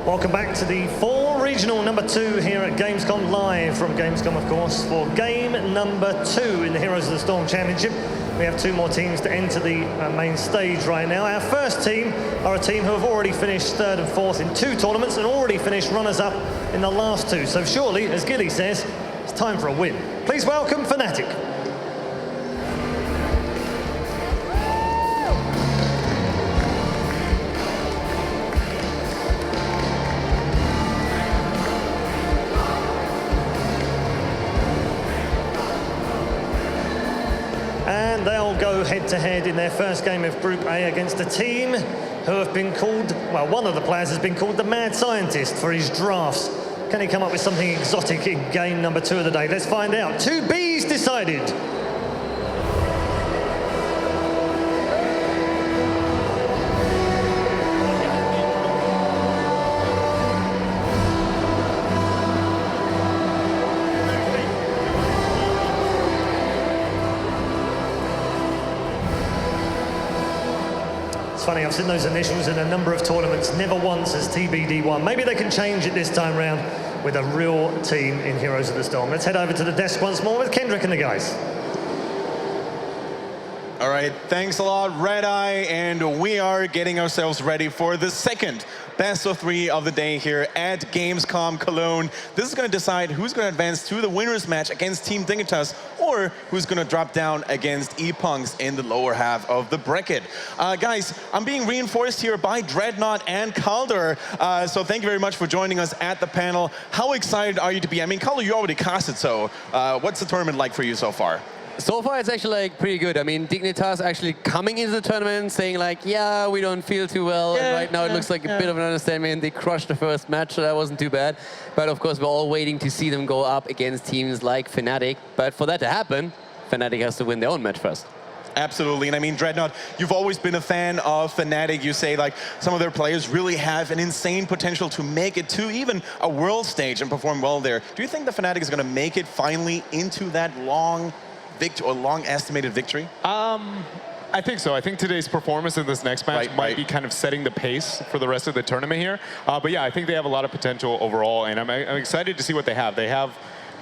Welcome back to the fall regional number 2 here at Gamescom, live from Gamescom, of course, for game number 2 in the Heroes of the Storm Championship. We have 2 more teams to enter the main stage right now. Our first team are a team who have already finished 3rd and 4th in 2 tournaments and already finished runners-up in the last 2. So surely, as Gilly says, it's time for a win. Please welcome Fnatic. And they'll go head-to-head in their first game of Group A against a team who have been called, well, one of the players has been called the Mad Scientist for his drafts. Can he come up with something exotic in game number 2 of the day? Let's find out. 2Bs decided. Funny, I've seen those initials in a number of tournaments, never once has TBD won. Maybe they can change it this time round with a real team in Heroes of the Storm. Let's head over to the desk once more with Kendrick and the guys. All right, thanks a lot, Red Eye, and we are getting ourselves ready for the second best of 3 of the day here at Gamescom Cologne. This is going to decide who's going to advance to the winners match against Team Dignitas, or who's going to drop down against ePunks in the lower half of the bracket. Guys, I'm being reinforced here by Dreadnought and Calder, so thank you very much for joining us at the panel. How excited are you to be? I mean, Calder, you already casted, so what's the tournament like for you so far? So far, it's actually like pretty good. I mean, Dignitas actually coming into the tournament saying like, yeah, we don't feel too well. And right now it looks like a bit of an understatement. They crushed the first match, so that wasn't too bad. But of course, we're all waiting to see them go up against teams like Fnatic. But for that to happen, Fnatic has to win their own match first. Absolutely, and I mean, Dreadnought, you've always been a fan of Fnatic. You say like some of their players really have an insane potential to make it to even a world stage and perform well there. Do you think the Fnatic is going to make it finally into that long estimated victory? I think so. I think today's performance in this next match might be kind of setting the pace for the rest of the tournament here. But yeah, I think they have a lot of potential overall, and I'm excited to see what they have. They have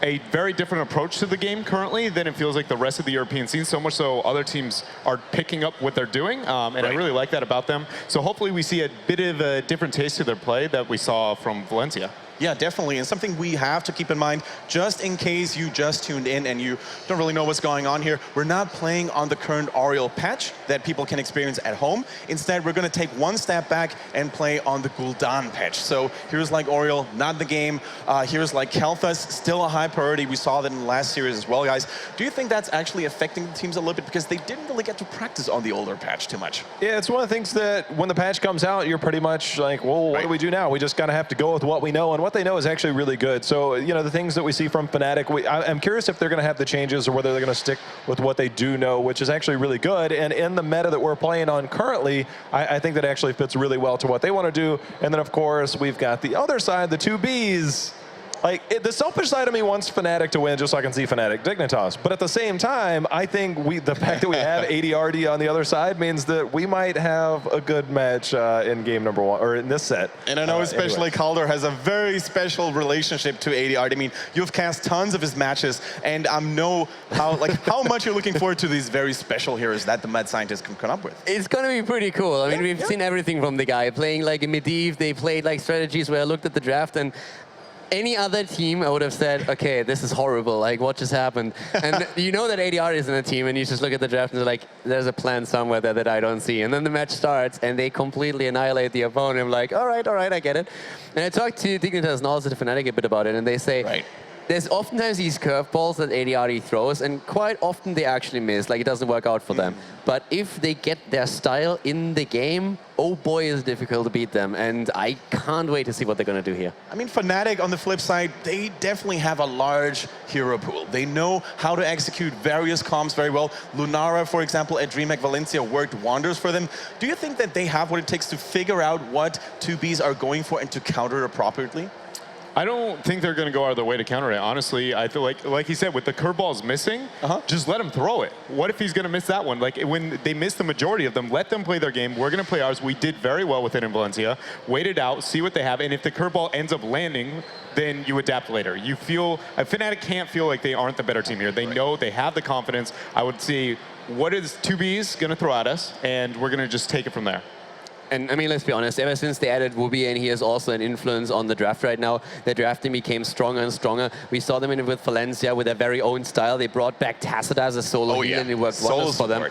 a very different approach to the game currently than it feels like the rest of the European scene, so much so other teams are picking up what they're doing, and I really like that about them. So hopefully we see a bit of a different taste to their play that we saw from Valencia. Yeah, definitely, and something we have to keep in mind, just in case you just tuned in and you don't really know what's going on here, we're not playing on the current Oriole patch that people can experience at home. Instead, we're going to take one step back and play on the Gul'dan patch. So here's like Oriole, not the game. Here's like Kel'Thas, still a high priority. We saw that in the last series as well, guys. Do you think that's actually affecting the teams a little bit because they didn't really get to practice on the older patch too much? Yeah, it's one of the things that when the patch comes out, you're pretty much like, well, what do we do now? We just kind of have to go with what we know, and what they know is actually really good. So, you know, the things that we see from Fnatic, I'm curious if they're going to have the changes or whether they're going to stick with what they do know, which is actually really good. And in the meta that we're playing on currently, I think that actually fits really well to what they want to do. And then, of course, we've got the other side, the 2Bs. Like, the selfish side of me wants Fnatic to win just so I can see Fnatic Dignitas. But at the same time, I think the fact that we have ADRD on the other side means that we might have a good match in game number 1, or in this set. And I know especially Calder has a very special relationship to ADRD. I mean, you've cast tons of his matches, and I know how much you're looking forward to these very special heroes that the Mad Scientist can come up with. It's going to be pretty cool. I mean, we've seen everything from the guy. Playing like a Medivh, they played like strategies where I looked at the draft, and any other team, I would have said, okay, this is horrible, like what just happened? And you know that ADR is in the team, and you just look at the draft and they're like, there's a plan somewhere there that I don't see. And then the match starts, and they completely annihilate the opponent. I'm like, all right, I get it. And I talked to Dignitas and also to Fnatic a bit about it, and they say, there's oftentimes these curveballs that ADRD throws, and quite often they actually miss, like it doesn't work out for them. But if they get their style in the game, oh boy, is it difficult to beat them. And I can't wait to see what they're going to do here. I mean, Fnatic, on the flip side, they definitely have a large hero pool. They know how to execute various comps very well. Lunara, for example, at DreamHack Valencia worked wonders for them. Do you think that they have what it takes to figure out what 2Bs are going for and to counter appropriately? I don't think they're going to go out of their way to counter it. Honestly, I feel like he said, with the curveballs missing, just let him throw it. What if he's going to miss that one? Like, when they miss the majority of them, let them play their game. We're going to play ours. We did very well with it in Valencia. Wait it out, see what they have, and if the curveball ends up landing, then you adapt later. You feel, Fnatic can't feel like they aren't the better team here. They know, they have the confidence. I would say, what is 2Bs going to throw at us, and we're going to just take it from there. And I mean, let's be honest, ever since they added Wubi in, he has also an influence on the draft right now. The drafting became stronger and stronger. We saw them in it with Valencia with their very own style. They brought back Tacita as a solo heal, and it worked wonders for them.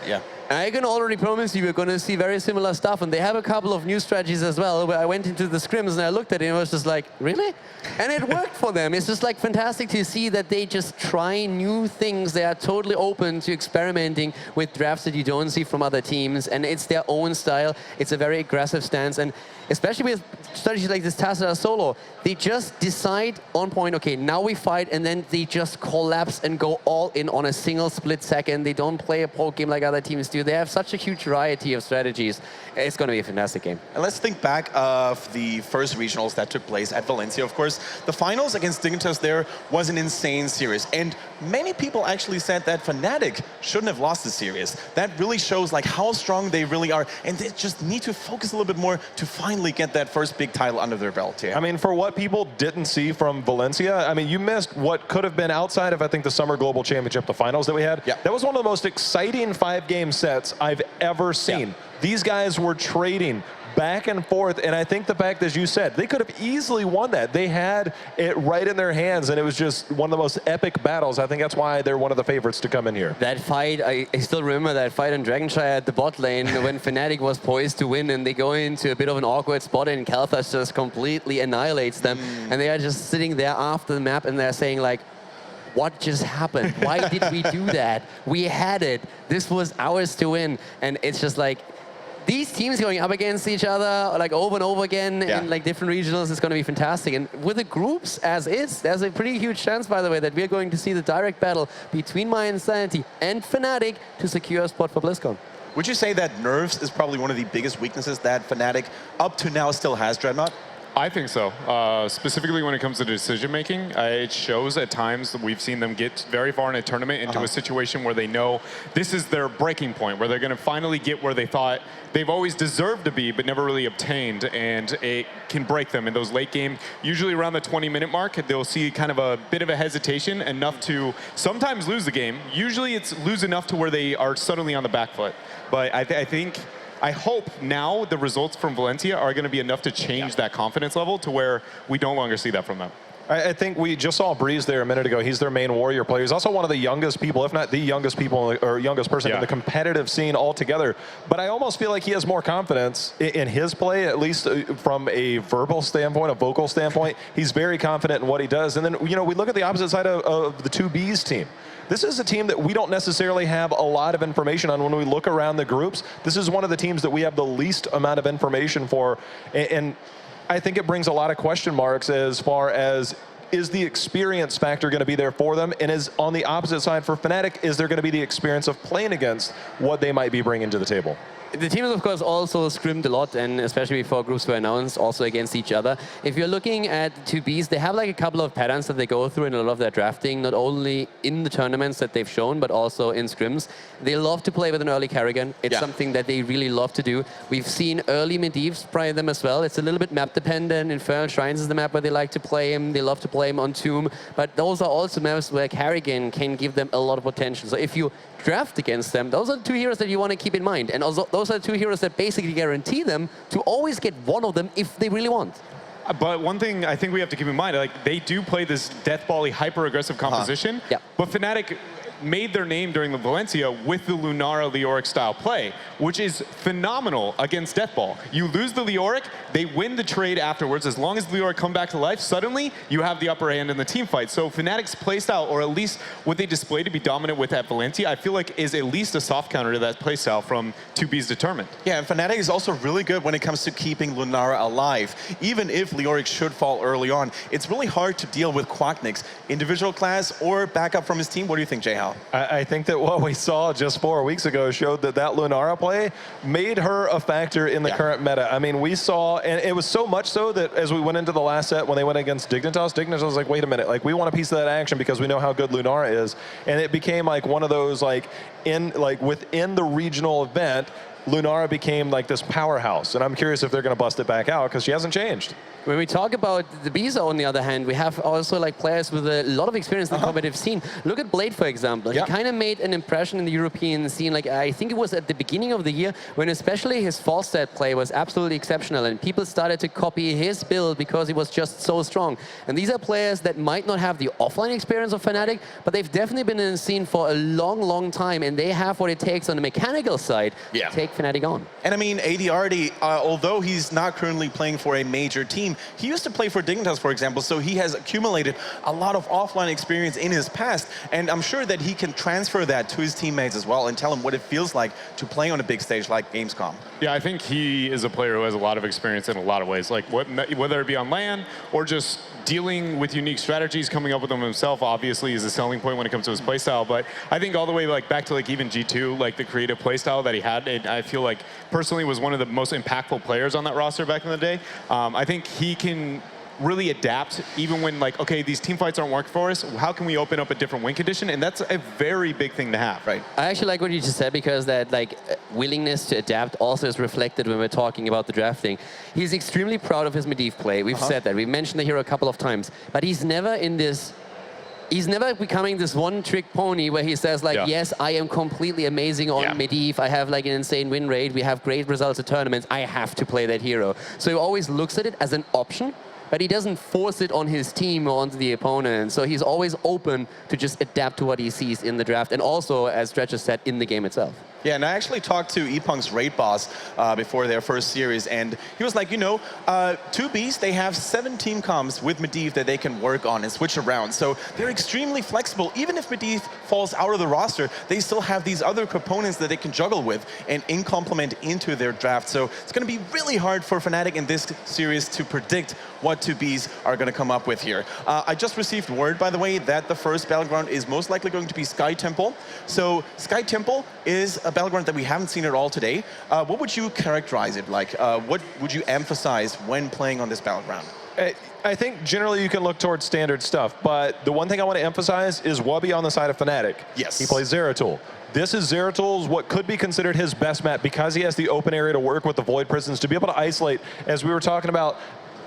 And I can already promise you we're going to see very similar stuff. And they have a couple of new strategies as well, where I went into the scrims and I looked at it and I was just like, really? And it worked for them. It's just like fantastic to see that they just try new things. They are totally open to experimenting with drafts that you don't see from other teams. And it's their own style. It's a very aggressive stance. And especially with strategies like this Tacita solo, they just decide on point, okay, now we fight, and then they just collapse and go all in on a single split second. They don't play a poke game like other teams do. They have such a huge variety of strategies. It's going to be a fantastic game. And let's think back of the first regionals that took place at Valencia. Of course, the finals against Dignitas there was an insane series. And many people actually said that Fnatic shouldn't have lost the series. That really shows like how strong they really are. And they just need to focus a little bit more to finally get that first big title under their belt here. I mean, for what people didn't see from Valencia, I mean, you missed what could have been outside of, I think, the Summer Global Championship, the finals that we had. Yeah. That was one of the most exciting 5-game sets I've ever seen. Yeah. These guys were trading back and forth, and I think the fact, as you said, they could have easily won that. They had it right in their hands, and it was just one of the most epic battles. I think that's why they're one of the favorites to come in here. That fight, I still remember that fight on Dragonshire at the bot lane when Fnatic was poised to win, and they go into a bit of an awkward spot, and Kalthas just completely annihilates them. And they are just sitting there after the map, and they're saying like, what just happened? Why did we do that? We had it. This was ours to win. And it's just like, these teams going up against each other like over and over again in like different regionals is going to be fantastic. And with the groups as is, there's a pretty huge chance, by the way, that we're going to see the direct battle between My Insanity and Fnatic to secure a spot for BlizzCon. Would you say that nerves is probably one of the biggest weaknesses that Fnatic up to now still has, Dreadnought? I think so. Specifically when it comes to decision making, it shows at times that we've seen them get very far in a tournament into a situation where they know this is their breaking point, where they're going to finally get where they thought they've always deserved to be, but never really obtained, and it can break them in those late game. Usually around the 20-minute mark, they'll see kind of a bit of a hesitation, enough to sometimes lose the game. Usually it's lose enough to where they are suddenly on the back foot. But I hope now the results from Valencia are going to be enough to change that confidence level to where we no longer see that from them. I think we just saw Breeze there a minute ago. He's their main warrior player. He's also one of the youngest people, if not the youngest people or youngest person in the competitive scene altogether. But I almost feel like he has more confidence in his play, at least from a verbal standpoint, a vocal standpoint. He's very confident in what he does. And then, you know, we look at the opposite side of the 2Bs team. This is a team that we don't necessarily have a lot of information on when we look around the groups. This is one of the teams that we have the least amount of information for. And I think it brings a lot of question marks as far as, is the experience factor going to be there for them? And is on the opposite side for Fnatic, is there going to be the experience of playing against what they might be bringing to the table? The teams, of course, also scrimmed a lot, and especially before groups were announced, also against each other. If you're looking at 2Bs, they have like a couple of patterns that they go through in a lot of their drafting, not only in the tournaments that they've shown, but also in scrims. They love to play with an early Karrigan. It's something that they really love to do. We've seen early Medivhs play them as well. It's a little bit map dependent. Infernal Shrines is the map where they like to play him. They love to play him on Tomb, but those are also maps where Karrigan can give them a lot of potential. So if you draft against them, those are the two heroes that you want to keep in mind. And also, those are the two heroes that basically guarantee them to always get one of them if they really want. But one thing I think we have to keep in mind, like they do play this deathball-y, hyper-aggressive composition, but Fnatic made their name during the Valencia with the Lunara Leoric style play, which is phenomenal against Deathball. You lose the Leoric, they win the trade afterwards. As long as the Leoric come back to life, suddenly you have the upper hand in the team fight. So Fnatic's playstyle, or at least what they display to be dominant with at Valencia, I feel like is at least a soft counter to that playstyle from 2B's Determined. Yeah, and Fnatic is also really good when it comes to keeping Lunara alive. Even if Leoric should fall early on, it's really hard to deal with Quacknix, individual class or backup from his team. What do you think, Jay? now. I think that what we saw just 4 weeks ago showed that Lunara play made her a factor in the current meta. I mean, we saw, and it was so much so that as we went into the last set, when they went against Dignitas was like, wait a minute, like we want a piece of that action because we know how good Lunara is. And it became like one of those within the regional event, Lunara became like this powerhouse. And I'm curious if they're going to bust it back out because she hasn't changed. When we talk about the Biza, on the other hand, we have also like players with a lot of experience in the competitive scene. Look at Blade, for example. He kind of made an impression in the European scene. Like I think it was at the beginning of the year when especially his false set play was absolutely exceptional, and people started to copy his build because he was just so strong. And these are players that might not have the offline experience of Fnatic, but they've definitely been in the scene for a long, long time, and they have what it takes on the mechanical side to take Fnatic on. And I mean, ADRD, although he's not currently playing for a major team, he used to play for Dignitas, for example, so he has accumulated a lot of offline experience in his past, and I'm sure that he can transfer that to his teammates as well and tell them what it feels like to play on a big stage like Gamescom. Yeah, I think he is a player who has a lot of experience in a lot of ways, like whether it be on LAN or just dealing with unique strategies, coming up with them himself obviously is a selling point when it comes to his playstyle. But I think all the way like back to like even G2, like the creative playstyle that he had, I feel like personally was one of the most impactful players on that roster back in the day. I think he can really adapt even when like, okay, these team fights aren't working for us, how can we open up a different win condition? And that's a very big thing to have. Right. I actually like what you just said, because that like willingness to adapt also is reflected when we're talking about the drafting. He's extremely proud of his Medivh play. We've said that. We mentioned the hero a couple of times, but he's never in this. He's never becoming this one-trick pony where he says like, yes, I am completely amazing on Medivh. I have like an insane win rate. We have great results at tournaments. I have to play that hero. So he always looks at it as an option, but he doesn't force it on his team or onto the opponent. So he's always open to just adapt to what he sees in the draft, and also, as Stretcher said, in the game itself. Yeah, and I actually talked to ePunk's raid boss before their first series, and he was like, you know, 2Bs, they have 7 team comps with Medivh that they can work on and switch around. So they're extremely flexible. Even if Medivh falls out of the roster, they still have these other components that they can juggle with and complement into their draft. So it's going to be really hard for Fnatic in this series to predict what 2Bs are going to come up with here. I just received word, by the way, that the first battleground is most likely going to be Sky Temple. So Sky Temple is a battleground that we haven't seen at all today. What would you characterize it like? What would you emphasize when playing on this battleground? I think generally you can look towards standard stuff, but the one thing I want to emphasize is Wubby on the side of Fnatic. Yes. He plays Zeratul. This is Zeratul's, what could be considered his best map, because he has the open area to work with the Void Prisons, to be able to isolate. As we were talking about,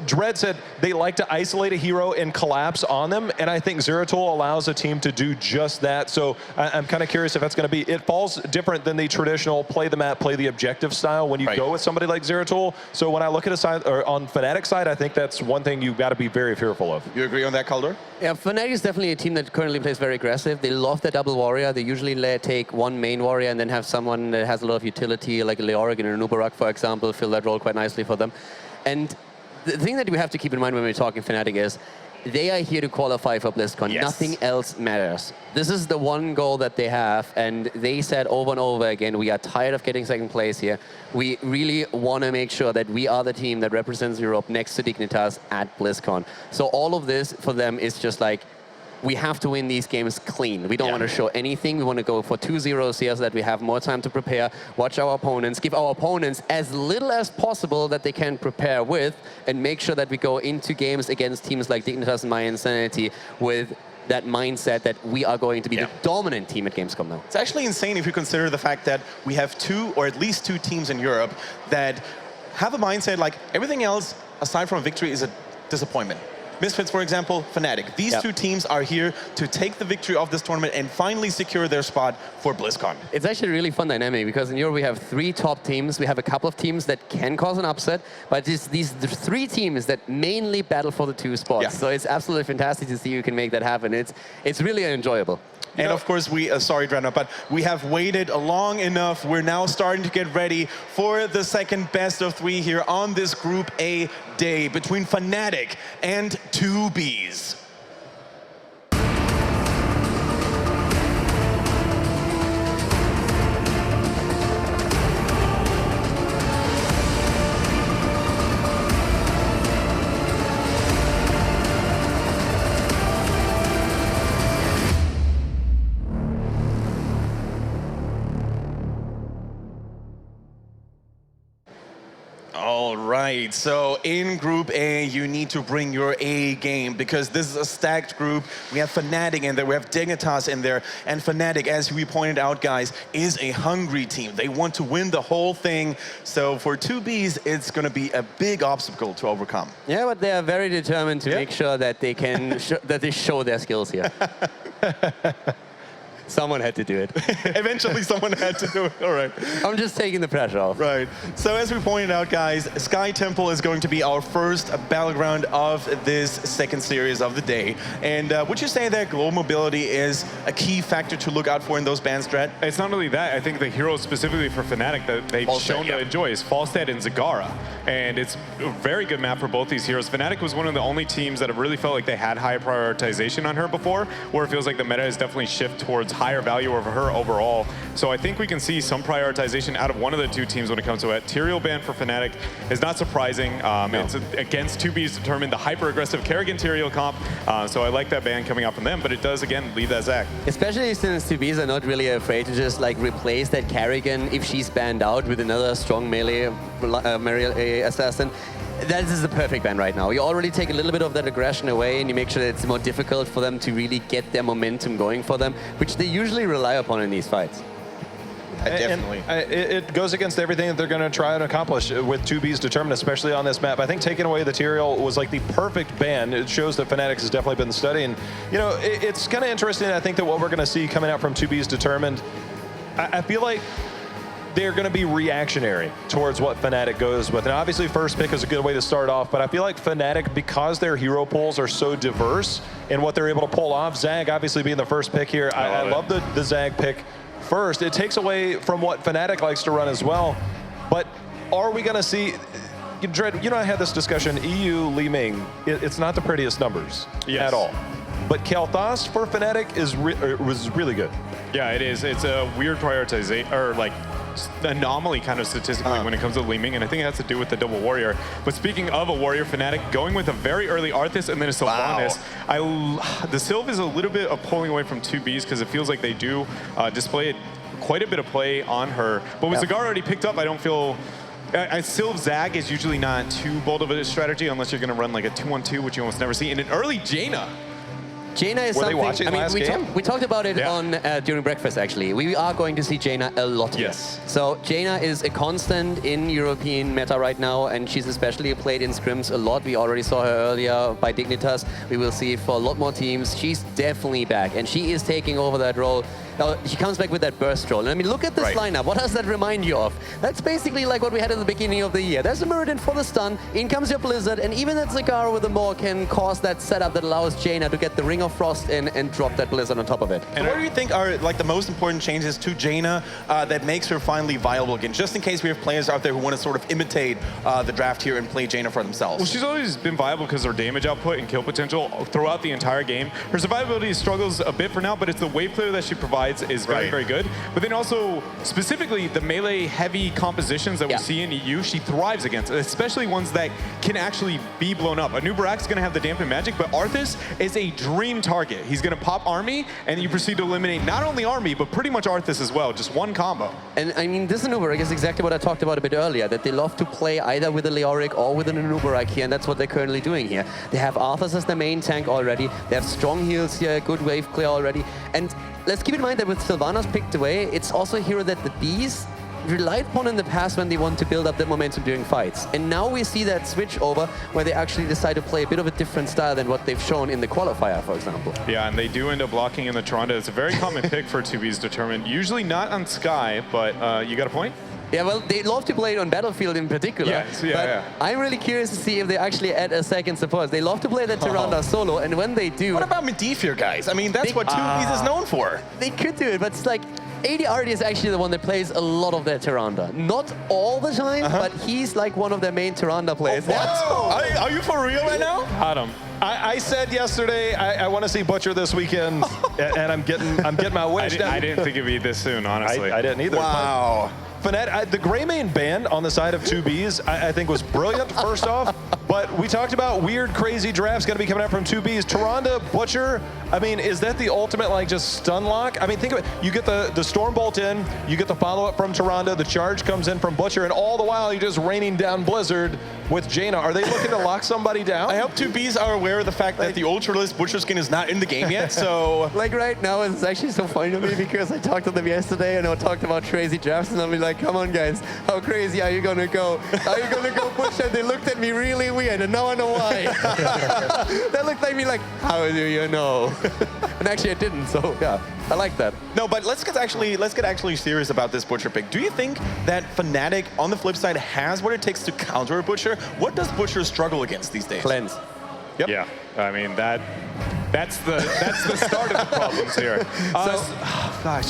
Dread said they like to isolate a hero and collapse on them, and I think Zeratul allows a team to do just that. So I'm kind of curious if that's going to be, it falls different than the traditional play the map, play the objective style when you go with somebody like Zeratul. So when I look at a side, or on Fnatic's side, I think that's one thing you've got to be very fearful of. You agree on that, Calder? Yeah, Fnatic is definitely a team that currently plays very aggressive. They love their double warrior. They usually take one main warrior and then have someone that has a lot of utility, like a Leoric and a Nubarak, for example, fill that role quite nicely for them. And the thing that we have to keep in mind when we're talking Fnatic is they are here to qualify for BlizzCon. Yes. Nothing else matters. This is the one goal that they have, and they said over and over again, we are tired of getting second place here. We really want to make sure that we are the team that represents Europe next to Dignitas at BlizzCon. So all of this for them is just like, we have to win these games clean. We don't want to show anything. We want to go for 2-0 here so that we have more time to prepare, watch our opponents, give our opponents as little as possible that they can prepare with, and make sure that we go into games against teams like Dignitas and My Insanity with that mindset that we are going to be the dominant team at Gamescom now. It's actually insane if you consider the fact that we have 2 or at least 2 teams in Europe that have a mindset like everything else aside from a victory is a disappointment. Misfits, for example, Fnatic. These 2 teams are here to take the victory of this tournament and finally secure their spot for BlizzCon. It's actually a really fun dynamic, because in Europe we have 3 top teams. We have a couple of teams that can cause an upset, but it's these 3 teams that mainly battle for the 2 spots. So it's absolutely fantastic to see you can make that happen. It's really enjoyable. And of course, sorry, Drenna, but we have waited long enough. We're now starting to get ready for the second best of 3 here on this Group A day between Fnatic and 2Bs. Indeed. So in Group A, you need to bring your A game because this is a stacked group. We have Fnatic in there, we have Dignitas in there, and Fnatic, as we pointed out, guys, is a hungry team. They want to win the whole thing. So for 2Bs, it's going to be a big obstacle to overcome. Yeah, but they are very determined to make sure that they can that they show their skills here. Someone had to do it. Eventually, someone had to do it. All right. I'm just taking the pressure off. Right. So as we pointed out, guys, Sky Temple is going to be our first battleground of this second series of the day. And would you say that global mobility is a key factor to look out for in those bans, Strat? It's not only that. I think the heroes specifically for Fnatic that they've shown to enjoy is Falstad and Zagara. And it's a very good map for both these heroes. Fnatic was one of the only teams that have really felt like they had high prioritization on her before, where it feels like the meta has definitely shifted towards higher value over her overall. So I think we can see some prioritization out of one of the two teams when it comes to it. Tyrael ban for Fnatic is not surprising. It's against 2B's determined the hyper-aggressive Kerrigan Tyrael comp. So I like that ban coming out from them, but it does, again, leave that Zac. Especially since 2Bs are not really afraid to just like replace that Kerrigan if she's banned out with another strong melee assassin. That is the perfect ban right now. You already take a little bit of that aggression away and you make sure that it's more difficult for them to really get their momentum going for them, which they usually rely upon in these fights. Definitely. And it goes against everything that they're going to try and accomplish with 2B's determined, especially on this map. I think taking away the Tyrael was like the perfect ban. It shows that Fnatic has definitely been studying. You know, it's kind of interesting. I think that what we're going to see coming out from 2B's determined, I feel like they're going to be reactionary towards what Fnatic goes with. And obviously first pick is a good way to start off, but I feel like Fnatic, because their hero pools are so diverse in what they're able to pull off, Zag obviously being the first pick here, I love the Zag pick first. It takes away from what Fnatic likes to run as well, but are we going to see, Dread, you know, I had this discussion, EU Li Ming, it's not the prettiest numbers at all. But Kael'thas for Fnatic was really good. Yeah, it is. It's a weird prioritization, or like anomaly kind of statistically when it comes to Li Ming, and I think it has to do with the double warrior. But speaking of a warrior, Fnatic going with a very early Arthas and then a Sylvanas. The Sylv is a little bit of pulling away from 2Bs because it feels like they do display quite a bit of play on her. But with Zagara already picked up, I don't feel... Sylv Zag is usually not too bold of a strategy unless you're going to run like a 2-1-2, which you almost never see. And an early Jaina. Jaina is something. Were they watching last game? We talked about it on during breakfast, actually. We are going to see Jaina a lot here. Yes. So Jaina is a constant in European meta right now, and she's especially played in scrims a lot. We already saw her earlier by Dignitas. We will see it for a lot more teams. She's definitely back, and she is taking over that role. Now, she comes back with that burst roll. And I mean, look at this lineup. What does that remind you of? That's basically like what we had at the beginning of the year. There's a Muradin for the stun, in comes your Blizzard, and even that Zagara with the Maw can cause that setup that allows Jaina to get the Ring of Frost in and drop that Blizzard on top of it. And what do you think are like the most important changes to Jaina that makes her finally viable again? Just in case we have players out there who want to sort of imitate the draft here and play Jaina for themselves. Well, she's always been viable because of her damage output and kill potential throughout the entire game. Her survivability struggles a bit for now, but it's the wave clear that she provides is very, very good. But then also, specifically, the melee-heavy compositions that we see in EU, she thrives against, especially ones that can actually be blown up. A new Barak's going to have the dampen magic, but Arthas is a dream target. He's going to pop Army, and you proceed to eliminate not only Army, but pretty much Arthas as well. Just one combo. And I mean, this Anubarak is exactly what I talked about a bit earlier, that they love to play either with a Leoric or with an Anubarak here, and that's what they're currently doing here. They have Arthas as their main tank already. They have strong heals here, good wave clear already. And let's keep in mind that with Sylvanas picked away, it's also a hero that the Bees relied upon in the past when they want to build up that momentum during fights. And now we see that switch over where they actually decide to play a bit of a different style than what they've shown in the qualifier, for example. Yeah, and they do end up blocking in the Toronto. It's a very common pick for 2B's determined. Usually not on Sky, but you got a point? Yeah, well, they love to play it on Battlefield in particular. Yes, but I'm really curious to see if they actually add a second support. They love to play the Tyrande solo, and when they do... What about Medivh here, guys? I mean, that's what 2B's is known for. They could do it, but it's like... AD Artie is actually the one that plays a lot of their Tyrande. Not all the time, but he's like one of their main Tyrande players. Are you for real right now? Adam. I said yesterday I want to see Butcher this weekend, and I'm getting my wish. I didn't think it'd be this soon, honestly. I didn't either. Wow. Fnatic, the Greymane ban on the side of 2Bs, I think was brilliant, first off. But we talked about weird, crazy drafts going to be coming out from 2Bs. Tyrande, Butcher, I mean, is that the ultimate, like, just stun lock? I mean, think of it. You get the Stormbolt in, you get the follow-up from Tyrande, the charge comes in from Butcher, and all the while you're just raining down Blizzard. with Jaina. Are they looking to lock somebody down? I hope 2Bs are aware of the fact that the Ultralist Butcher skin is not in the game yet, so... Like right now, it's actually so funny to me because I talked to them yesterday and I talked about crazy drafts and I'll be like, come on guys, how crazy are you gonna go? Are you gonna go Butcher? And they looked at me really weird and now I know why. They looked at me like, how do you know? And actually I didn't, so yeah, I like that. No, but let's get actually serious about this Butcher pick. Do you think that Fnatic, on the flip side, has what it takes to counter a Butcher? What does Butcher struggle against these days? Cleanse. Yep. Yeah, I mean that's the start of the problems here. Gosh,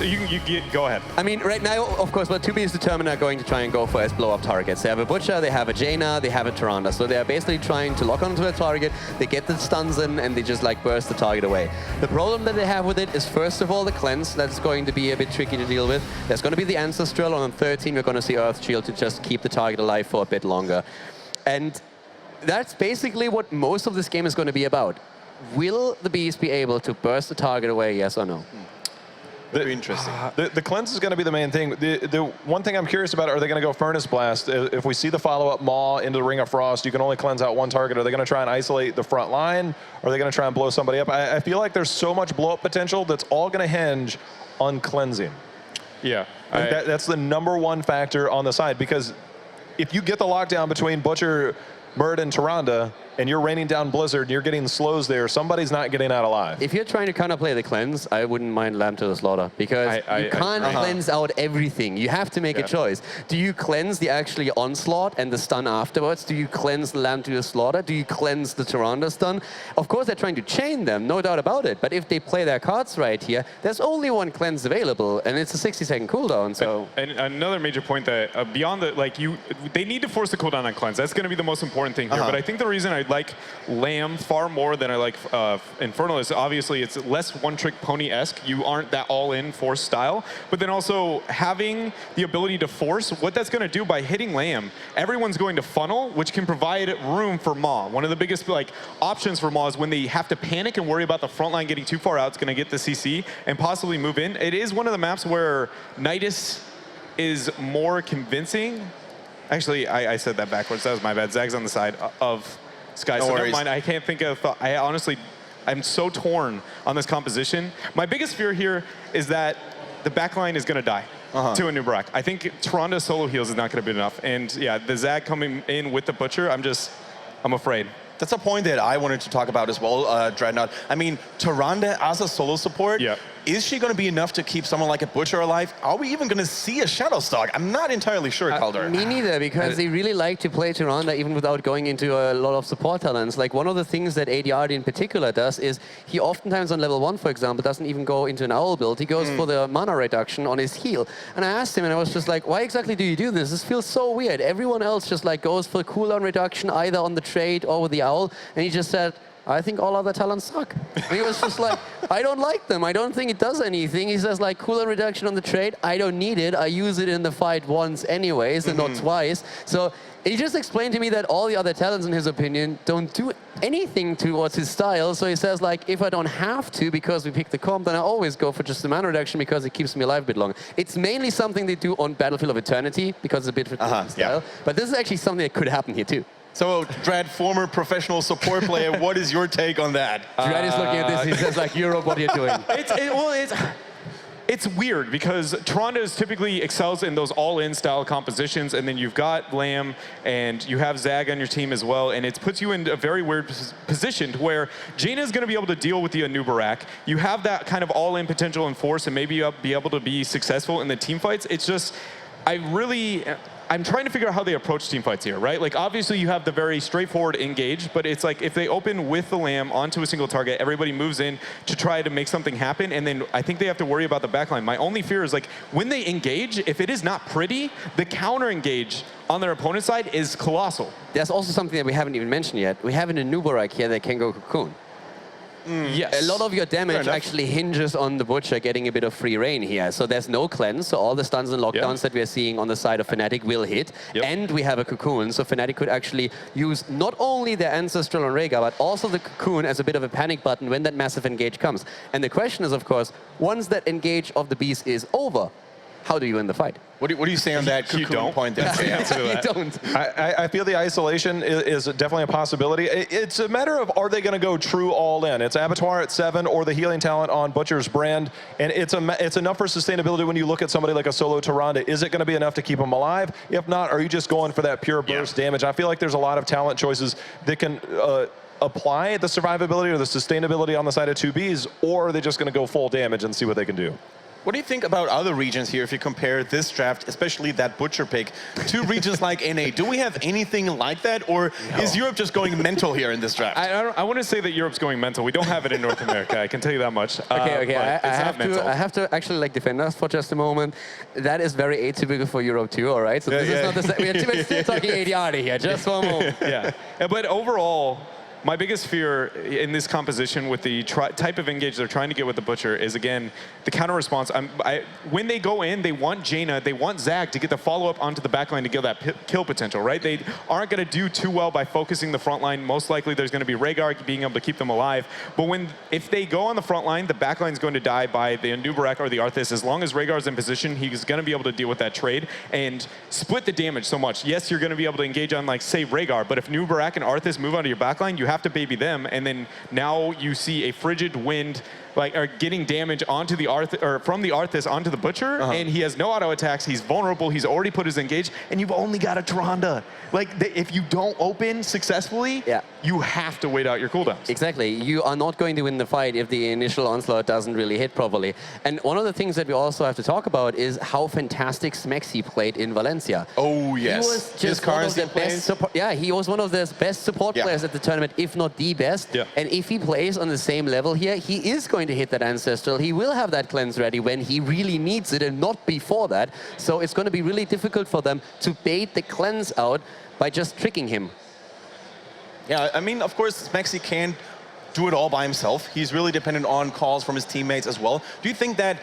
go ahead. I mean, right now, of course, what 2B is determined are going to try and go for as blow-up targets. They have a Butcher, they have a Jaina, they have a Tyrande. So they're basically trying to lock onto a target, they get the stuns in, and they just like burst the target away. The problem that they have with it is, first of all, the cleanse. That's going to be a bit tricky to deal with. There's going to be the Ancestral, and on 13, we're going to see Earth Shield to just keep the target alive for a bit longer. And that's basically what most of this game is going to be about. Will the Beast be able to burst the target away, yes or no? Very interesting. The cleanse is going to be the main thing. The one thing I'm curious about, are they going to go Furnace Blast? If we see the follow-up Maw into the Ring of Frost, you can only cleanse out one target. Are they going to try and isolate the front line? Or are they going to try and blow somebody up? I feel like there's so much blow-up potential that's all going to hinge on cleansing. Yeah. That's the #1 factor on the side, because if you get the lockdown between Butcher, Bird, and Tyrande, and you're raining down Blizzard, and you're getting slows there, somebody's not getting out alive. If you're trying to counterplay the cleanse, I wouldn't mind Lamb to the Slaughter, because you can't cleanse out everything. You have to make a choice. Do you cleanse the actually onslaught and the stun afterwards? Do you cleanse the Lamb to the Slaughter? Do you cleanse the Tyrande stun? Of course, they're trying to chain them, no doubt about it. But if they play their cards right here, there's only one cleanse available, and it's a 60-second cooldown. So. And another major point that beyond the they need to force the cooldown on cleanse. That's going to be the most important thing here. But I think the reason I like Lamb far more than I like Infernal is obviously it's less one-trick pony-esque. You aren't that all-in force style. But then also having the ability to force, what that's going to do by hitting Lamb, everyone's going to funnel, which can provide room for Maw. One of the biggest options for Maw is when they have to panic and worry about the front line getting too far out, it's going to get the CC and possibly move in. It is one of the maps where Nidus is more convincing. Actually, I said that backwards. That was my bad. Zag's on the side of Sky. So never mind. I can't think of. I'm so torn on this composition. My biggest fear here is that the backline is going to die to a Nubarak. I think Tyrande solo heals is not going to be enough. And yeah, the Zag coming in with the Butcher, I'm afraid. That's a point that I wanted to talk about as well, Dreadnought. I mean, Tyrande as a solo support, is she going to be enough to keep someone like a Butcher alive? Are we even going to see a Shadowstalk? I'm not entirely sure, Calder. Me neither, because they really like to play Tyrande even without going into a lot of support talents. Like, one of the things that ADRD in particular does is he oftentimes on level 1, for example, doesn't even go into an owl build. He goes for the mana reduction on his heal. And I asked him, and I was just like, why exactly do you do this? This feels so weird. Everyone else just like goes for cooldown reduction either on the trade or with the owl. And he just said, I think all other talents suck. And he was just like, I don't like them. I don't think it does anything. He says, like, cooldown reduction on the trade, I don't need it. I use it in the fight once anyways and not twice. So he just explained to me that all the other talents, in his opinion, don't do anything towards his style. So he says, like, if I don't have to because we pick the comp, then I always go for just the mana reduction because it keeps me alive a bit longer. It's mainly something they do on Battlefield of Eternity because it's a bit of a different style. But this is actually something that could happen here too. So, Dread, former professional support player, what is your take on that? Dread is looking at this, he says, like, Europe, what are you doing? It's weird because Tyrande typically excels in those all-in style compositions, and then you've got Lamb and you have Zag on your team as well, and it puts you in a very weird position to where Jaina is going to be able to deal with the Nubarak. You have that kind of all-in potential and force, and maybe you'll be able to be successful in the team fights. It's just, I'm trying to figure out how they approach team fights here, right? Like, obviously you have the very straightforward engage, but it's like if they open with the Lamb onto a single target, everybody moves in to try to make something happen, and then I think they have to worry about the backline. My only fear is, like, when they engage, if it is not pretty, the counter engage on their opponent's side is colossal. There's also something that we haven't even mentioned yet. We have a Nubarak here that can go Cocoon. Yes. A lot of your damage actually hinges on the Butcher getting a bit of free reign here. So there's no cleanse, so all the stuns and lockdowns that we're seeing on the side of Fnatic will hit. And we have a Cocoon, so Fnatic could actually use not only their Ancestral on Rhaegar, but also the Cocoon as a bit of a panic button when that massive engage comes. And the question is, of course, once that engage of the Beast is over, how do you win the fight? What do you say on that Cocoon point there? You don't. I feel the isolation is definitely a possibility. It's a matter of, are they going to go true all in? It's Abattoir at 7 or the healing talent on Butcher's brand, and it's enough for sustainability when you look at somebody like a solo Tyrande. Is it going to be enough to keep them alive? If not, are you just going for that pure burst damage? I feel like there's a lot of talent choices that can apply the survivability or the sustainability on the side of 2Bs, or are they just going to go full damage and see what they can do? What do you think about other regions here if you compare this draft, especially that Butcher pick, to regions like NA? Do we have anything like that, or is Europe just going mental here in this draft? I want to say that Europe's going mental. We don't have it in North America, I can tell you that much. Okay, I I have to actually like defend us for just a moment. That is very atypical for Europe too, all right? So this is not the same. We're still talking ADR here, just one moment. Yeah, but overall, my biggest fear in this composition with the type of engage they're trying to get with the Butcher is, again, the counter response. When they go in, they want Jaina, they want Zag to get the follow-up onto the backline to get that kill potential, right? They aren't going to do too well by focusing the front line. Most likely there's going to be Rhaegar being able to keep them alive. But if they go on the front line, the backline is going to die by the Andubarak or the Arthas. As long as Rhaegar's in position, he's going to be able to deal with that trade and split the damage so much. Yes, you're going to be able to engage on, like, say, Rhaegar, but if Andubarak and Arthas move onto your backline, you have to baby them, and then now you see a frigid wind are getting damage onto the from the Arthas onto the Butcher, and he has no auto attacks. He's vulnerable. He's already put his engage, and you've only got a Tyrande. Like, if you don't open successfully, you have to wait out your cooldowns. Exactly. You are not going to win the fight if the initial onslaught doesn't really hit properly. And one of the things that we also have to talk about is how fantastic Smexy played in Valencia. Oh, yes. He was just one of the best support. Yeah, he was one of the best support players at the tournament, if not the best. Yeah. And if he plays on the same level here, he is going to hit that Ancestral. He will have that cleanse ready when he really needs it and not before that. So it's going to be really difficult for them to bait the cleanse out by just tricking him. Yeah, I mean, of course, Smexy can't do it all by himself. He's really dependent on calls from his teammates as well. Do you think that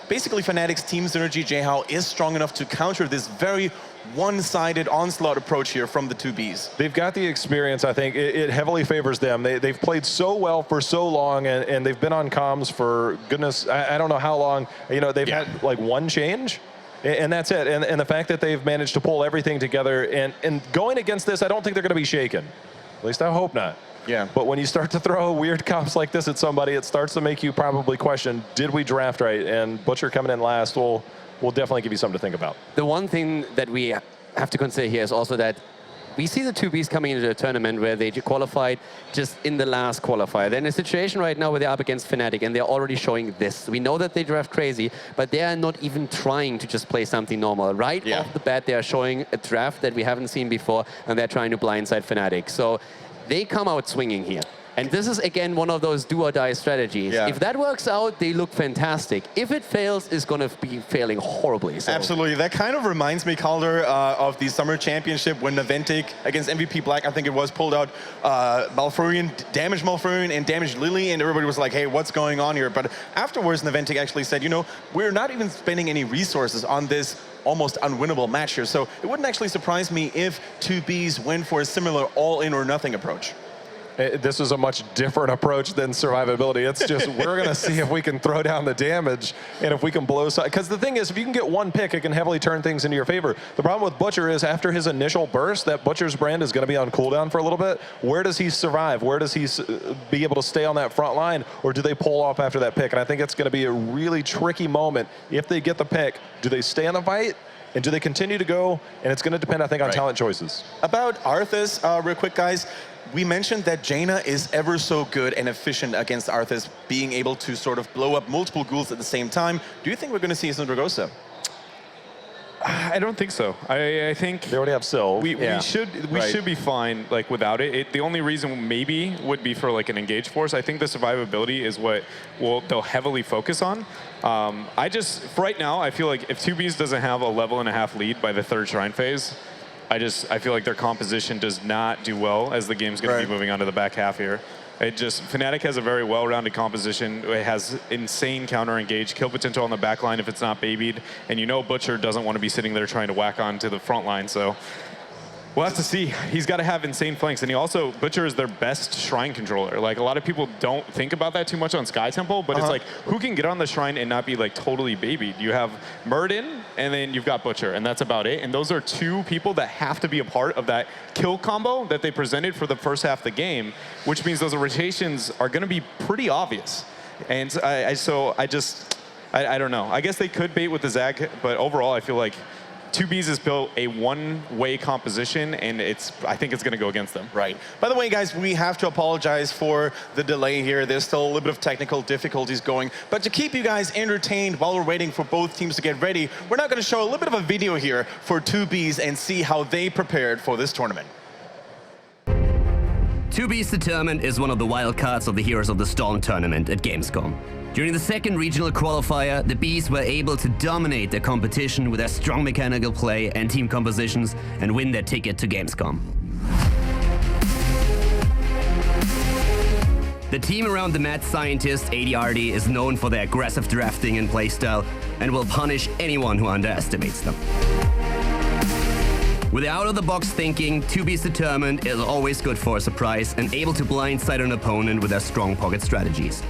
basically Fnatic's team synergy, Jehao, is strong enough to counter this very one-sided onslaught approach here from the 2Bs? They've got the experience. I think it heavily favors them. They've played so well for so long, and they've been on comms for, goodness, I don't know how long. You know, they've had like one change, and that's it. And the fact that they've managed to pull everything together, and going against this, I don't think they're going to be shaken. At least I hope not. Yeah. But when you start to throw weird comps like this at somebody, it starts to make you probably question, did we draft right? And Butcher coming in last will definitely give you something to think about. The one thing that we have to consider here is also that we see the 2Bs coming into a tournament where they qualified just in the last qualifier. They're in a situation right now where they're up against Fnatic, and they're already showing this. We know that they draft crazy, but they are not even trying to just play something normal. Right off the bat, they are showing a draft that we haven't seen before, and they're trying to blindside Fnatic. So they come out swinging here. And this is, again, one of those do-or-die strategies. If that works out, they look fantastic. If it fails, it's going to be failing horribly. So. Absolutely. That kind of reminds me, Calder, of the Summer Championship when Naventic against MVP Black, I think it was, pulled out Malfurion, damaged Malfurion, and damaged Lily, and everybody was like, hey, what's going on here? But afterwards, Naventic actually said, you know, we're not even spending any resources on this almost unwinnable match here. So it wouldn't actually surprise me if 2Bs went for a similar all-in-or-nothing approach. This is a much different approach than survivability. It's just, we're going to see if we can throw down the damage and if we can blow side. Because the thing is, if you can get one pick, it can heavily turn things into your favor. The problem with Butcher is after his initial burst, that Butcher's brand is going to be on cooldown for a little bit. Where does he survive? Where does he be able to stay on that front line? Or do they pull off after that pick? And I think it's going to be a really tricky moment. If they get the pick, do they stay in the fight? And do they continue to go? And it's going to depend, I think, on talent choices. About Arthas, real quick, guys. We mentioned that Jaina is ever so good and efficient against Arthas, being able to sort of blow up multiple ghouls at the same time. Do you think we're going to see Zundragosa? I don't think so. I think they already have Syl. We should be fine like without it. The only reason maybe would be for like an engaged force. I think the survivability is what they'll heavily focus on. For right now, I feel like if 2Bs doesn't have a level and a half lead by the third shrine phase, I feel like their composition does not do well as the game's going to be moving on to the back half here. Fnatic has a very well-rounded composition. It has insane counter-engage, kill potential on the back line if it's not babied. And you know Butcher doesn't want to be sitting there trying to whack onto the front line, so We'll have to see. He's got to have insane flanks, and he also, Butcher is their best shrine controller. Like, a lot of people don't think about that too much on Sky Temple, but it's like, who can get on the shrine and not be like totally babied? You have Murden, and then you've got Butcher, and that's about it. And those are two people that have to be a part of that kill combo that they presented for the first half of the game, which means those rotations are going to be pretty obvious. And I don't know. I guess they could bait with the Zag, but overall, I feel like 2Bs has built a one-way composition, and I think it's going to go against them. Right. By the way, guys, we have to apologize for the delay here. There's still a little bit of technical difficulties going. But to keep you guys entertained while we're waiting for both teams to get ready, we're now going to show a little bit of a video here for 2Bs and see how they prepared for this tournament. 2B's Determined is one of the wildcards of the Heroes of the Storm tournament at Gamescom. During the second regional qualifier, the Bees were able to dominate the competition with their strong mechanical play and team compositions and win their ticket to Gamescom. The team around the mad scientist ADRD is known for their aggressive drafting and playstyle and will punish anyone who underestimates them. With out-of-the-box thinking, 2B's Determined is always good for a surprise and able to blindside an opponent with their strong pocket strategies.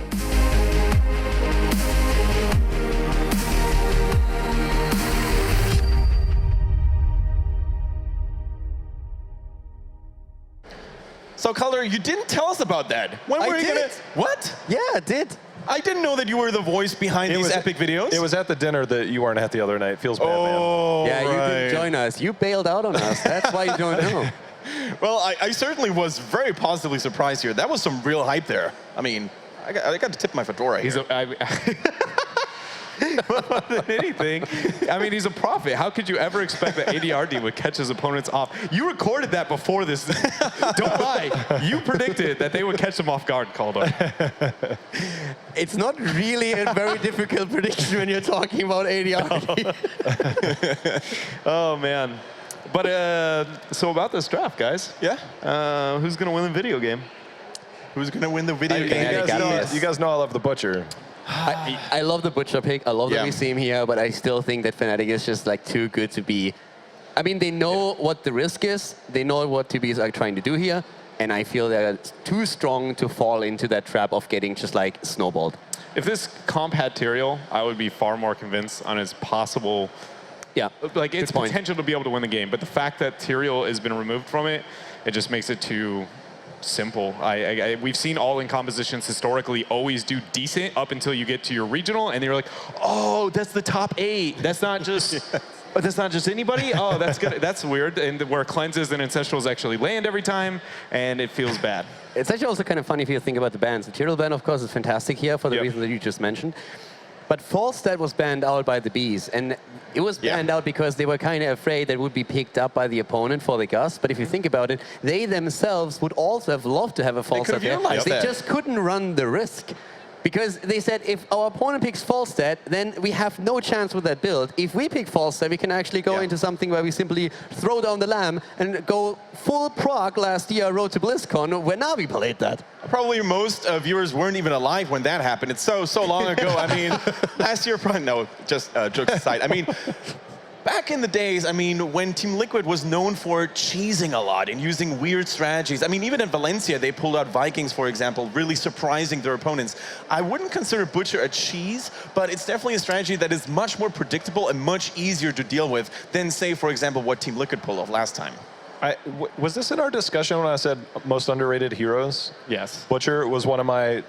So, Color, you didn't tell us about that. When were you gonna? What? Yeah, I did. I didn't know that you were the voice behind these epic videos. It was at the dinner that you weren't at the other night. Feels bad, man. Yeah, you didn't join us. You bailed out on us. That's why you don't know. Well, I certainly was very positively surprised here. That was some real hype there. I mean, I got to tip my fedora here. More than anything, I mean, he's a prophet. How could you ever expect that ADRD would catch his opponents off? You recorded that before this. Don't lie. You predicted that they would catch them off guard, Calder. It's not really a very difficult prediction when you're talking about ADRD. Oh, man. But so about this draft, guys. Yeah? Who's going to win the video game? Who's going to win the video game? You guys know I love the Butcher. I love the Butcher pick. I love that we see him here, but I still think that Fnatic is just like too good to be. I mean, they know what the risk is. They know what 2Bs are trying to do here, and I feel they're too strong to fall into that trap of getting just like snowballed. If this comp had Tyrael, I would be far more convinced on his possible, like its potential to be able to win the game. But the fact that Tyrael has been removed from it, it just makes it too simple. We've seen all-in compositions historically always do decent up until you get to your regional, and they're like, oh, that's the top 8. That's not just. That's not just anybody? Oh, that's good. That's weird. And where cleanses and ancestrals actually land every time, and it feels bad. It's actually also kind of funny if you think about the bans. The Tyrael ban, of course, is fantastic here for the reason that you just mentioned. But Falstad was banned out by the Bees, and it was banned out because they were kind of afraid that it would be picked up by the opponent for the Gus. But if you think about it, they themselves would also have loved to have a Falstad there. They just couldn't run the risk. Because they said, if our opponent picks Falstad, then we have no chance with that build. If we pick Falstad, we can actually go into something where we simply throw down the lamb and go full proc last year, Road to BlizzCon, where Navi played that. Probably most viewers weren't even alive when that happened. It's so long ago. I mean, last year, probably, no, just jokes aside. I mean, back in the days, I mean, when Team Liquid was known for cheesing a lot and using weird strategies. I mean, even in Valencia, they pulled out Vikings, for example, really surprising their opponents. I wouldn't consider Butcher a cheese, but it's definitely a strategy that is much more predictable and much easier to deal with than, say, for example, what Team Liquid pulled off last time. Was this in our discussion when I said most underrated heroes? Yes. Butcher was one of my...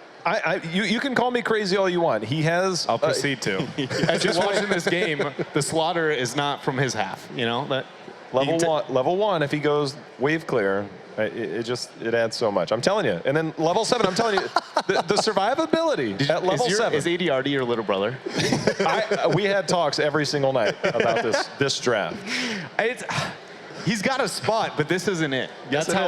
You can call me crazy all you want. He has... I'll proceed to. As just watching this game, the slaughter is not from his half, you know? That level one, if he goes wave clear, it adds so much. I'm telling you. And then level 7, I'm telling you, the survivability at level 7. Is ADRD your little brother? We had talks every single night about this draft. He's got a spot, but this isn't it. That's how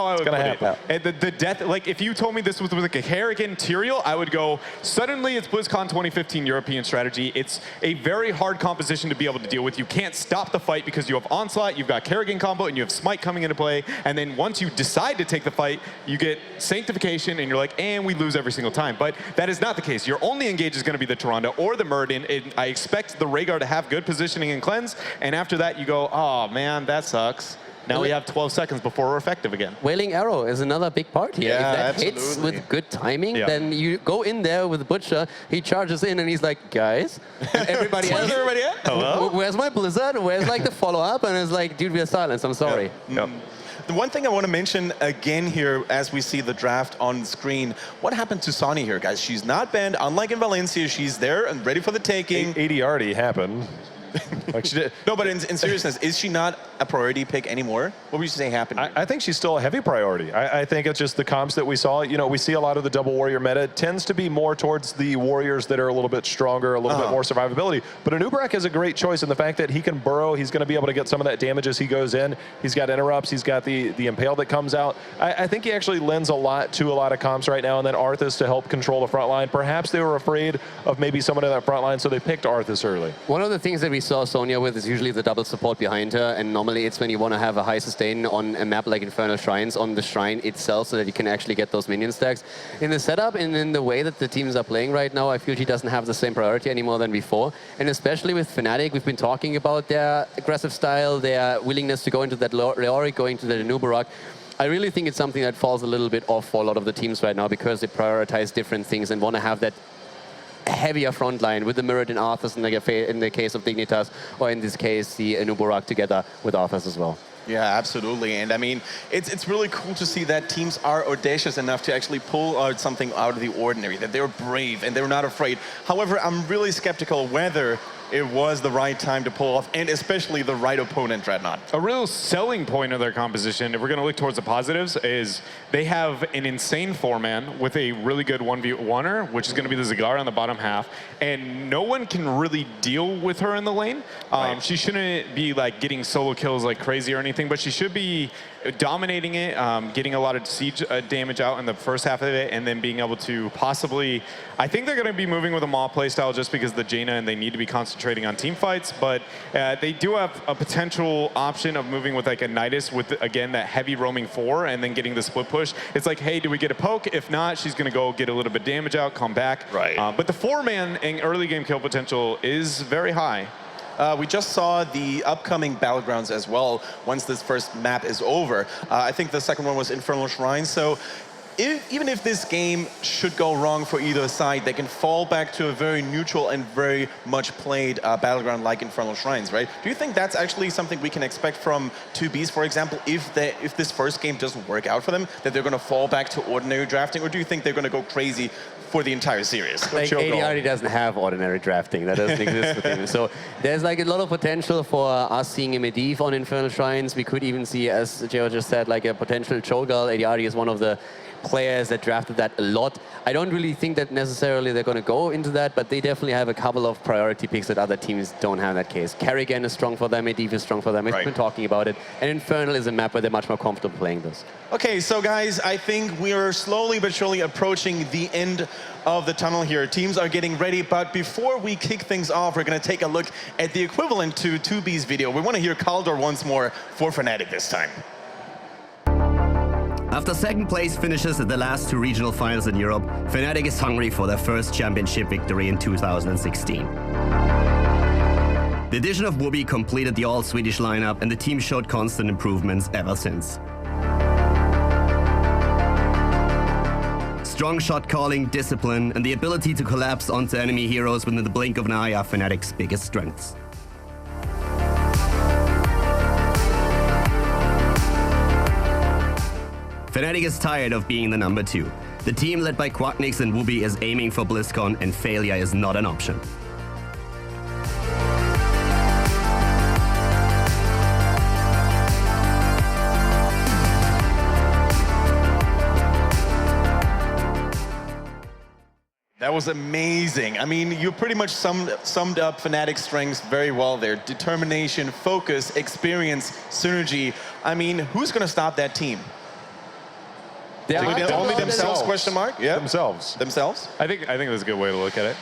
I would put it. And the death, like if you told me this was like a Kerrigan Tyrael, I would go, suddenly it's BlizzCon 2015 European strategy. It's a very hard composition to be able to deal with. You can't stop the fight because you have Onslaught, you've got Kerrigan combo, and you have Smite coming into play. And then once you decide to take the fight, you get Sanctification, and you're like, and we lose every single time. But that is not the case. Your only engage is going to be the Tyrande or the Murden. I expect the Rhaegar to have good positioning and cleanse. And after that, you go, oh man, that sucks. Now we have 12 seconds before we're effective again. Wailing Arrow is another big part here. Yeah, if that hits absolutely. with good timing, Yeah. then you go in there with Butcher, he charges in and he's like, guys, and everybody else, Where's everybody at? Hello? where's my Blizzard? Where's like the follow-up? And it's like, dude, we are silenced, I'm sorry. The one thing I want to mention again here as we see the draft on the screen, what happened to Sonny here, guys? She's not banned. Unlike in Valencia, she's there and ready for the taking. 80 already happened. Like she did. No, but in seriousness, is she not a priority pick anymore? What would you say happened? I think she's still a heavy priority. I think it's just the comps that we saw. You know, we see a lot of the double warrior meta tends to be more towards the warriors that are a little bit stronger, a little bit more survivability. But Anub'arak is a great choice in the fact that he can burrow. He's going to be able to get some of that damage as he goes in. He's got interrupts. He's got the impale that comes out. I think he actually lends a lot to a lot of comps right now. And then Arthas to help control the front line. Perhaps they were afraid of maybe someone in that front line, so they picked Arthas early. One of the things that we saw Sonya with is usually the double support behind her, and normally it's when you want to have a high sustain on a map like Infernal Shrines on the shrine itself so that you can actually get those minion stacks. In the setup and in the way that the teams are playing right now, I feel she doesn't have the same priority anymore than before. And especially with Fnatic, we've been talking about their aggressive style, their willingness to go into that Leoric, going to the Anub'arak. I really think it's something that falls a little bit off for a lot of the teams right now because they prioritize different things and want to have that heavier front line with the Mirrodin Arthas in the case of Dignitas, or in this case, the Anub'arak together with Arthas as well. Yeah, absolutely. And I mean, it's really cool to see that teams are audacious enough to actually pull out something out of the ordinary, that they're brave and they're not afraid. However, I'm really skeptical whether it was the right time to pull off, and especially the right opponent, Dreadnought. A real selling point of their composition, if we're going to look towards the positives, is they have an insane 4-man with a really good 1v1er, which is going to be the Zagara on the bottom half, and no one can really deal with her in the lane. She shouldn't be like getting solo kills like crazy or anything, but she should be dominating it, getting a lot of siege damage out in the first half of it, and then being able to possibly, I think they're going to be moving with a Maw playstyle just because of the Jaina and they need to be concentrating on team fights, but they do have a potential option of moving with like a Nidus with, again, that heavy roaming 4 and then getting the split push. It's like, hey, do we get a poke? If not, she's going to go get a little bit of damage out, come back. Right. But the 4-man and early game kill potential is very high. We just saw the upcoming Battlegrounds as well once this first map is over. I think the second one was Infernal Shrine. So even if this game should go wrong for either side, they can fall back to a very neutral and very much played Battleground like Infernal Shrines, right? Do you think that's actually something we can expect from 2Bs, for example, if this first game doesn't work out for them, that they're going to fall back to ordinary drafting, or do you think they're going to go crazy for the entire series? Like, AD doesn't have ordinary drafting. That doesn't exist with him. So there's like a lot of potential for us seeing a Medivh on Infernal Shrines. We could even see, as Geo just said, like a potential Cho'Gall. AD is one of the players that drafted that a lot. I don't really think that necessarily they're going to go into that, but they definitely have a couple of priority picks that other teams don't have in that case. Kerrigan is strong for them, Medivh is strong for them. We've been talking about it. And Infernal is a map where they're much more comfortable playing this. Okay, so guys, I think we are slowly but surely approaching the end of the tunnel here. Teams are getting ready, but before we kick things off, we're going to take a look at the equivalent to 2B's video. We want to hear Kaldor once more for Fnatic this time. After second place finishes at the last 2 regional finals in Europe, Fnatic is hungry for their first championship victory in 2016. The addition of Whoopi completed the all-Swedish lineup, and the team showed constant improvements ever since. Strong shot calling, discipline, and the ability to collapse onto enemy heroes within the blink of an eye are Fnatic's biggest strengths. Fnatic is tired of being the number 2. The team led by Quacknix and Whoopi is aiming for BlizzCon, and failure is not an option. That was amazing. I mean, you pretty much summed up Fnatic's strengths very well there. Determination, focus, experience, synergy. I mean, who's going to stop that team? Only themselves, question mark? Yeah. Themselves. Themselves? I think that's a good way to look at it.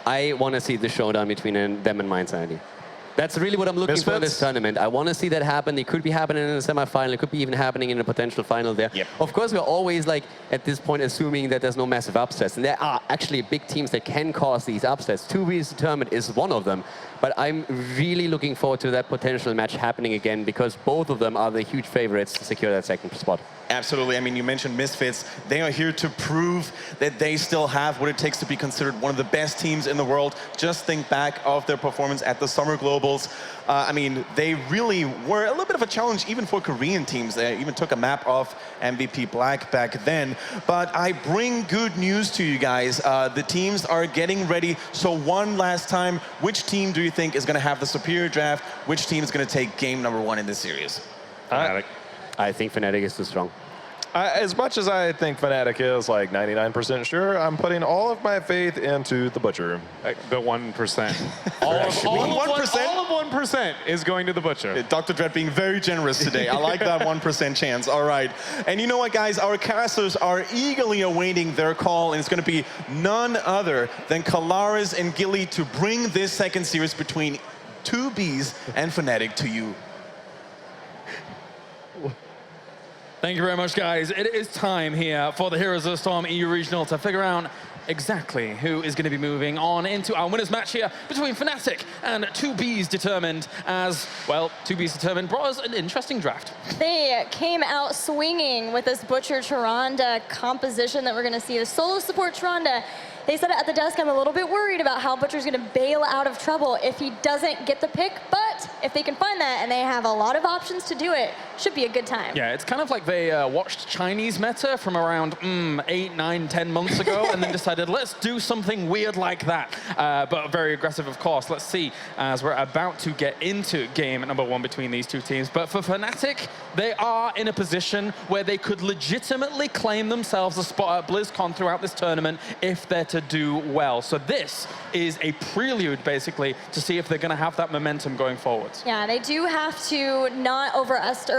I want to see the showdown between them and Mind Sanity. That's really what I'm looking for in this Misfits? tournament. I want to see that happen. It could be happening in a semifinal. It could be even happening in a potential final there. Yep. Of course, we're always like at this point assuming that there's no massive upsets, and there are actually big teams that can cause these upsets. 2B's tournament is one of them. But I'm really looking forward to that potential match happening again because both of them are the huge favorites to secure that second spot. Absolutely. I mean, you mentioned Misfits. They are here to prove that they still have what it takes to be considered one of the best teams in the world. Just think back of their performance at the Summer Globals. I mean, they really were a little bit of a challenge even for Korean teams. They even took a map off MVP Black back then. But I bring good news to you guys. The teams are getting ready. So one last time, which team do you think is going to have the superior draft? Which team is going to take game number 1 in this series? Fnatic. I think Fnatic is too strong. As much as I think Fnatic is like 99% sure, I'm putting all of my faith into the Butcher. The 1%. all of 1% is going to the Butcher. Dr. Dread being very generous today. I like that 1% chance. All right. And you know what, guys? Our casters are eagerly awaiting their call, and it's going to be none other than Kalaris and Gilly to bring this second series between 2Bs and Fnatic to you. Thank you very much, guys. It is time here for the Heroes of the Storm EU Regional to figure out exactly who is going to be moving on into our winners match here between Fnatic and 2B's Determined as, well, 2B's Determined brought us an interesting draft. They came out swinging with this Butcher Tyrande composition that we're going to see. The solo support Tyrande. They said it at the desk, I'm a little bit worried about how Butcher's going to bail out of trouble if he doesn't get the pick, but if they can find that and they have a lot of options to do it, should be a good time. Yeah, it's kind of like they watched Chinese meta from around 8, 9, 10 months ago and then decided, let's do something weird like that, but very aggressive, of course. Let's see, as we're about to get into game number 1 between these two teams. But for Fnatic, they are in a position where they could legitimately claim themselves a spot at BlizzCon throughout this tournament if they're to do well. So this is a prelude, basically, to see if they're going to have that momentum going forwards. Yeah, they do have to not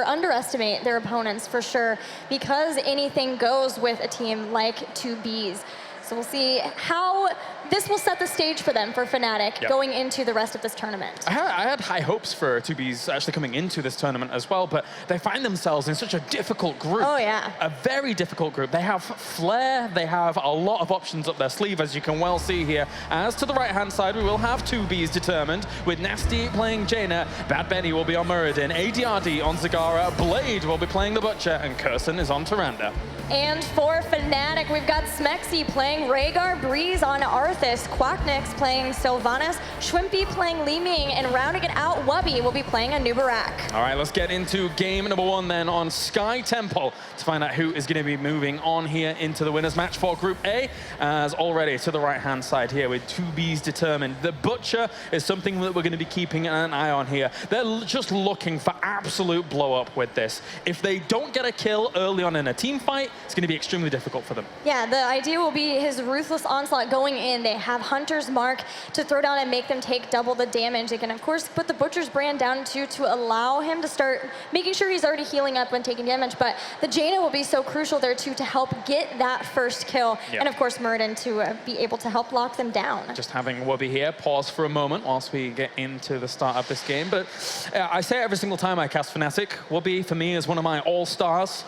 underestimate their opponents for sure, because anything goes with a team like 2Bs. So we'll see how this will set the stage for them, for Fnatic, going into the rest of this tournament. I had high hopes for 2Bs actually coming into this tournament as well, but they find themselves in such a difficult group. Oh, yeah. A very difficult group. They have Flare, they have a lot of options up their sleeve, as you can well see here. As to the right-hand side, we will have 2Bs Determined, with Nasty playing Jaina, Bad Benny will be on Muradin, ADRD on Zagara, Blade will be playing the Butcher, and Curson is on Tyrande. And for Fnatic, we've got Smexy playing Rhaegar, Breeze on Arthas, Quacknix playing Sylvanas, Schwimpy playing Li Ming, and rounding it out, Wubby will be playing a Nubarak. All right, let's get into game number 1 then on Sky Temple to find out who is going to be moving on here into the winners match for Group A. As already to the right-hand side here with 2Bs Determined. The Butcher is something that we're going to be keeping an eye on here. They're just looking for absolute blow-up with this. If they don't get a kill early on in a team fight, it's going to be extremely difficult for them. Yeah, the idea will be his Ruthless Onslaught going in. They have Hunter's Mark to throw down and make them take double the damage. They can, of course, put the Butcher's brand down too to allow him to start making sure he's already healing up when taking damage. But the Jaina will be so crucial there too to help get that first kill. Yep. And of course, Muradin to be able to help lock them down. Just having Wubby here pause for a moment whilst we get into the start of this game. But I say every single time I cast Fnatic, Wubby for me is one of my all-stars.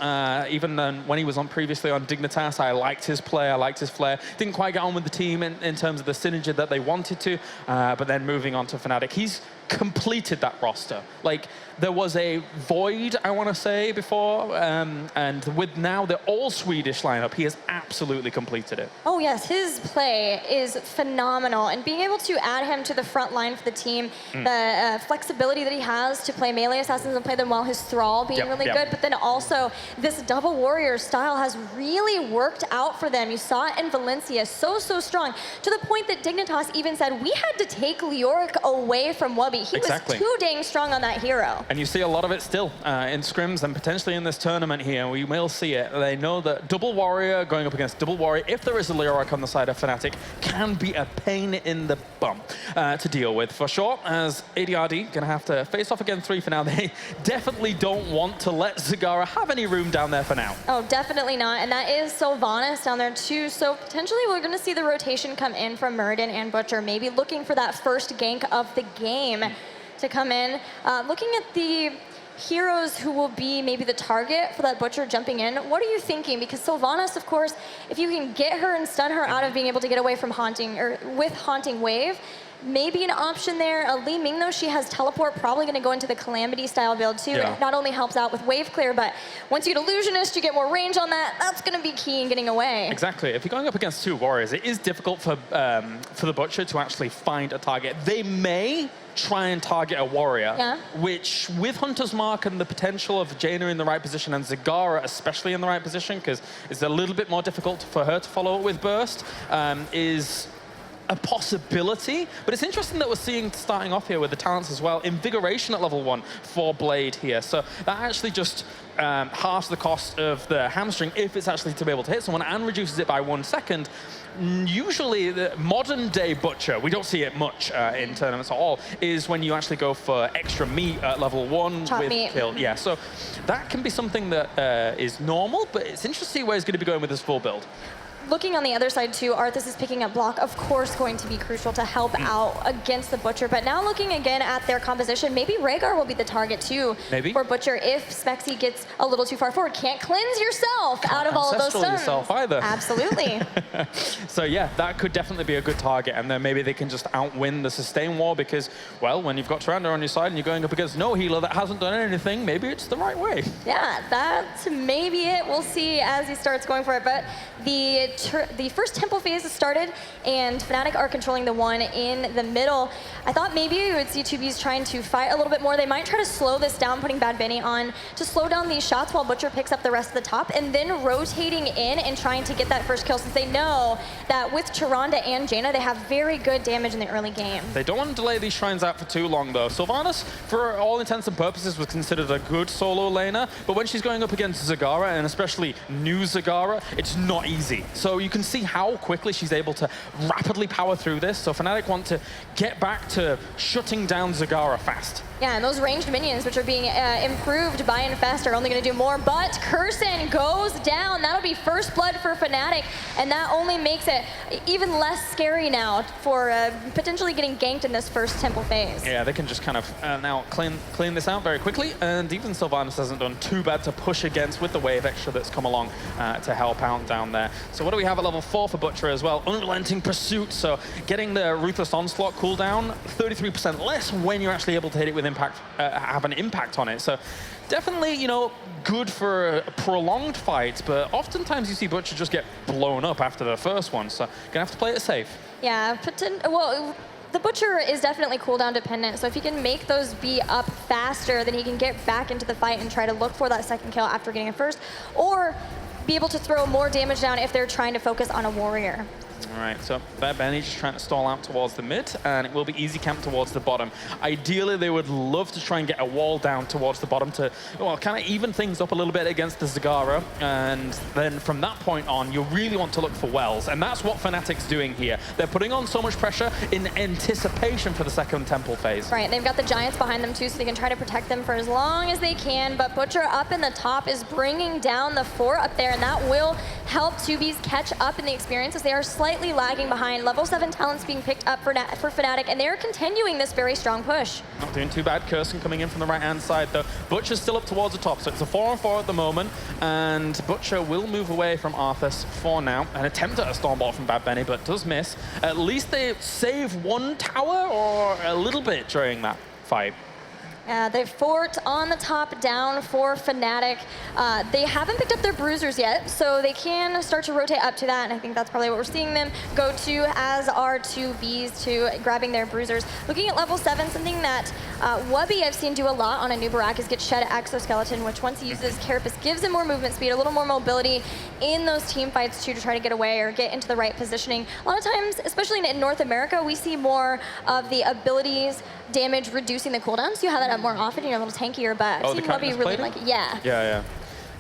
Even when he was on previously on Dignitas, I liked his play, I liked his flair. Didn't quite get on with the team in terms of the synergy that they wanted to, but then moving on to Fnatic, he's completed that roster. Like, there was a void, I want to say, before, and with now the all-Swedish lineup, he has absolutely completed it. Oh yes, his play is phenomenal, and being able to add him to the front line for the team, the flexibility that he has to play melee assassins and play them well, his Thrall being really good, but then also this double warrior style has really worked out for them. You saw it in Valencia, so strong, to the point that Dignitas even said, we had to take Leoric away from Wubby. He was too dang strong on that hero. And you see a lot of it still in scrims and potentially in this tournament here. We will see it. They know that double warrior going up against double warrior, if there is a Leoric on the side of Fnatic, can be a pain in the bum to deal with for sure. As ADRD gonna have to face off again 3 for now. They definitely don't want to let Zagara have any room down there for now. Oh, definitely not. And that is Sylvanas down there too. So potentially we're gonna see the rotation come in from Muradin and Butcher, maybe looking for that first gank of the game. to come in. Looking at the heroes who will be maybe the target for that Butcher jumping in, what are you thinking? Because Sylvanas, of course, if you can get her and stun her out of being able to get away from Haunting, or with Haunting Wave, maybe an option there. Li Ming, though, she has teleport, probably going to go into the Calamity style build too. Yeah. It not only helps out with wave clear, but once you get Illusionist, you get more range on that. That's going to be key in getting away. Exactly. If you're going up against two warriors, it is difficult for the Butcher to actually find a target. They may try and target a warrior, which with Hunter's Mark and the potential of Jaina in the right position and Zagara especially in the right position, because it's a little bit more difficult for her to follow it with Burst, is a possibility. But it's interesting that we're seeing, starting off here with the talents as well, Invigoration at level 1 for Blade here. So that actually just halves the cost of the hamstring if it's actually to be able to hit someone, and reduces it by 1 second. Usually the modern day Butcher, we don't see it much in tournaments at all, is when you actually go for extra meat at level 1 Top with meat. kill. Yeah, so that can be something that is normal, but it's interesting where he's going to be going with his full build. Looking on the other side too, Arthas is picking up block, of course going to be crucial to help out against the Butcher. But now looking again at their composition, maybe Rhaegar will be the target too for Butcher if Spexy gets a little too far forward. Can't cleanse yourself out of all of those stuns. Yourself either. Absolutely. So yeah, that could definitely be a good target, and then maybe they can just outwin the sustain war because, well, when you've got Tyrande on your side and you're going up against no healer that hasn't done anything, maybe it's the right way. Yeah, that's maybe it. We'll see as he starts going for it. But the first temple phase has started, and Fnatic are controlling the one in the middle. I thought maybe we would see 2Bs trying to fight a little bit more. They might try to slow this down, putting Bad Bunny on to slow down these shots while Butcher picks up the rest of the top, and then rotating in and trying to get that first kill, since they know that with Tyrande and Jaina, they have very good damage in the early game. They don't want to delay these shrines out for too long, though. Sylvanas, for all intents and purposes, was considered a good solo laner, but when she's going up against Zagara, and especially new Zagara, it's not easy. So you can see how quickly she's able to rapidly power through this. So Fnatic want to get back to shutting down Zagara fast. Yeah, and those ranged minions, which are being improved by Infest, are only going to do more. But Curson goes down. That'll be first blood for Fnatic, and that only makes it even less scary now for potentially getting ganked in this first temple phase. Yeah, they can just kind of now clean this out very quickly, and even Sylvanas hasn't done too bad to push against with the wave extra that's come along to help out down there. So what do we have at level 4 for Butcher as well? Unrelenting Pursuit, so getting the Ruthless Onslaught cooldown, 33% less when you're actually able to hit it with impact, have an impact on it. So definitely, you know, good for prolonged fights, but oftentimes you see Butcher just get blown up after the first one, so gonna have to play it safe. Yeah, well, the Butcher is definitely cooldown dependent, so if he can make those be up faster, then he can get back into the fight and try to look for that second kill after getting it first, or be able to throw more damage down if they're trying to focus on a warrior. All right, so Bad Bunny just trying to stall out towards the mid, and it will be easy camp towards the bottom. Ideally, they would love to try and get a wall down towards the bottom to, well, kind of even things up a little bit against the Zagara, and then from that point on, you really want to look for wells, and that's what Fnatic's doing here. They're putting on so much pressure in anticipation for the second temple phase. Right, they've got the Giants behind them too, so they can try to protect them for as long as they can, but Butcher up in the top is bringing down the 4 up there, and that will help 2Bs catch up in the experience as they are slightly lagging behind. Level 7 talents being picked up for Fnatic, and they're continuing this very strong push. Not doing too bad. Curson coming in from the right-hand side, though. Butcher's still up towards the top, so it's a 4-on-4 at the moment, and Butcher will move away from Arthas for now. An attempt at a Stormbolt from Bad Bunny, but does miss. At least they save one tower, or a little bit during that fight. They've fort on the top down for Fnatic. They haven't picked up their bruisers yet, so they can start to rotate up to that, and I think that's probably what we're seeing them go to, as are 2Bs to grabbing their bruisers. Looking at level 7, something that Wubby I've seen do a lot on a new Barak is get Shed Exoskeleton, which once he uses Carapace gives him more movement speed, a little more mobility in those team fights too, to try to get away or get into the right positioning. A lot of times, especially in North America, we see more of the abilities damage reducing the cooldowns. You have that up more often, you're a little tankier, but I've seen Wubby really like it. Yeah. Yeah.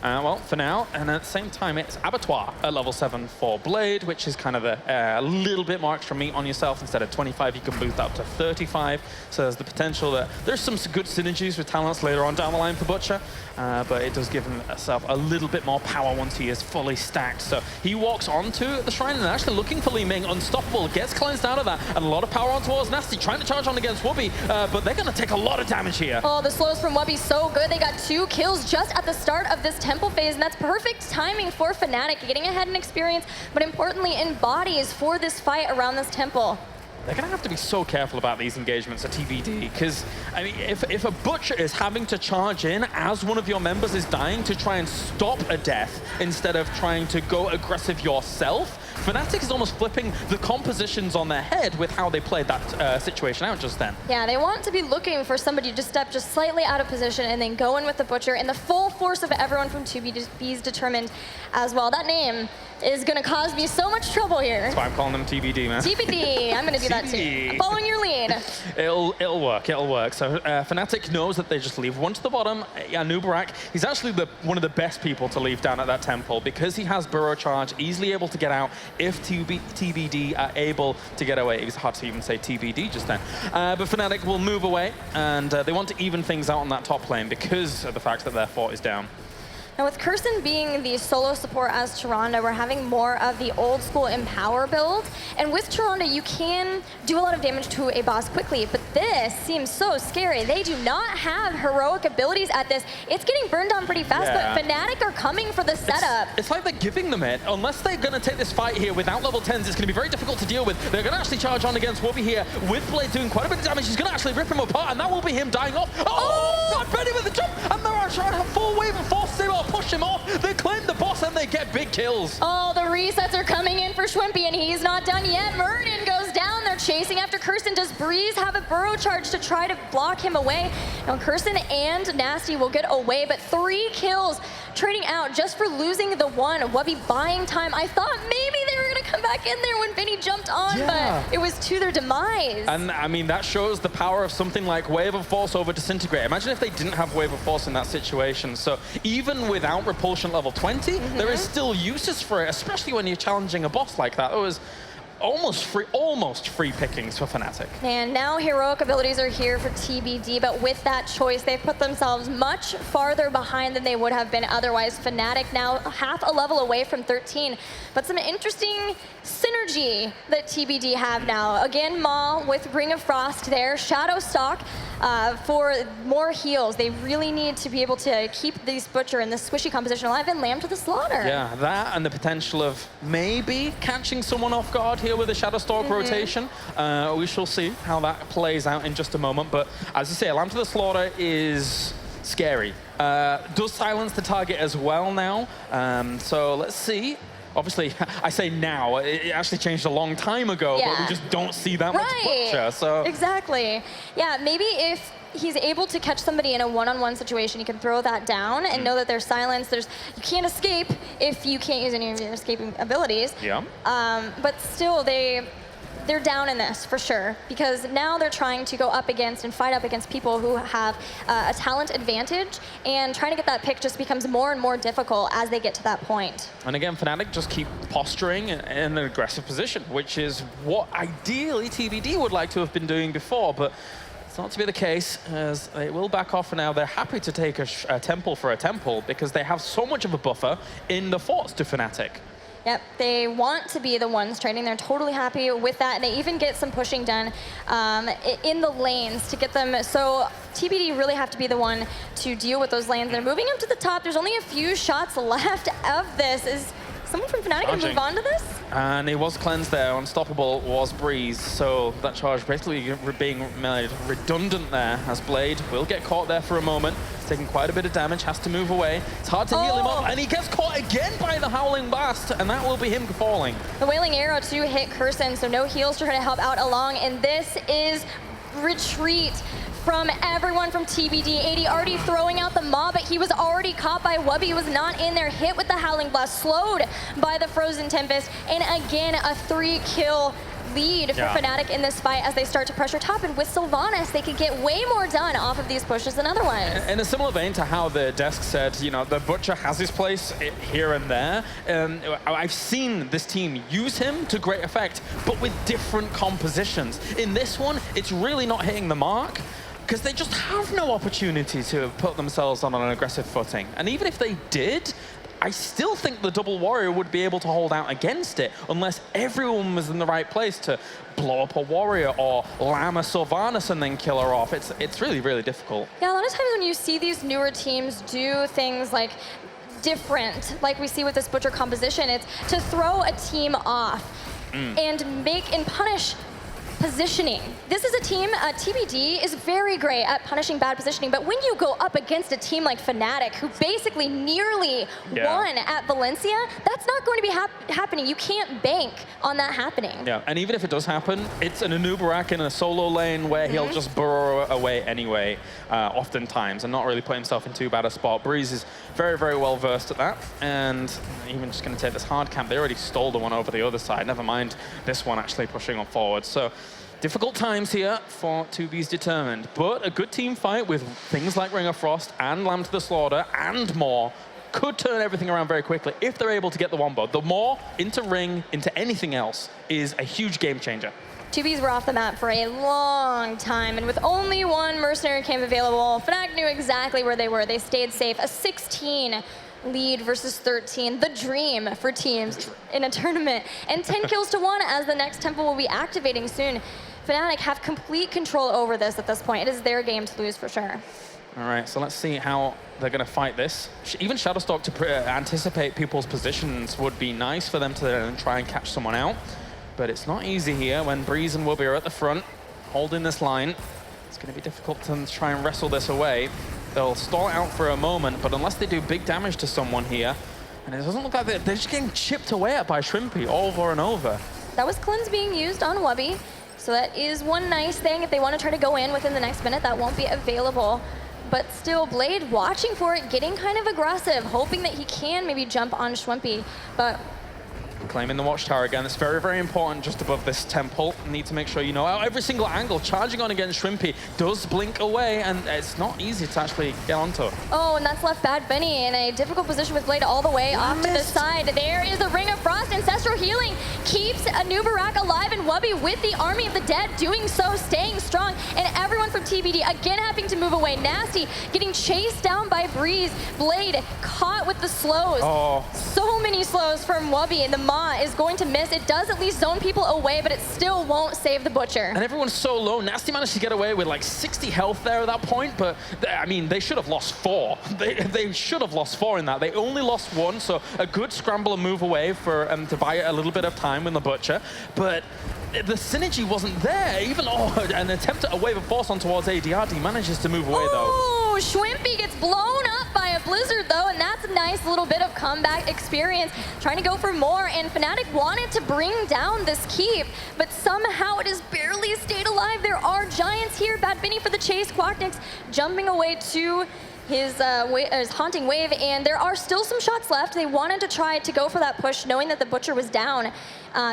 Well, for now, and at the same time, it's Abattoir at level 7 for Blade, which is kind of a little bit more extra meat on yourself. Instead of 25, you can boost up to 35. So there's the potential that there's some good synergies with talents later on down the line for Butcher, but it does give himself a little bit more power once he is fully stacked. So he walks onto the Shrine and actually looking for Li Ming, unstoppable, gets cleansed out of that, and a lot of power on towards Nasty, trying to charge on against Wubby, but they're going to take a lot of damage here. Oh, the slows from Wubby so good. They got 2 kills just at the start of this temple phase, and that's perfect timing for Fnatic, getting ahead in experience, but importantly in bodies for this fight around this temple. They're going to have to be so careful about these engagements at TBD, because, I mean, if a Butcher is having to charge in as one of your members is dying to try and stop a death instead of trying to go aggressive yourself, Fnatic is almost flipping the compositions on their head with how they played that situation out just then. Yeah, they want to be looking for somebody to step just slightly out of position and then go in with the Butcher, and the full force of everyone from 2B is determined as well. That name is going to cause me so much trouble here. That's why I'm calling them TBD, man. TBD, I'm going to do that too. I'm following your lead. It'll work. So Fnatic knows that they just leave one to the bottom. Yeah, Nubarak, he's actually one of the best people to leave down at that temple because he has Burrow Charge, easily able to get out if TBD are able to get away. It's hard to even say TBD just then. But Fnatic will move away, and they want to even things out on that top lane because of the fact that their fort is down. Now with Kirsten being the solo support as Tyrande, we're having more of the old school Empower build. And with Tyrande, you can do a lot of damage to a boss quickly, but this seems so scary. They do not have heroic abilities at this. It's getting burned down pretty fast, but Fnatic are coming for the setup. It's like they're giving them it. Unless they're going to take this fight here without level 10s, it's going to be very difficult to deal with. They're going to actually charge on against Wubby here with Blade doing quite a bit of damage. He's going to actually rip him apart, and that will be him dying off. Oh! Not ready with the jump, and they're trying to have full wave of force. They will push him off. They claim the boss, and they get big kills. Oh, the resets are coming in for Schwimpy, and he's not done yet. Murden goes down. They're chasing after Kirsten. Does Breeze have a Burrow Charge to try to block him away? Now, Kirsten and Nasty will get away, but 3 kills trading out just for losing the one. Wubby buying time. I thought maybe they were going to come back in there when Vinny jumped on, but it was to their demise. And, I mean, that shows the power of something like Wave of Force over Disintegrate. Imagine if they didn't have Wave of Force in that situation. So even without Repulsion level 20, there is still uses for it, especially when you're challenging a boss like that. It was almost free pickings for Fnatic. And now heroic abilities are here for TBD, but with that choice, they've put themselves much farther behind than they would have been otherwise. Fnatic now half a level away from 13, but some interesting synergy that TBD have now. Again, Maw with Ring of Frost there, Shadow Stalk for more heals. They really need to be able to keep this Butcher and this squishy composition alive and Lamb to the slaughter. Yeah, that and the potential of maybe catching someone off guard here with a Shadow Stalk rotation. We shall see how that plays out in just a moment. But as you say, Lamb to the Slaughter is scary. Does silence the target as well now. So let's see. Obviously, I say now, it actually changed a long time ago, but we just don't see that much Butcher. So exactly. Yeah, maybe if he's able to catch somebody in a one-on-one situation, you can throw that down and know that there's silence. You can't escape if you can't use any of your escaping abilities. Yeah. But still, they're down in this for sure, because now they're trying to go up against and fight up against people who have a talent advantage, and trying to get that pick just becomes more and more difficult as they get to that point. And again, Fnatic just keep posturing in an aggressive position, which is what ideally TBD would like to have been doing before, but it's not to be the case, as they will back off for now. They're happy to take a temple for a temple because they have so much of a buffer in the forts to Fnatic. Yep, they want to be the ones trading. They're totally happy with that. And they even get some pushing done in the lanes to get them. So TBD really have to be the one to deal with those lanes. They're moving up to the top. There's only a few shots left of this. Is someone from Fnatic going to move on to this? And it was cleansed there. Unstoppable was Breeze. So that charge basically being made redundant there, as Blade will get caught there for a moment. He's taking quite a bit of damage, has to move away. It's hard to heal him up, and he gets caught again by the Howling Blast, and that will be him falling. The Wailing Arrow to hit Kirsten, so no heals to try to help out along, and this is retreat from everyone from TBD. 80 already throwing out the Maw, but he was already caught by Wubby. He was not in there, hit with the Howling Blast, slowed by the Frozen Tempest, and again, a 3-kill lead for Fnatic in this fight as they start to pressure top. And with Sylvanas, they could get way more done off of these pushes than otherwise. In a similar vein to how the desk said, you know, the Butcher has his place here and there. I've seen this team use him to great effect, but with different compositions. In this one, it's really not hitting the mark, because they just have no opportunity to put themselves on an aggressive footing. And even if they did, I still think the double warrior would be able to hold out against it unless everyone was in the right place to blow up a warrior or lam a Sylvanas and then kill her off. It's really, really difficult. Yeah, a lot of times when you see these newer teams do things like different, like we see with this Butcher composition, it's to throw a team off and make and punish positioning. This is a team, TBD is very great at punishing bad positioning, but when you go up against a team like Fnatic, who basically nearly won at Valencia, that's not going to be happening. You can't bank on that happening. Yeah, and even if it does happen, it's an Anubarak in a solo lane where he'll just burrow away anyway, oftentimes, and not really put himself in too bad a spot. Breeze is very, very well versed at that, and even just going to take this hard camp. They already stole the one over the other side, never mind this one actually pushing on forward. So difficult times here for 2B's Determined, but a good team fight with things like Ring of Frost and Lamb to the Slaughter and more could turn everything around very quickly if they're able to get the wombo. The more into Ring, into anything else, is a huge game changer. 2Bs were off the map for a long time, and with only one Mercenary camp available, Fnatic knew exactly where they were. They stayed safe. A 16 lead versus 13, the dream for teams in a tournament. And 10 kills to 1 as the next tempo will be activating soon. Fnatic have complete control over this at this point. It is their game to lose for sure. All right, so let's see how they're going to fight this. Even Shadowstalk to anticipate people's positions would be nice for them to then try and catch someone out. But it's not easy here when Breeze and Wubby are at the front, holding this line. It's going to be difficult to try and wrestle this away. They'll stall out for a moment, but unless they do big damage to someone here, and it doesn't look like they're just getting chipped away at by Shrimpy over and over. That was cleanse being used on Wubby, so that is one nice thing. If they want to try to go in within the next minute, that won't be available. But still, Blade watching for it, getting kind of aggressive, hoping that he can maybe jump on Shrimpy, but claiming the watchtower again. It's very, very important just above this temple. Need to make sure you know every single angle. Charging on against Shrimpy does blink away, and it's not easy to actually get onto. Oh, and that's left Bad Bunny in a difficult position with Blade all the way off to the side. There is a Ring of Frost. Ancestral Healing keeps Anubarak alive, and Wubby with the Army of the Dead doing so, staying strong. And everyone from TBD again having to move away. Nasty getting chased down by Breeze. Blade caught with the slows. Oh. So many slows from Wubby, and the is going to miss. It does at least zone people away, but it still won't save the Butcher. And everyone's so low. Nasty managed to get away with like 60 health there at that point, but I mean, they should have lost 4. They should have lost 4 in that. They only lost 1, so a good scramble and move away for to buy a little bit of time with the Butcher, but the synergy wasn't there. Even an attempt at a wave of force on towards ADRD manages to move away though. Oh, Shwimpy gets blown up by a blizzard though, and that's a nice little bit of comeback experience. Trying to go for more, and Fnatic wanted to bring down this keep, but somehow it has barely stayed alive. There are giants here. Bad Bunny for the chase. Quacknix jumping away to his Haunting Wave, and there are still some shots left. They wanted to try to go for that push, knowing that the Butcher was down,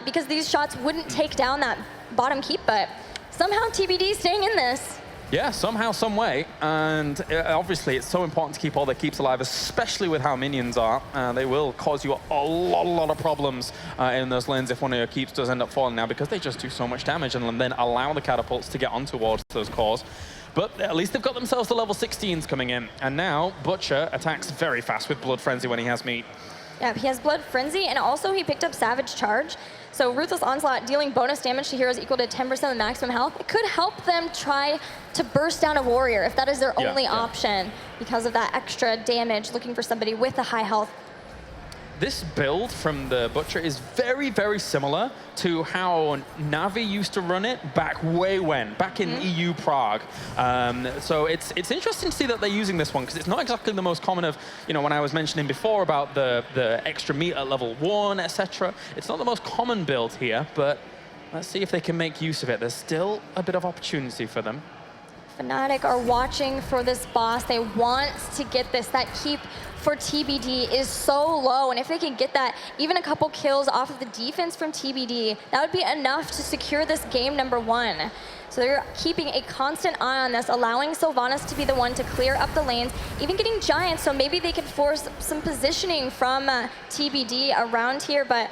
because these shots wouldn't take down that bottom keep, but somehow TBD staying in this. Yeah, somehow, some way, and obviously it's so important to keep all their keeps alive, especially with how minions are. They will cause you a lot of problems in those lanes if one of your keeps does end up falling now, because they just do so much damage and then allow the catapults to get on towards those cores. But at least they've got themselves the level 16s coming in, and now Butcher attacks very fast with Blood Frenzy when he has meat. Yeah, he has Blood Frenzy, and also he picked up Savage Charge. So Ruthless Onslaught dealing bonus damage to heroes equal to 10% of the maximum health. It could help them try to burst down a warrior if that is their only option, because of that extra damage, looking for somebody with a high health. This build from the Butcher is very, very similar to how Navi used to run it back back in EU Prague. So it's interesting to see that they're using this one, because it's not exactly the most common of, you know, when I was mentioning before about the extra meat at level 1, etc. It's not the most common build here, but let's see if they can make use of it. There's still a bit of opportunity for them. Fnatic are watching for this boss. They want to get this. That keep for TBD is so low, and if they can get that, even a couple kills off of the defense from TBD, that would be enough to secure this game number 1. So they're keeping a constant eye on this, allowing Sylvanas to be the one to clear up the lanes, even getting Giants, so maybe they can force some positioning from TBD around here, but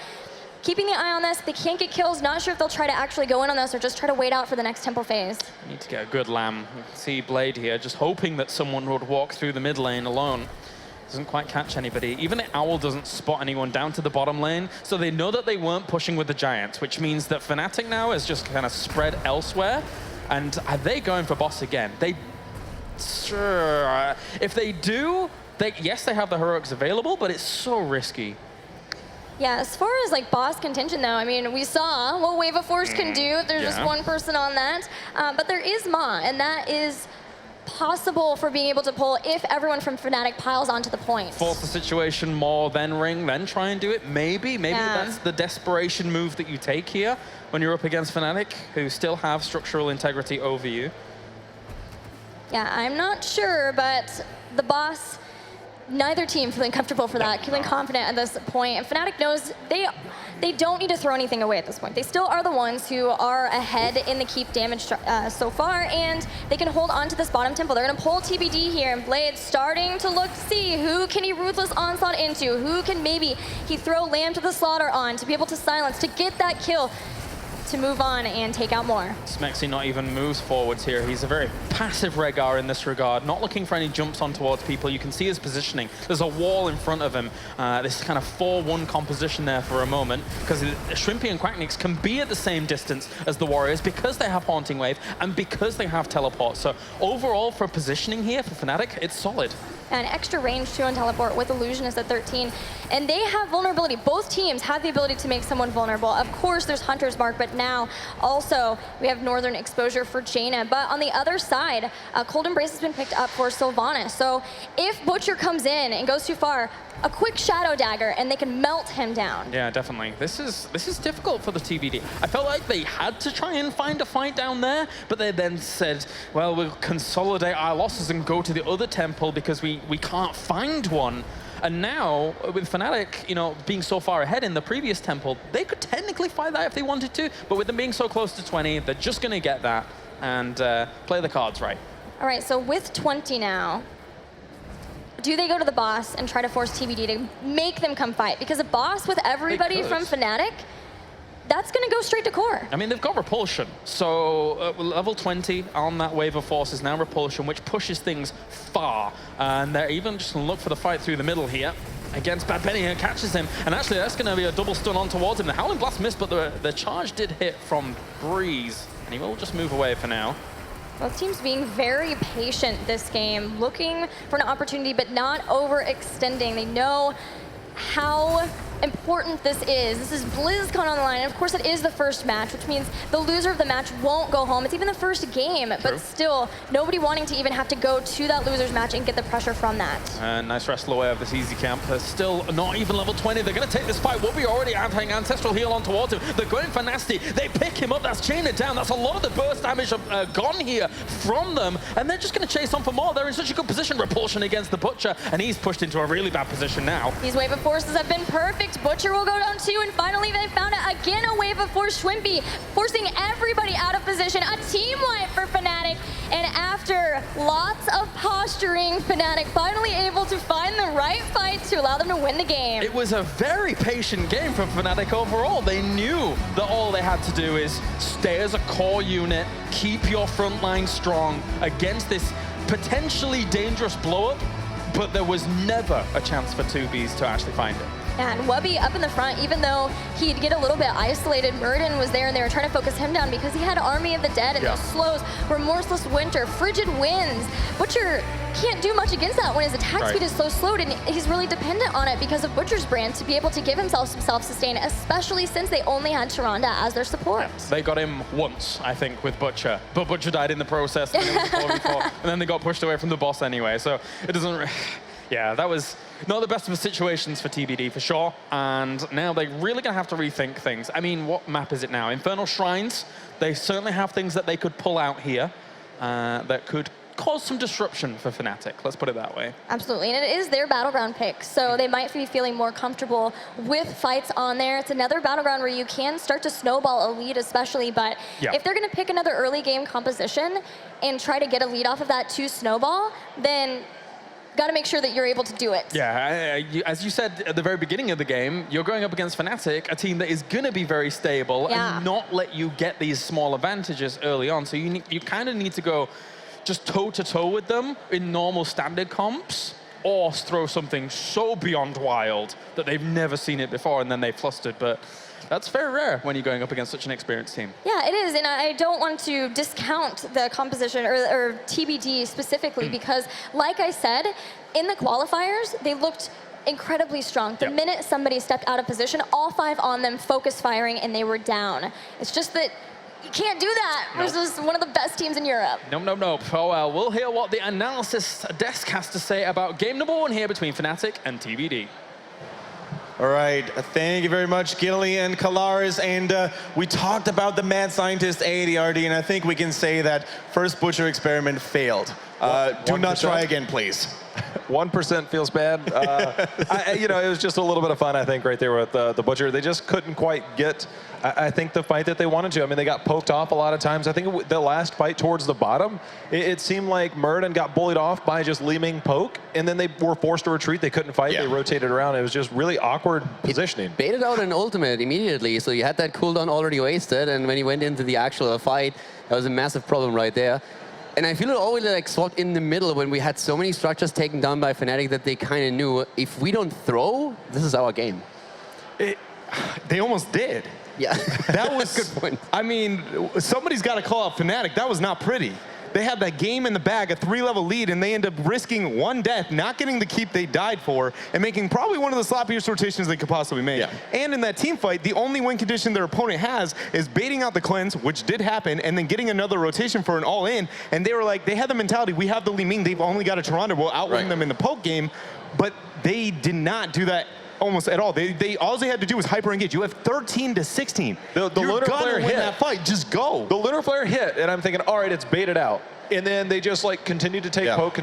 keeping the eye on this. They can't get kills. Not sure if they'll try to actually go in on this or just try to wait out for the next tempo phase. Need to get a good lamb. See Blade here, just hoping that someone would walk through the mid lane alone. Doesn't quite catch anybody. Even the Owl doesn't spot anyone down to the bottom lane, so they know that they weren't pushing with the Giants, which means that Fnatic now is just kind of spread elsewhere. And are they going for boss again? Sure. If they do, yes, they have the heroics available, but it's so risky. Yeah, as far as like boss contention though, I mean, we saw what Wave of Force can do. There's just one person on that. But there is Ma, and that is possible for being able to pull if everyone from Fnatic piles onto the point. Force the situation more, then ring, then try and do it. Maybe that's the desperation move that you take here when you're up against Fnatic, who still have structural integrity over you. Yeah, I'm not sure, but the boss, neither team feeling comfortable for that, feeling confident at this point. And Fnatic knows they don't need to throw anything away at this point. They still are the ones who are ahead in the keep damage so far, and they can hold on to this bottom temple. They're going to pull TBD here, and Blade starting to look to see who can he Ruthless Onslaught into, who can maybe he throw Lamb to the Slaughter on to be able to silence, to get that kill, to move on and take out more. Smexy not even moves forwards here. He's a very passive Rehgar in this regard, not looking for any jumps on towards people. You can see his positioning. There's a wall in front of him. This kind of 4-1 composition there for a moment, because Shrimpy and Quacknix can be at the same distance as the Warriors because they have Haunting Wave and because they have Teleport. So overall, for positioning here for Fnatic, it's solid. And extra range too on Teleport with Illusionist at 13. And they have vulnerability. Both teams have the ability to make someone vulnerable. Of course, there's Hunter's Mark, but now also we have Northern Exposure for Jaina. But on the other side, Cold Embrace has been picked up for Sylvanas. So if Butcher comes in and goes too far, a quick Shadow Dagger and they can melt him down. Yeah, definitely. This is difficult for the TBD. I felt like they had to try and find a fight down there, but they then said, well, we'll consolidate our losses and go to the other temple because we can't find one. And now, with Fnatic, you know, being so far ahead in the previous temple, they could technically fight that if they wanted to, but with them being so close to 20, they're just going to get that and play the cards right. All right, so with 20 now, do they go to the boss and try to force TBD to make them come fight? Because a boss with everybody from Fnatic, that's going to go straight to core. I mean, they've got Repulsion. So level 20 on that Wave of Force is now Repulsion, which pushes things far. And they're even just going to look for the fight through the middle here against Bad Benny, who catches him. And actually, that's going to be a double stun on towards him. The Howling Blast missed, but the charge did hit from Breeze. And he will just move away for now. Both teams being very patient this game, looking for an opportunity, but not overextending. They know how important this is. This is BlizzCon on the line, and of course it is the first match, which means the loser of the match won't go home. It's even the first game, but still, nobody wanting to even have to go to that loser's match and get the pressure from that. Nice wrestle away of this easy camp. They're still not even level 20. They're going to take this fight. Wobby already having Ancestral Heal on towards him. They're going for Nasty. They pick him up. That's chained it down. That's a lot of the burst damage gone here from them, and they're just going to chase on for more. They're in such a good position. Repulsion against the Butcher, and he's pushed into a really bad position now. These Wave of Forces have been perfect. Butcher will go down 2, and finally they found it again, a Wave of Force Shrimpy, forcing everybody out of position. A team wipe for Fnatic, and after lots of posturing, Fnatic finally able to find the right fight to allow them to win the game. It was a very patient game from Fnatic overall. They knew that all they had to do is stay as a core unit, keep your front line strong against this potentially dangerous blow-up, but there was never a chance for 2Bs to actually find it. And Wubby up in the front, even though he'd get a little bit isolated, Murden was there and they were trying to focus him down because he had Army of the Dead and those slows, Remorseless Winter, Frigid Winds. Butcher can't do much against that when his attack speed is so slowed, and he's really dependent on it because of Butcher's brand to be able to give himself some self-sustain, especially since they only had Tyrande as their support. They got him once, I think, with Butcher, but Butcher died in the process when it was 4v4, and then they got pushed away from the boss anyway, so it doesn't... Yeah, that was not the best of situations for TBD, for sure. And now they're really going to have to rethink things. I mean, what map is it now? Infernal Shrines. They certainly have things that they could pull out here. that could cause some disruption for Fnatic. Let's put it that way. Absolutely, and it is their battleground pick, so they might be feeling more comfortable with fights on there. It's another battleground where you can start to snowball a lead especially, but if they're going to pick another early game composition and try to get a lead off of that to snowball, then got to make sure that you're able to do it. Yeah, as you said at the very beginning of the game, you're going up against Fnatic, a team that is going to be very stable and not let you get these small advantages early on. So you kind of need to go just toe-to-toe with them in normal standard comps, or throw something so beyond wild that they've never seen it before and then they flustered. But that's very rare when you're going up against such an experienced team. Yeah, it is, and I don't want to discount the composition or TBD specifically because, like I said, in the qualifiers, they looked incredibly strong. The minute somebody stepped out of position, all 5 on them focus firing and they were down. It's just that you can't do that versus one of the best teams in Europe. Nope. Oh well, we'll hear what the analysis desk has to say about game number 1 here between Fnatic and TBD. All right, thank you very much, Gilly and Kalaris. And we talked about the mad scientist ADRD, and I think we can say that first Butcher experiment failed. Do not try again, please. 1% feels bad. You know, it was just a little bit of fun, I think, right there with the Butcher. They just couldn't quite get, I think, the fight that they wanted to. I mean, they got poked off a lot of times. I think the last fight towards the bottom, it seemed like Murden got bullied off by just Li Ming poke, and then they were forced to retreat. They couldn't fight. They rotated around. It was just really awkward positioning. Baited out an ultimate immediately, so you had that cooldown already wasted, and when you went into the actual fight, that was a massive problem right there. And I feel it always like swapped in the middle when we had so many structures taken down by Fnatic that they kind of knew if we don't throw, this is our game. They almost did. Yeah, that was good point. I mean, somebody's got to call out Fnatic. That was not pretty. They had that game in the bag, a 3-level lead, and they end up risking 1 death, not getting the keep they died for, and making probably one of the sloppiest rotations they could possibly make. And in that team fight, the only win condition their opponent has is baiting out the cleanse, which did happen, and then getting another rotation for an all-in. And they were like, they had the mentality, we have the Li Ming, they've only got a Toronto, we'll outwin them in the poke game, but they did not do that almost at all. All they had to do was hyper engage. You have 13 to 16. The lunar flare win hit that fight. Just go. The lunar flare hit, and I'm thinking, all right, it's baited out. And then they just like continue to take poke,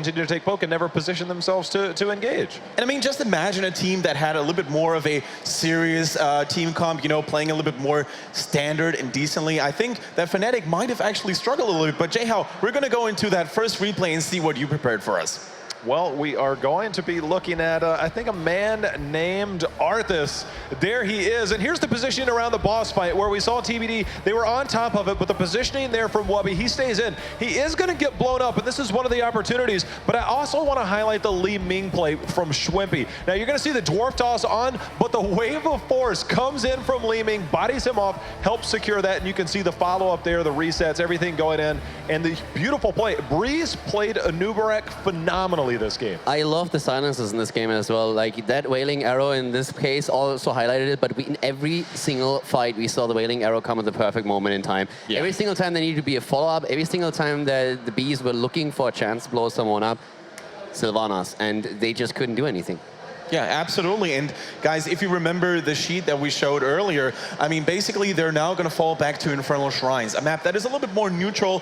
and never position themselves to engage. And I mean, just imagine a team that had a little bit more of a serious team comp, you know, playing a little bit more standard and decently. I think that Fnatic might have actually struggled a little bit. But Jay-How, we're going to go into that first replay and see what you prepared for us. Well, we are going to be looking at, I think, a man named HotS. There he is. And here's the positioning around the boss fight where we saw TBD. They were on top of it, but the positioning there from Wubby, he stays in. He is going to get blown up, and this is one of the opportunities. But I also want to highlight the Li Ming play from Schwimpy. Now, you're going to see the dwarf toss on, but the wave of force comes in from Li Ming, bodies him off, helps secure that, and you can see the follow-up there, the resets, everything going in. And the beautiful play. Breeze played Anubarak phenomenally this game. I love the silences in this game as well. Like that Wailing Arrow in this case also highlighted it, but in every single fight we saw the Wailing Arrow come at the perfect moment in time. Every single time there needed to be a follow-up, every single time that the Bees were looking for a chance to blow someone up, Sylvanas, and they just couldn't do anything. Yeah, absolutely. And guys, if you remember the sheet that we showed earlier, I mean, basically they're now going to fall back to Infernal Shrines, a map that is a little bit more neutral,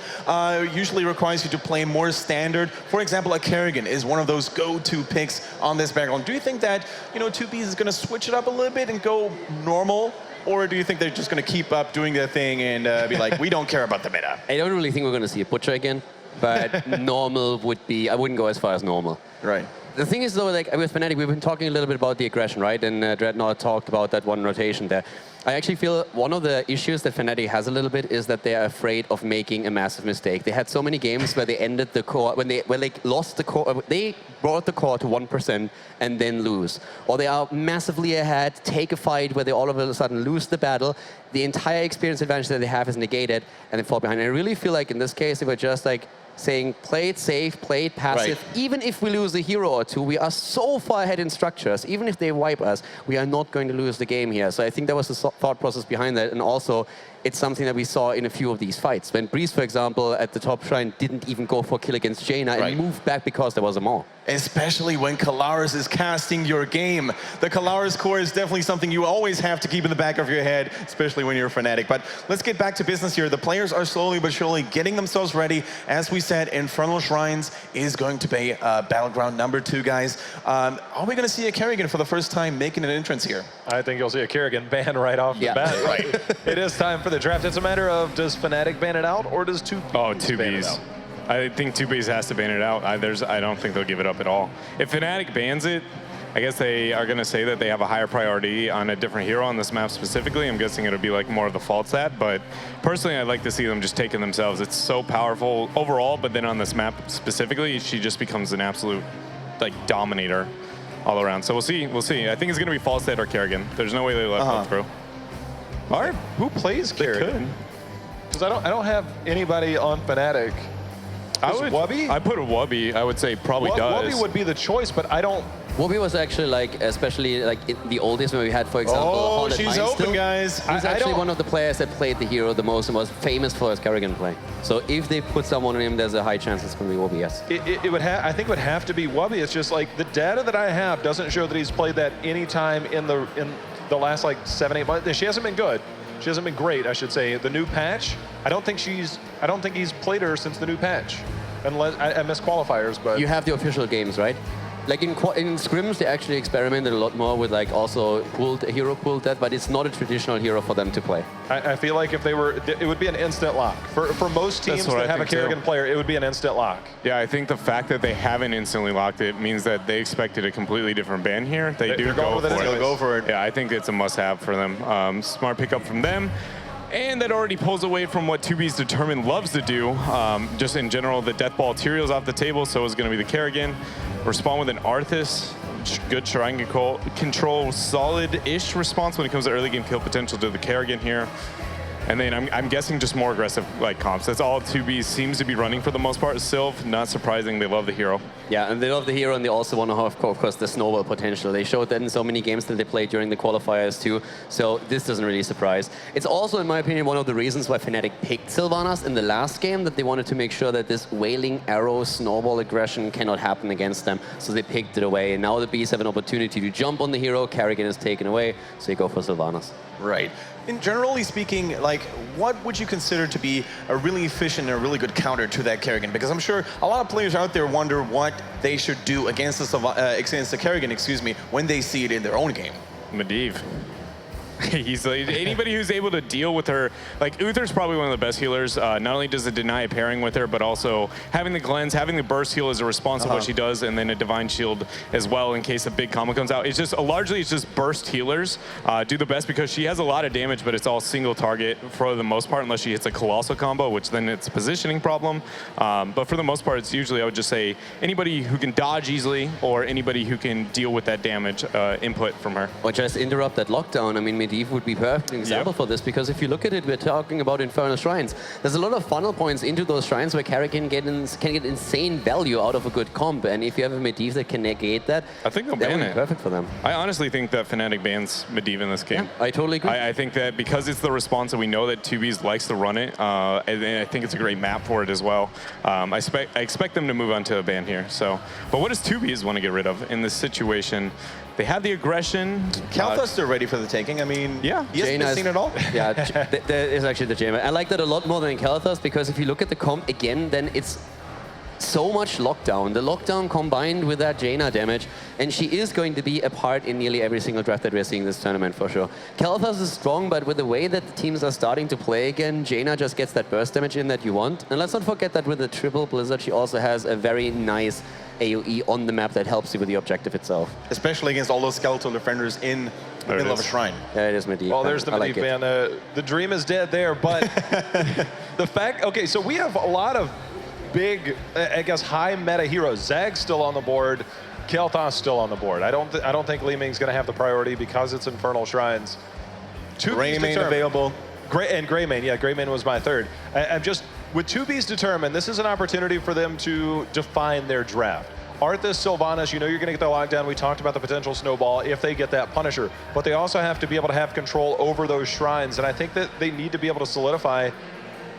usually requires you to play more standard. For example, a Kerrigan is one of those go-to picks on this background. Do you think that, you know, 2Bs is going to switch it up a little bit and go normal? Or do you think they're just going to keep up doing their thing and be like, we don't care about the meta? I don't really think we're going to see a Butcher again, but normal would be, I wouldn't go as far as normal. Right. The thing is, though, like with Fnatic, we've been talking a little bit about the aggression, right? And Dreadnought talked about that one rotation there. I actually feel one of the issues that Fnatic has a little bit is that they are afraid of making a massive mistake. They had so many games where they ended the core, when they lost the core, they brought the core to 1% and then lose. Or they are massively ahead, take a fight where they all of a sudden lose the battle. The entire experience advantage that they have is negated and they fall behind. And I really feel like in this case, they were just like, saying play it safe, play it passive. Even if we lose a hero or two, we are so far ahead in structures. Even if they wipe us, we are not going to lose the game here. So I think that was the thought process behind that. And also, it's something that we saw in a few of these fights. When Breeze, for example, at the top shrine, didn't even go for kill against Jaina and moved back because there was a maul. Especially when Kalaris is casting your game. The Kalaris core is definitely something you always have to keep in the back of your head, especially when you're a Fnatic. But let's get back to business here. The players are slowly but surely getting themselves ready. As we said, Infernal Shrines is going to be Battleground number 2, guys. Are we going to see a Kerrigan for the first time making an entrance here? I think you'll see a Kerrigan ban right off the bat. Right. It is time for the draft. It's a matter of, does Fnatic ban it out or does 2Bs Oh, ban it 2Bs. out? I think 2Bs has to ban it out. I don't think they'll give it up at all. If Fnatic bans it, I guess they are going to say that they have a higher priority on a different hero on this map specifically. I'm guessing it'll be like more of the fault stat, but personally I'd like to see them just taking themselves. It's so powerful overall, but then on this map specifically, she just becomes an absolute like dominator all around. So we'll see. I think it's going to be fault stat or Kerrigan. There's no way they let them through. All right, who plays Kerrigan? Because I don't have anybody on Fnatic. I would Wubby? I put a Wubby. I would say probably does. Wubby would be the choice, but I don't. Wubby was actually like, especially like in the oldest when we had, for example, Oh, Haunted she's Mine open, still. guys. He's actually one of the players that played the hero the most and was famous for his Kerrigan play. So if they put someone on him, there's a high chance it's going to be Wubby, yes. It would have. I think it would have to be Wubby. It's just like the data that I have doesn't show that he's played that any time in the last like 7-8 months. She hasn't been good. She hasn't been great, I should say. The new patch, I don't think he's played her since the new patch. Unless I missed qualifiers, but You have the official games, right? Like in scrims, they actually experimented a lot more with like also hero pooled that, but it's not a traditional hero for them to play. I feel like if they were, it would be an instant lock. For most teams that have a Kerrigan player, it would be an instant lock. Yeah, I think the fact that they haven't instantly locked it means that they expected a completely different ban here. They do go for it. They'll go for it. Yeah, I think it's a must-have for them. Smart pickup from them. And that already pulls away from what 2B's Determined loves to do. Just in general, the Death Ball Tyrio's off the table, so is going to be the Kerrigan. Respond with an Arthas. Good shrine control, solid-ish response when it comes to early game kill potential to the Kerrigan here. And then I'm guessing just more aggressive like comps. That's all 2B seems to be running for the most part. Sylph, not surprising, they love the hero. Yeah, and they love the hero, and they also want to have, of course, the snowball potential. They showed that in so many games that they played during the qualifiers too, so this doesn't really surprise. It's also, in my opinion, one of the reasons why Fnatic picked Sylvanas in the last game, that they wanted to make sure that this wailing arrow snowball aggression cannot happen against them, so they picked it away. And now the Bees have an opportunity to jump on the hero, Kerrigan is taken away, so you go for Sylvanas. Right. And generally speaking, like, what would you consider to be a really efficient and a really good counter to that Kerrigan? Because I'm sure a lot of players out there wonder what they should do against the Kerrigan, when they see it in their own game. Medivh. He's like, anybody who's able to deal with her, like Uther's probably one of the best healers. Not only does it deny a pairing with her, but also having the cleanse, having the burst heal as a response to what she does, and then a divine shield as well in case a big combo comes out. It's just largely it's just burst healers do the best because she has a lot of damage, but it's all single target for the most part, unless she hits a colossal combo, which then it's a positioning problem. But for the most part, it's usually, I would just say, anybody who can dodge easily or anybody who can deal with that damage input from her. Or just interrupt that lockdown. I mean, Medivh would be a perfect example for this, because if you look at it, we're talking about Infernal Shrines. There's a lot of funnel points into those shrines where Kerrigan can get insane value out of a good comp, and if you have a Medivh that can negate that, I think they'll that ban would be it. perfect for them. I honestly think that Fnatic bans Medivh in this game. Yeah, I totally agree. I think that because it's the response that we know that 2B's likes to run it, and I think it's a great map for it as well. I expect them to move on to a ban here. So, but what does 2B's want to get rid of in this situation? They have the aggression. Kalthus, they're ready for the taking. I mean, yeah. He hasn't been seen at all. Yeah, there is actually the Jaina. I like that a lot more than Kalthus, because if you look at the comp again, then it's so much lockdown. The lockdown combined with that Jaina damage, and she is going to be a part in nearly every single draft that we're seeing this tournament for sure. Kalthus is strong, but with the way that the teams are starting to play again, Jaina just gets that burst damage in that you want. And let's not forget that with the triple Blizzard, she also has a very nice AoE on the map that helps you with the objective itself. Especially against all those skeletal defenders in the middle of a shrine. Yeah, it is Medivh. Well, there's the Medivh ban. The dream is dead there, but the fact, okay, so we have a lot of big, I guess, high meta heroes. Zag's still on the board. Kalthus still on the board. I don't think Li Ming's going to have the priority because it's Infernal Shrines. Greymane available. Greymane, yeah, Greymane was my third. I'm just, with 2B's determined, this is an opportunity for them to define their draft. Arthas, Sylvanas, you know you're going to get the lockdown. We talked about the potential snowball if they get that Punisher. But they also have to be able to have control over those shrines. And I think that they need to be able to solidify.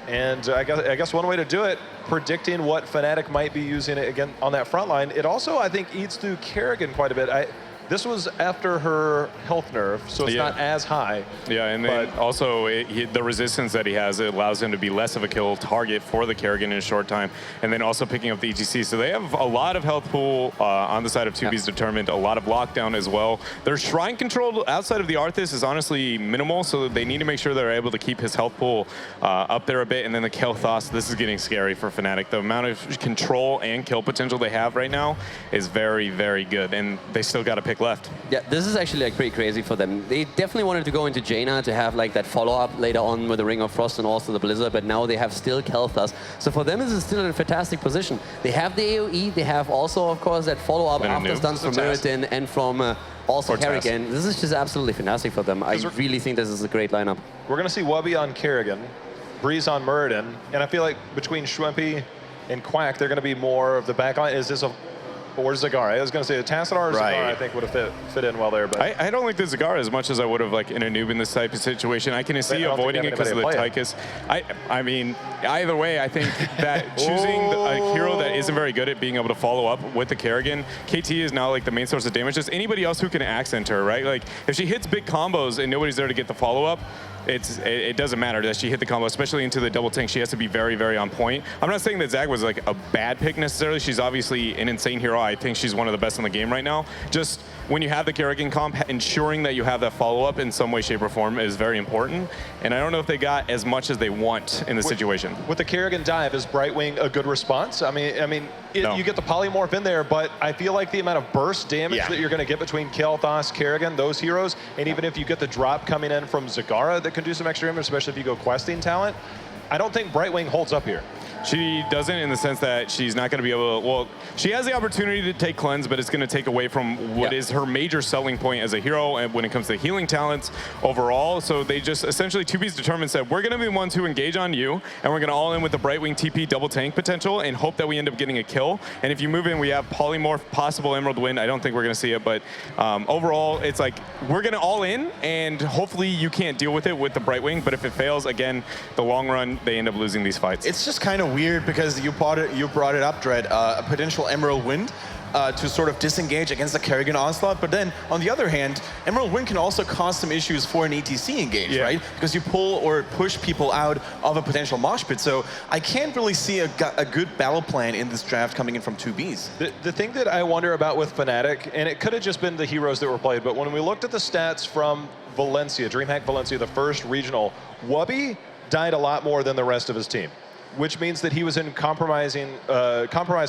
And I guess one way to do it, predicting what Fnatic might be using it again on that front line. It also, I think, eats through Kerrigan quite a bit. This was after her health nerf, so it's not as high. Yeah, and then also the resistance that he has, it allows him to be less of a kill target for the Kerrigan in a short time, and then also picking up the ETC. So they have a lot of health pool on the side of 2B's Determined, a lot of lockdown as well. Their shrine control outside of the Arthas is honestly minimal, so they need to make sure they're able to keep his health pool up there a bit, and then the Kel'Thas, this is getting scary for Fnatic. The amount of control and kill potential they have right now is very, very good, and they still got to pick left. Yeah, this is actually like pretty crazy for them. They definitely wanted to go into Jaina to have like that follow-up later on with the Ring of Frost and also the Blizzard, but now they have still Kel'Thas. So for them, this is still in a fantastic position. They have the AoE, they have also, of course, that follow-up after stunts from Meriton and from also Kerrigan. This is just absolutely fantastic for them. I really think this is a great lineup. We're going to see Wubby on Kerrigan, Breeze on Meriton, and I feel like between Schwempy and Quack, they're going to be more of the backline. Is this a or Zagara? I was going to say a Tassadar or Zagara, I think would have fit in well there. But I don't like the Zagara as much as I would have like in a noob in this type of situation. I can see avoiding it because of the Tychus. I mean, either way, I think that choosing a hero that isn't very good at being able to follow up with the Kerrigan, KT is now like the main source of damage. Just anybody else who can accent her, right? Like if she hits big combos and nobody's there to get the follow up, it doesn't matter that she hit the combo, especially into the double tank. She has to be very, very on point. I'm not saying that Zag was like a bad pick necessarily. She's obviously an insane hero. I think she's one of the best in the game right now. Just when you have the Kerrigan comp, ensuring that you have that follow-up in some way, shape, or form is very important. And I don't know if they got as much as they want in the situation. With the Kerrigan dive, is Brightwing a good response? I mean, you get the polymorph in there, but I feel like the amount of burst damage that you're going to get between Kel'Thas, Kerrigan, those heroes, and even if you get the drop coming in from Zagara that can do some extra damage, especially if you go questing talent, I don't think Brightwing holds up here. She doesn't in the sense that she's not going to be able to, well, she has the opportunity to take cleanse, but it's going to take away from what is her major selling point as a hero and when it comes to healing talents overall. So they just essentially, 2B's Determined said, we're going to be the ones who engage on you, and we're going to all in with the Brightwing TP double tank potential and hope that we end up getting a kill. And if you move in, we have Polymorph, possible Emerald Wind. I don't think we're going to see it, but overall, it's like, we're going to all in, and hopefully you can't deal with it with the Brightwing, but if it fails, again, the long run, they end up losing these fights. It's just kind of weird because you brought it up, Dread, a potential Emerald Wind to sort of disengage against the Kerrigan onslaught, but then on the other hand, Emerald Wind can also cause some issues for an ETC engage, right? Because you pull or push people out of a potential mosh pit. So I can't really see a good battle plan in this draft coming in from 2Bs. The thing that I wonder about with Fnatic, and it could have just been the heroes that were played, but when we looked at the stats from Valencia, DreamHack Valencia, the first regional, Wubby died a lot more than the rest of his team, which means that he was in compromised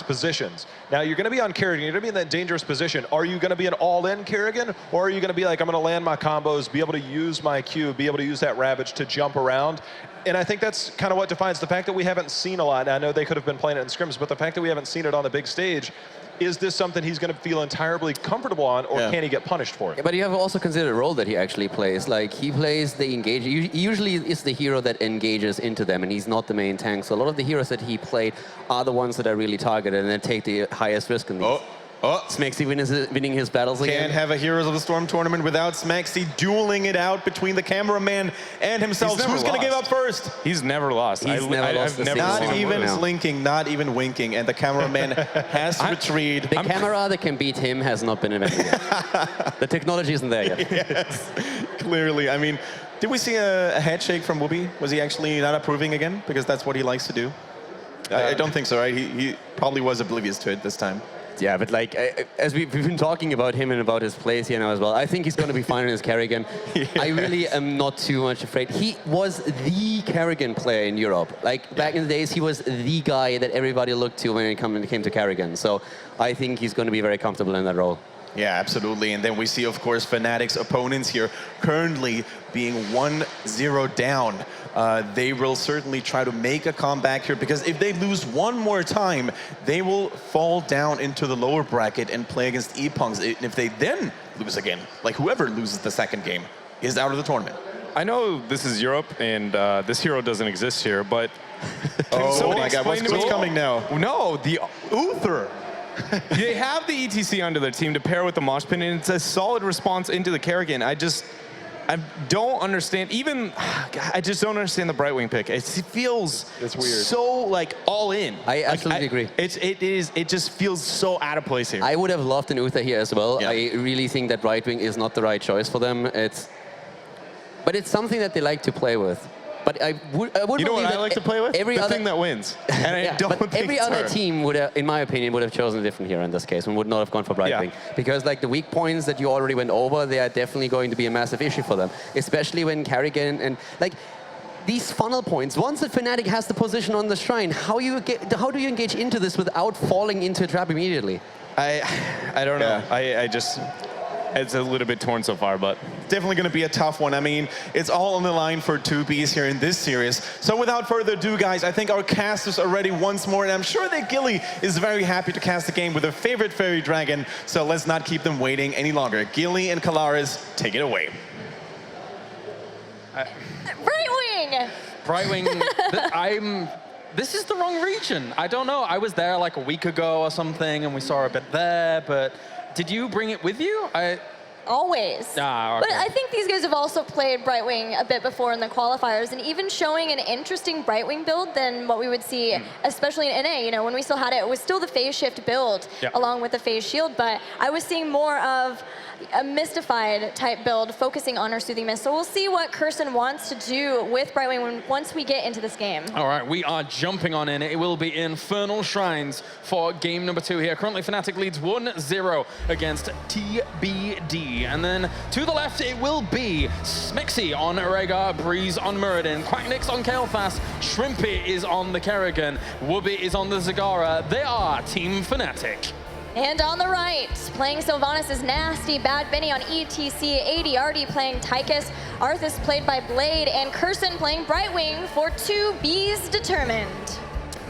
positions. Now, you're going to be on Kerrigan. You're going to be in that dangerous position. Are you going to be an all-in Kerrigan, or are you going to be like, I'm going to land my combos, be able to use my Q, be able to use that Ravage to jump around? And I think that's kind of what defines the fact that we haven't seen a lot. And I know they could have been playing it in scrims, but the fact that we haven't seen it on the big stage, is this something he's going to feel entirely comfortable on, or can he get punished for it? Yeah, but you have also considered the role that he actually plays. Like, he plays the engage. He usually is the hero that engages into them, and he's not the main tank. So a lot of the heroes that he played are the ones that are really targeted and then take the highest risk in these. Smaxy winning his battles again. Can't have a Heroes of the Storm tournament without Smaxy dueling it out between the cameraman and himself. Who's going to give up first? He's never lost. I've never seen not even blinking, not even winking, and the cameraman has to retreat. The camera that can beat him has not been invented yet. The technology isn't there yet. Yes, clearly. I mean, did we see a head shake from Wubby? Was he actually not approving again? Because that's what he likes to do. I don't think so, right? He probably was oblivious to it this time. Yeah, but like, as we've been talking about him and about his plays here now as well, I think he's going to be fine in his Kerrigan. I really am not too much afraid. He was the Kerrigan player in Europe. Like, back in the days, he was the guy that everybody looked to when it came to Kerrigan. So I think he's going to be very comfortable in that role. Yeah, absolutely. And then we see, of course, Fnatic's opponents here currently being 1-0 down. They will certainly try to make a comeback here, because if they lose one more time, they will fall down into the lower bracket and play against Epungs. And if they then lose again, like whoever loses the second game is out of the tournament. I know this is Europe, and this hero doesn't exist here, but... oh my God, what's coming now? No, the Uther. They have the ETC under their team to pair with the Mosh Pit, and it's a solid response into the Kerrigan. I don't understand, I just don't understand the Brightwing pick. It feels It's weird. so like all in. I absolutely agree. It just feels so out of place here. I would have loved an Uther here as well. Yeah. I really think that right wing is not the right choice for them. But it's something that they like to play with. But I would You know believe what I that like to play with? every The other thing that wins. And I don't but think every other Turf. team would, in my opinion, would have chosen a different hero in this case and would not have gone for Brightwing. Yeah. Because like the weak points that you already went over, they are definitely going to be a massive issue for them. Especially when Carrigan and like these funnel points, once the Fnatic has the position on the shrine, how do you engage into this without falling into a trap immediately? I don't know. I just, it's a little bit torn so far, but Definitely going to be a tough one. I mean, it's all on the line for 2Bs here in this series. So without further ado, guys, I think our casters are ready once more, and I'm sure that Gilly is very happy to cast the game with her favorite fairy dragon. So let's not keep them waiting any longer. Gilly and Kalaris, take it away. Brightwing! Brightwing, this is the wrong region. I don't know. I was there like a week ago or something, and we saw a bit there, but did you bring it with you? Always. Ah, okay. But I think these guys have also played Brightwing a bit before in the qualifiers, and even showing an interesting Brightwing build than what we would see, especially in NA. You know, when we still had it, it was still the phase shift build along with the phase shield, but I was seeing more of a mystified type build focusing on our Soothing Mist. So we'll see what Kirsten wants to do with Brightwing once we get into this game. All right, we are jumping on in. It will be Infernal Shrines for game number 2 here. Currently, Fnatic leads 1-0 against TBD. And then to the left, it will be Smixy on Rhaegar, Breeze on Muradin, Quacknix on Kael'thas, Shrimpy is on the Kerrigan, Wooby is on the Zagara. They are Team Fnatic. And on the right, playing Sylvanas is Nasty, Bad Benny on ETC, ADRD playing Tychus, Arthas played by Blade, and Kirsten playing Brightwing for 2Bs determined.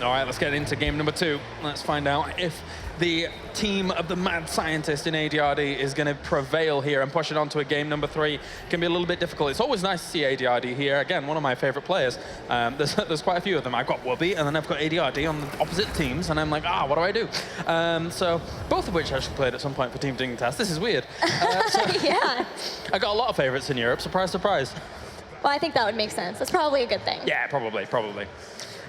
All right, let's get into game number 2. Let's find out if the team of the mad scientist in ADRD is going to prevail here and push it on to a game number 3. It can be a little bit difficult. It's always nice to see ADRD here. Again, one of my favorite players. There's quite a few of them. I've got Wooby, and then I've got ADRD on the opposite teams, and I'm like, what do I do? So both of which I actually played at some point for Team Dignitas. This is weird. Yeah. I got a lot of favorites in Europe. Surprise, surprise. Well, I think that would make sense. That's probably a good thing. Yeah, probably.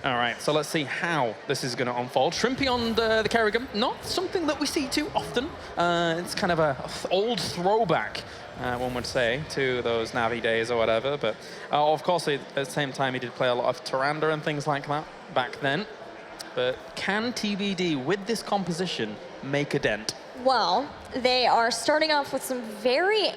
All right, so let's see how this is going to unfold. Shrimpy on the Kerrigan, not something that we see too often. It's kind of a old throwback, one would say, to those Navi days or whatever. But of course, at the same time, he did play a lot of Tyrande and things like that back then. But can TBD, with this composition, make a dent? Well, they are starting off with some very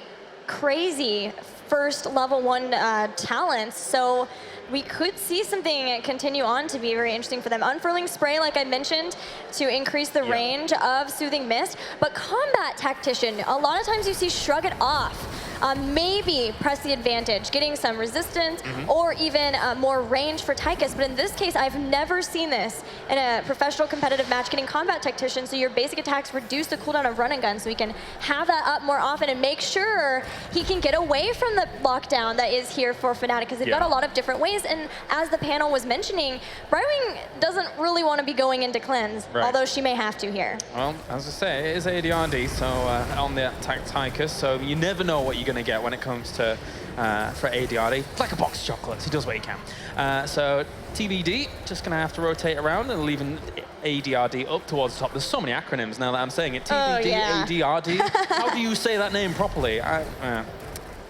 crazy first level 1 talents. So we could see something continue on to be very interesting for them. Unfurling Spray, like I mentioned, to increase the range of Soothing Mist. But Combat Tactician, a lot of times you see Shrug it off. Maybe press the advantage, getting some resistance or even more range for Tychus. But in this case, I've never seen this in a professional competitive match, getting Combat Tactician, so your basic attacks reduce the cooldown of Run and Gun, so he can have that up more often and make sure he can get away from the lockdown that is here for Fnatic, because they've got a lot of different ways. And as the panel was mentioning, Brightwing doesn't really want to be going into cleanse, although she may have to here. Well, as I say, it is ADRD, so on the attack Tychus, so you never know what you're going to get when it comes to for ADRD. It's like a box of chocolates. He does what he can. So TBD, just going to have to rotate around and leaving ADRD up towards the top. There's so many acronyms now that I'm saying it. TBD, ADRD. How do you say that name properly?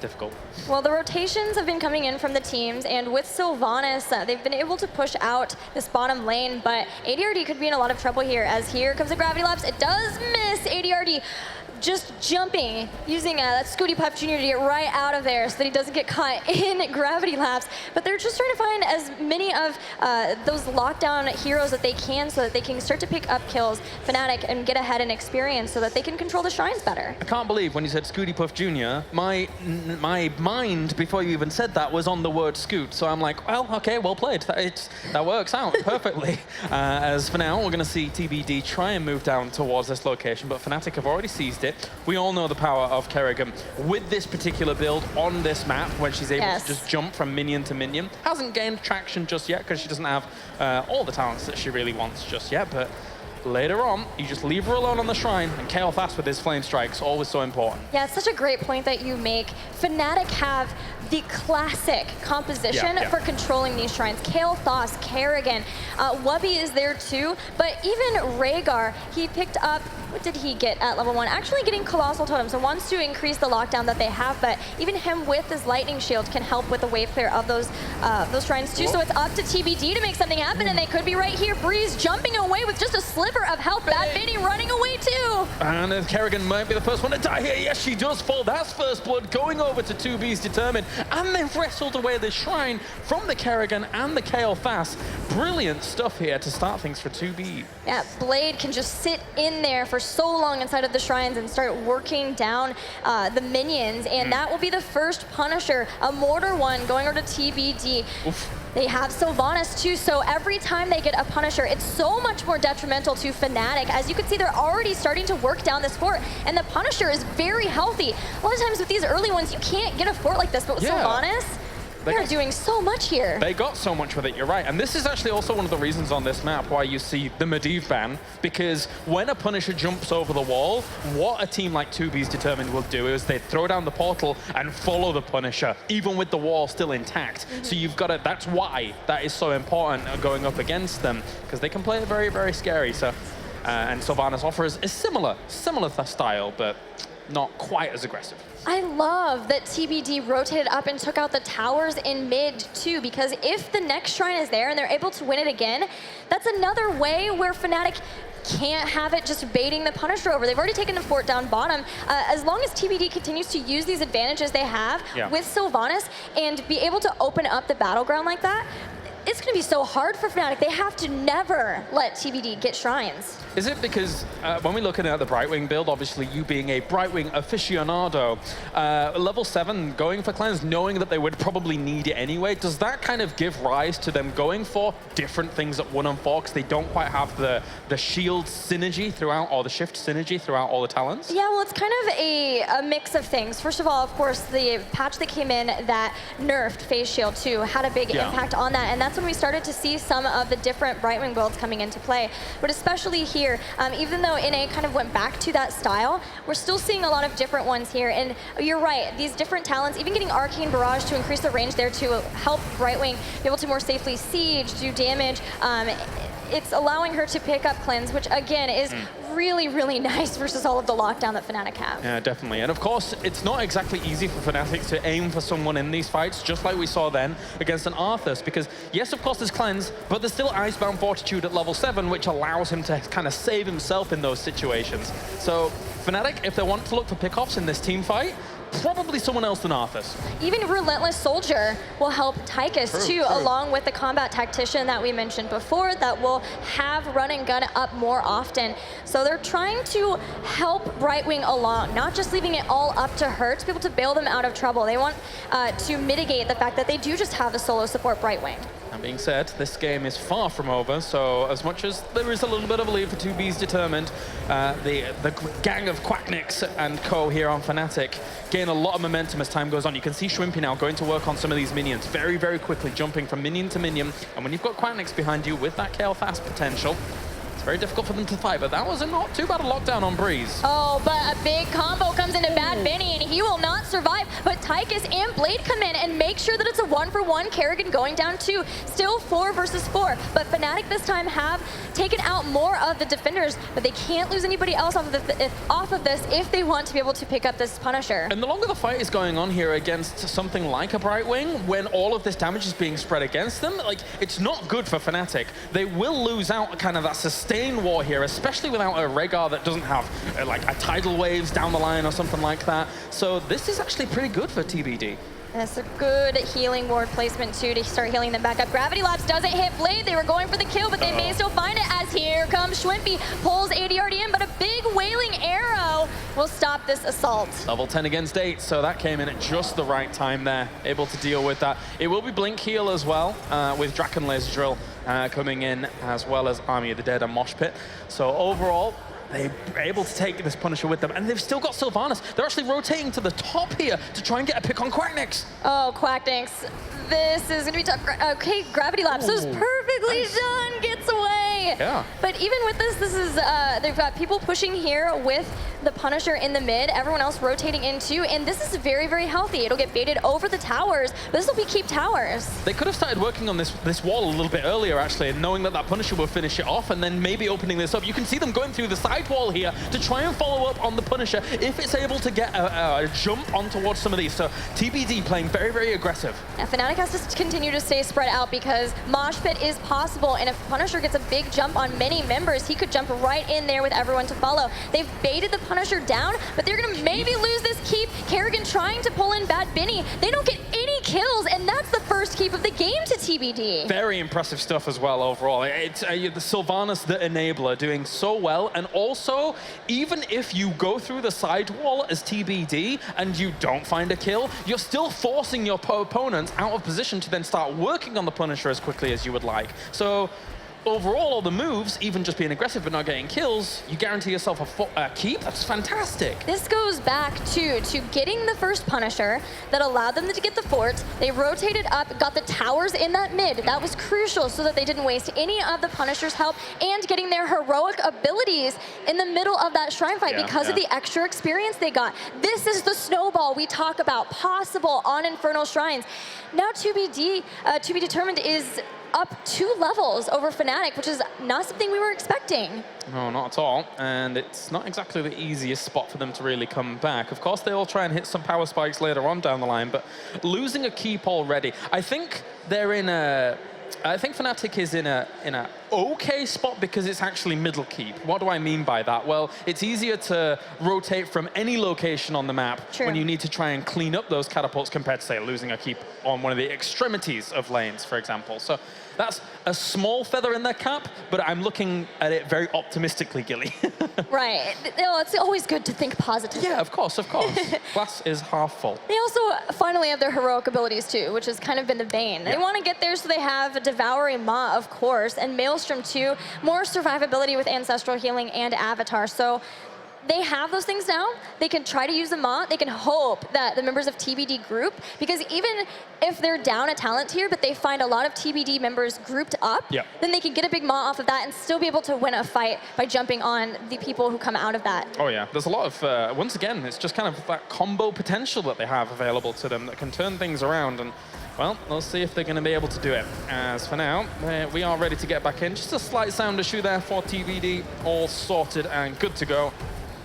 Difficult. Well, the rotations have been coming in from the teams, and with Sylvanas, they've been able to push out this bottom lane, but ADRD could be in a lot of trouble here, as here comes a Gravity Lapse. It does miss ADRD. Just jumping, using that Scooty Puff Jr. to get right out of there so that he doesn't get caught in Gravity Lapse. But they're just trying to find as many of those lockdown heroes that they can so that they can start to pick up kills, Fnatic, and get ahead in experience so that they can control the shrines better. I can't believe when you said Scooty Puff Jr., my mind, before you even said that, was on the word scoot. So I'm like, well, okay, well played. That works out perfectly. As for now, we're going to see TBD try and move down towards this location, but Fnatic have already seized it. We all know the power of Kerrigan with this particular build on this map when she's able to just jump from minion to minion. Hasn't gained traction just yet because she doesn't have all the talents that she really wants just yet, but later on, you just leave her alone on the shrine, and KO fast with his flame strikes, always so important. Yeah, it's such a great point that you make. Fnatic have the classic composition for controlling these shrines. Kale, Thos, Kerrigan, Wubby is there too, but even Rhaegar, he picked up, what did he get at level 1? Actually getting Colossal Totem, so wants to increase the lockdown that they have, but even him with his Lightning Shield can help with the wave clear of those shrines too. So it's up to TBD to make something happen, and they could be right here. Breeze jumping away with just a sliver of health. Bad Benny running away too. And Kerrigan might be the first one to die here. Yes, she does fall. That's first blood going over to 2B's Determined. And they've wrestled away the shrine from the Kerrigan and the KO Fast. Brilliant stuff here to start things for 2B. Yeah, Blade can just sit in there for so long inside of the shrines and start working down the minions. And that will be the first Punisher, a Mortar one going over to TBD. Oof. They have Sylvanas too, so every time they get a Punisher, it's so much more detrimental to Fnatic. As you can see, they're already starting to work down this fort, and the Punisher is very healthy. A lot of times with these early ones, you can't get a fort like this, but with Sylvanas, they're doing so much here. They got so much with it, you're right. And this is actually also one of the reasons on this map why you see the Medivh ban, because when a Punisher jumps over the wall, what a team like 2B's Determined will do is they throw down the portal and follow the Punisher, even with the wall still intact. So you've got to, that's why that is so important going up against them, because they can play it very, very scary. So, and Sylvanas offers a similar style, but not quite as aggressive. I love that TBD rotated up and took out the towers in mid too, because if the next shrine is there and they're able to win it again, that's another way where Fnatic can't have it just baiting the Punisher over. They've already taken the fort down bottom. As long as TBD continues to use these advantages they have with Sylvanas and be able to open up the battleground like that, it's going to be so hard for Fnatic. They have to never let TBD get shrines. Is it because when we're looking at the Brightwing build, obviously you being a Brightwing aficionado, level 7 going for cleanse, knowing that they would probably need it anyway, does that kind of give rise to them going for different things at 1 and 4 because they don't quite have the shield synergy throughout, or the shift synergy throughout all the talents? Yeah, well, it's kind of a mix of things. First of all, of course, the patch that came in that nerfed Phase Shield 2 had a big impact on that, and that's when we started to see some of the different Brightwing builds coming into play. But especially here, even though NA kind of went back to that style, we're still seeing a lot of different ones here. And you're right, these different talents, even getting Arcane Barrage to increase the range there to help Brightwing be able to more safely siege, do damage. It's allowing her to pick up cleanse, which again is really, really nice versus all of the lockdown that Fnatic have. Yeah, definitely. And of course, it's not exactly easy for Fnatic to aim for someone in these fights, just like we saw then against an Arthas, because yes, of course, there's cleanse, but there's still Icebound Fortitude at level 7, which allows him to kind of save himself in those situations. So Fnatic, if they want to look for pickoffs in this team fight, probably someone else than Arthas. Even Relentless Soldier will help Tychus too, along with the Combat Tactician that we mentioned before that will have run and gun up more often. So they're trying to help Brightwing along, not just leaving it all up to her to be able to bail them out of trouble. They want to mitigate the fact that they do just have a solo support Brightwing. That being said, this game is far from over, so as much as there is a little bit of a lead for 2B's Determined, the gang of Quacknicks and co here on Fnatic gain a lot of momentum as time goes on. You can see Shrimpy now going to work on some of these minions very, very quickly, jumping from minion to minion, and when you've got Quacknicks behind you with that KL fast potential, it's very difficult for them to fight, but that was not too bad a lockdown on Breeze. Oh, but a big combo comes into Bad Benny, and he will not survive. But Tychus and Blade come in and make sure that it's a 1-for-1. Kerrigan going down 2. Still 4 versus 4. But Fnatic this time have taken out more of the defenders, but they can't lose anybody else off of this if they want to be able to pick up this Punisher. And the longer the fight is going on here against something like a Brightwing, when all of this damage is being spread against them, like, it's not good for Fnatic. They will lose out kind of that sustained war here, especially without a Rhaegar that doesn't have like a tidal waves down the line or something like that. So this is actually pretty good for TBD. That's a good healing ward placement too to start healing them back up. Gravity Lapse doesn't hit Blade. They were going for the kill, but they may still find it as here comes Shwimpy. Pulls ADRD in, but a big Wailing Arrow will stop this assault. Level 10 against 8, so that came in at just the right time there, able to deal with that. It will be Blink heal as well, with Drakenlair's Drill coming in, as well as Army of the Dead and Mosh Pit. So overall, they're able to take this Punisher with them, and they've still got Sylvanas. They're actually rotating to the top here to try and get a pick on Quacknicks. Oh, Quacknicks. This is going to be tough. Okay, Gravity Lapse is perfectly done. Gets away. say. Yeah. But even with this is, they've got people pushing here with the Punisher in the mid, everyone else rotating in too, and this is very, very healthy. It'll get baited over the towers, but this will be keep towers. They could have started working on this wall a little bit earlier, actually, and knowing that Punisher will finish it off, and then maybe opening this up. You can see them going through the side wall here to try and follow up on the Punisher if it's able to get a jump on towards some of these. So TBD playing very, very aggressive. Yeah, Fnatic has to continue to stay spread out because Mosh Pit is possible, and if Punisher gets a big jump on many members, he could jump right in there with everyone to follow. They've baited the Punisher down, but they're going to maybe lose this keep. Kerrigan trying to pull in Bad Binny. They don't get any kills, and that's the first keep of the game to TBD. Very impressive stuff as well overall. It's the Sylvanas, the enabler, doing so well, and also, even if you go through the side wall as TBD and you don't find a kill, you're still forcing your opponents out of position to then start working on the Punisher as quickly as you would like. So overall, all the moves, even just being aggressive but not getting kills, you guarantee yourself a keep. That's fantastic. This goes back to getting the first Punisher that allowed them to get the fort. They rotated up, got the towers in that mid. That was crucial so that they didn't waste any of the Punisher's help, and getting their heroic abilities in the middle of that shrine fight because of the extra experience they got. This is the snowball we talk about, possible on Infernal Shrines. Now to be determined is up 2 levels over Fnatic, which is not something we were expecting. No, not at all. And it's not exactly the easiest spot for them to really come back. Of course, they'll try and hit some power spikes later on down the line, but losing a keep already, I think they're in a... I think Fnatic is in a okay spot because it's actually middle keep. What do I mean by that? Well, it's easier to rotate from any location on the map when you need to try and clean up those catapults compared to, say, losing a keep on one of the extremities of lanes, for example. So that's a small feather in their cap, but I'm looking at it very optimistically, Gilly. Right. It's always good to think positive. Yeah, of course, of course. Glass is half full. They also finally have their heroic abilities too, which has kind of been the bane. They want to get there, so they have Devouring Maw, of course, and Maelstrom too. More survivability with Ancestral Healing and Avatar. So they have those things now. They can try to use the Maw. They can hope that the members of TBD group, because even if they're down a talent tier, but they find a lot of TBD members grouped up, then they can get a big Maw off of that and still be able to win a fight by jumping on the people who come out of that. Oh yeah, there's a lot of, once again, it's just kind of that combo potential that they have available to them that can turn things around. And well, let's see if they're going to be able to do it. As for now, we are ready to get back in. Just a slight sound issue there for TBD, all sorted and good to go,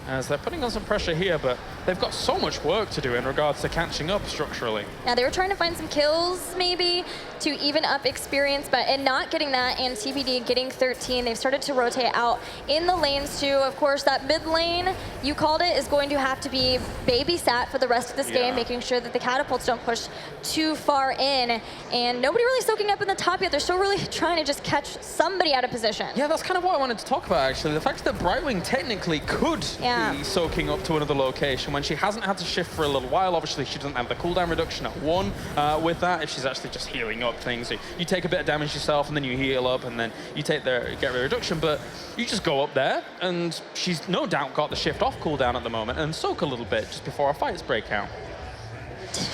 as they're putting on some pressure here, but they've got so much work to do in regards to catching up structurally. Yeah, they were trying to find some kills, maybe, to even up experience, but in not getting that, and TBD getting 13, they've started to rotate out in the lanes too. Of course, that mid lane, you called it, is going to have to be babysat for the rest of this game, making sure that the catapults don't push too far in, and nobody really soaking up in the top yet. They're still really trying to just catch somebody out of position. Yeah, that's kind of what I wanted to talk about, actually. The fact that Brightwing technically could be soaking up to another location when she hasn't had to shift for a little while. Obviously, she doesn't have the cooldown reduction at 1 with that, if she's actually just healing up things. So you take a bit of damage yourself, and then you heal up, and then you take the get rid reduction, but you just go up there, and she's no doubt got the shift off cooldown at the moment, and soak a little bit just before our fights break out.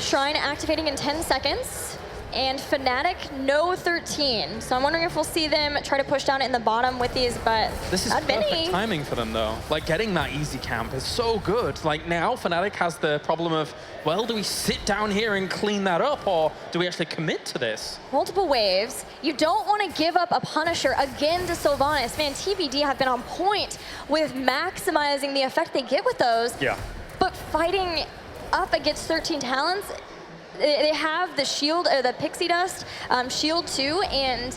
Shrine activating in 10 seconds. And Fnatic, no 13. So I'm wondering if we'll see them try to push down in the bottom with these, but this is perfect timing for them, though. Like, getting that easy camp is so good. Like, now Fnatic has the problem of, well, do we sit down here and clean that up, or do we actually commit to this? Multiple waves. You don't want to give up a Punisher again to Sylvanas. Man, TBD have been on point with maximizing the effect they get with those. Yeah. But fighting up against 13 talents, they have the shield, or the pixie dust shield too, and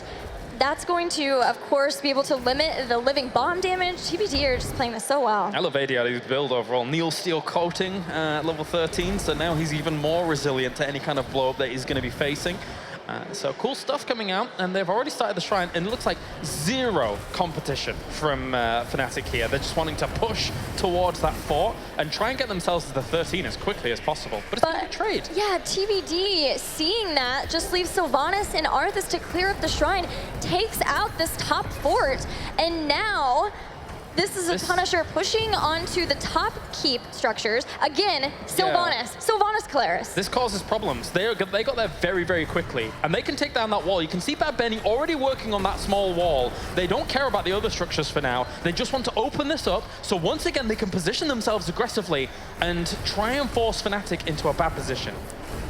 that's going to, of course, be able to limit the living bomb damage. TBD are just playing this so well. Elevated his build overall. Neil Steel coating at level 13, so now he's even more resilient to any kind of blow up that he's going to be facing. So cool stuff coming out, and they've already started the shrine, and it looks like zero competition from Fnatic here. They're just wanting to push towards that fort and try and get themselves to the 13 as quickly as possible. But it's going to be trade. Yeah, TBD, seeing that, just leaves Sylvanas and Arthas to clear up the shrine, takes out this top fort, and now this is a Punisher pushing onto the top keep structures. Again, Sylvanas Kalaris. This causes problems. They got there very, very quickly, and they can take down that wall. You can see Bad Benny already working on that small wall. They don't care about the other structures for now. They just want to open this up, so once again, they can position themselves aggressively and try and force Fnatic into a bad position.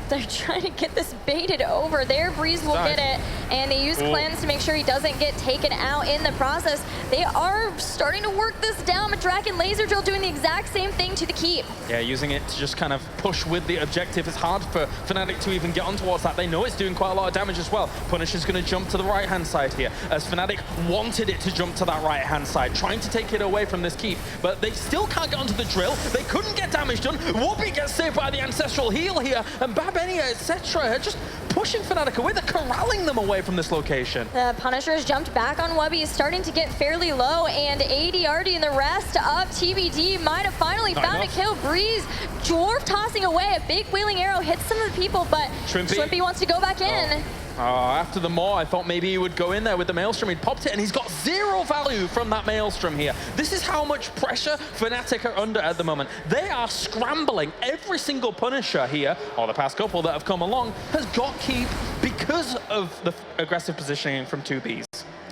They're trying to get this baited over there. Breeze will get it, and they use cleanse to make sure he doesn't get taken out in the process. They are starting to work this down, but Draken Laser Drill doing the exact same thing to the keep. Yeah, using it to just kind of push with the objective. It's hard for Fnatic to even get on towards that. They know it's doing quite a lot of damage as well. Punisher's going to jump to the right-hand side here, as Fnatic wanted it to jump to that right-hand side, trying to take it away from this keep, but they still can't get onto the drill. They couldn't get damage done. Whoopi gets saved by the Ancestral Heal here, and Babenia, etc., just pushing Fnatic away. They're corralling them away from this location. The Punisher has jumped back on Webby. He's starting to get fairly low, and ADRD and the rest of TBD might have finally found a kill. Breeze, Dwarf tossing away. A big wheeling arrow hits some of the people, but Shrimpy wants to go back in. After the Maw, I thought maybe he would go in there with the Maelstrom. He'd popped it, and he's got 0 value from that Maelstrom here. This is how much pressure Fnatic are under at the moment. They are scrambling. Every single Punisher here, or the past couple that have come along, has got keep because of the aggressive positioning from 2Bs.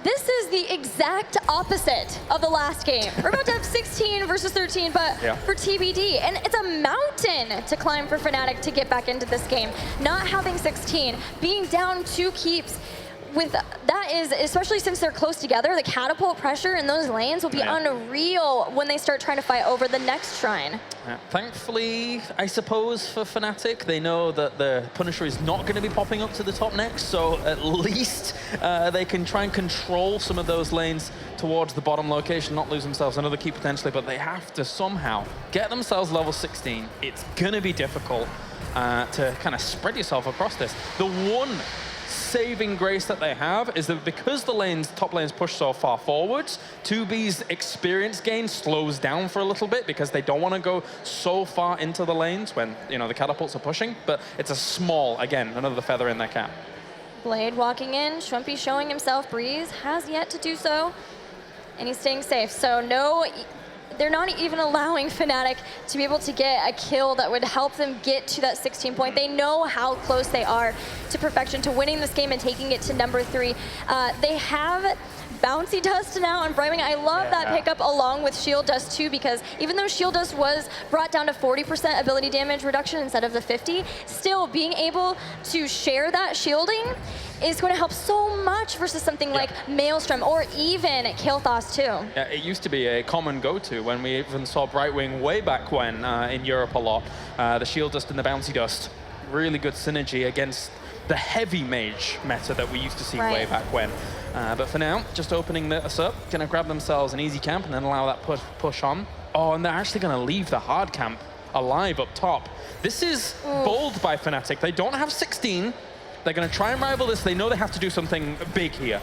This is the exact opposite of the last game. We're about to have 16 versus 13, but for TBD. And it's a mountain to climb for Fnatic to get back into this game. Not having 16, being down 2 keeps, with that is, especially since they're close together, the catapult pressure in those lanes will be unreal when they start trying to fight over the next shrine. Thankfully, I suppose, for Fnatic, they know that the Punisher is not going to be popping up to the top next, so at least they can try and control some of those lanes towards the bottom location, not lose themselves another keep potentially, but they have to somehow get themselves level 16. It's going to be difficult to kind of spread yourself across this. The one saving grace that they have is that because the top lanes push so far forwards, 2B's experience gain slows down for a little bit because they don't want to go so far into the lanes when, you know, the catapults are pushing, but it's a small, again, another feather in their cap. Blade walking in, Shrimpy showing himself. Breeze has yet to do so, and he's staying safe. So no, they're not even allowing Fnatic to be able to get a kill that would help them get to that 16 point. They know how close they are to perfection, to winning this game and taking it to number 3. They have Bouncy Dust now on Brightwing. I love that pickup along with Shield Dust too, because even though Shield Dust was brought down to 40% ability damage reduction instead of the 50, still being able to share that shielding is going to help so much versus something like Maelstrom or even Kael'thas too. Yeah, it used to be a common go-to when we even saw Brightwing way back when in Europe a lot. The Shield Dust and the Bouncy Dust, really good synergy against the heavy mage meta that we used to see way back when. But for now, just opening this up, gonna grab themselves an easy camp and then allow that push on. Oh, and they're actually gonna leave the hard camp alive up top. This is bold by Fnatic. They don't have 16. They're gonna try and rival this. They know they have to do something big here.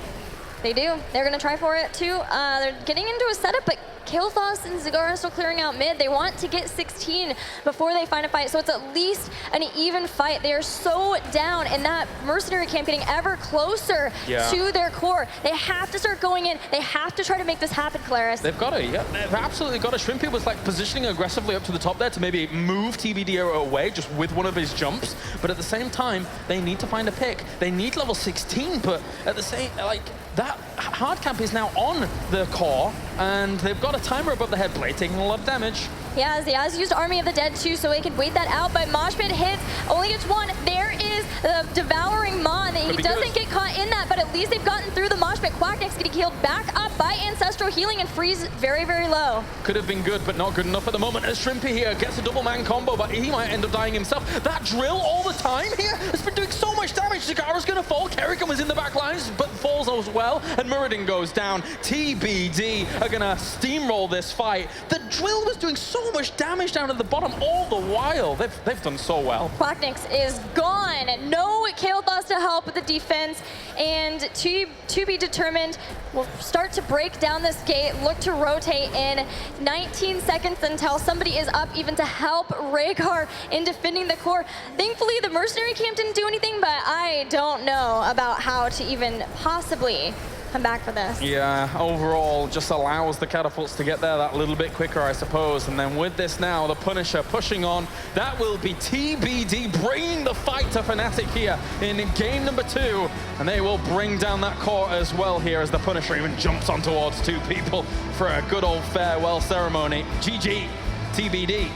They do. They're gonna try for it too. They're getting into a setup, but Kael'thas and Zagara still clearing out mid. They want to get 16 before they find a fight, so it's at least an even fight. They are so down, and that mercenary camp getting ever closer to their core. They have to start going in. They have to try to make this happen, Claris. They've got to, they've absolutely got to. Shrimpy was like positioning aggressively up to the top there to maybe move TBD away just with one of his jumps, but at the same time, they need to find a pick. They need level 16, but at the same, like, that hard camp is now on the core, and they've got a timer above the head. Blade taking a lot of damage. Yeah, he has used Army of the Dead too, so he can wait that out, but Mosh Pit hits, only gets one. There is the Devouring Maw, and he doesn't get caught in that, but at least they've gotten through the Mosh Pit. Quacknex getting healed back up by Ancestral Healing, and Freeze very, very low. Could have been good, but not good enough at the moment, as Shrimpy here gets a double man combo, but he might end up dying himself. That drill all the time here has been doing so much damage. Zagara's gonna fall. Kerrigan was in the back lines, but falls as well, and Muradin goes down. TBD are gonna steamroll this fight. The drill was doing so much damage down at the bottom all the while. They've done so well. Quacknex is gone. No Kael'thas to help with the defense, and to be determined, we'll start to break down this gate, look to rotate in 19 seconds until somebody is up even to help Rhaegar in defending the core. Thankfully, the mercenary camp didn't do anything, but I don't know about how to even possibly come back for this. Yeah, overall, just allows the catapults to get there that little bit quicker, I suppose. And then with this now, the Punisher pushing on. That will be TBD bringing the fight to Fnatic here in game number 2. And they will bring down that core as well here as the Punisher even jumps on towards 2 people for a good old farewell ceremony. GG, TBD,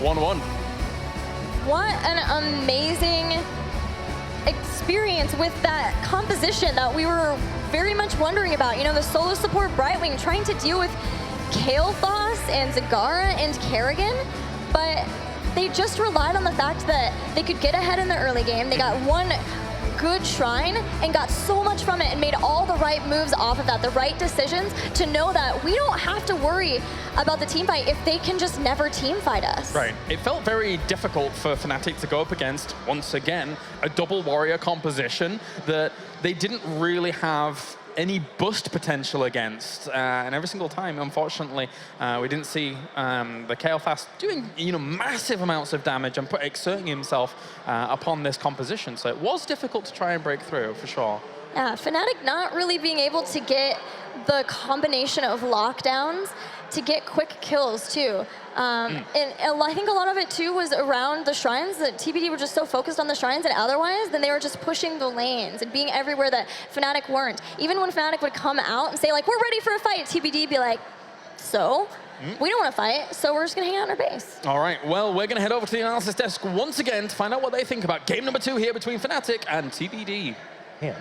1-1. What an amazing experience with that composition that we were very much wondering about. You know, the solo support Brightwing trying to deal with Kael'thas and Zagara and Kerrigan, but they just relied on the fact that they could get ahead in the early game. They got one good shrine and got so much from it and made all the right moves off of that, the right decisions to know that we don't have to worry about the team fight if they can just never team fight us. Right. It felt very difficult for Fnatic to go up against, once again, a double warrior composition that they didn't really have any boost potential against, and every single time, unfortunately, we didn't see the Kael'thas doing massive amounts of damage and exerting himself upon this composition. So it was difficult to try and break through, for sure. Yeah, Fnatic not really being able to get the combination of lockdowns to get quick kills too. And I think a lot of it too was around the shrines, that TBD were just so focused on the shrines and otherwise, then they were just pushing the lanes and being everywhere that Fnatic weren't. Even when Fnatic would come out and say like, we're ready for a fight, TBD would be like, so? We don't want to fight, so we're just going to hang out in our base. All right, well, we're going to head over to the analysis desk once again to find out what they think about game number 2 here between Fnatic and TBD. Yeah.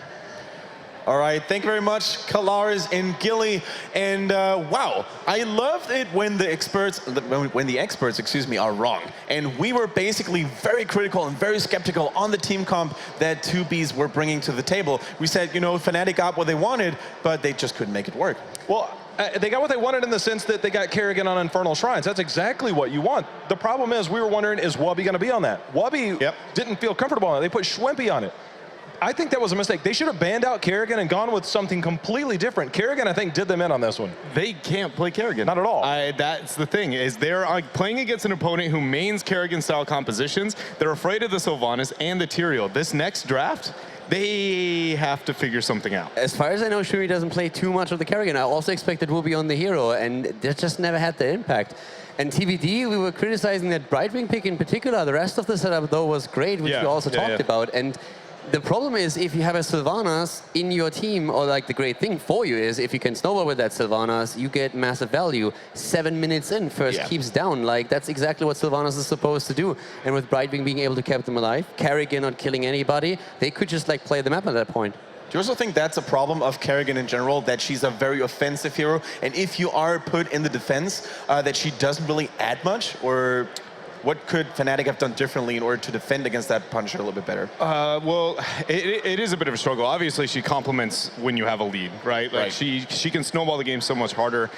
All right, thank you very much, Kalars and Gilly. And wow, I love it when the experts, are wrong. And we were basically very critical and very skeptical on the team comp that 2Bs were bringing to the table. We said, Fnatic got what they wanted, but they just couldn't make it work. Well, they got what they wanted in the sense that they got Kerrigan on Infernal Shrines. That's exactly what you want. The problem is, we were wondering, is Wubby going to be on that? Wubby didn't feel comfortable on it. They put Schwempy on it. I think that was a mistake. They should have banned out Kerrigan and gone with something completely different. Kerrigan, I think, did them in on this one. They can't play Kerrigan. Not at all. That's the thing, is they're playing against an opponent who mains Kerrigan-style compositions. They're afraid of the Sylvanas and the Tyrael. This next draft, they have to figure something out. As far as I know, Shuri doesn't play too much of the Kerrigan. I also expected will be on the hero, and that just never had the impact. And TBD, we were criticizing that Brightwing pick in particular. The rest of the setup, though, was great, which we also talked about. And the problem is, if you have a Sylvanas in your team, or like the great thing for you is, if you can snowball with that Sylvanas, you get massive value. 7 minutes in, first keeps down. Like, that's exactly what Sylvanas is supposed to do. And with Brightwing being able to keep them alive, Kerrigan not killing anybody, they could just like play the map at that point. Do you also think that's a problem of Kerrigan in general, that she's a very offensive hero, and if you are put in the defense, that she doesn't really add much? Or what could Fnatic have done differently in order to defend against that Punisher a little bit better? Well, it is a bit of a struggle. Obviously, she complements when you have a lead, right? Like she can snowball the game so much harder,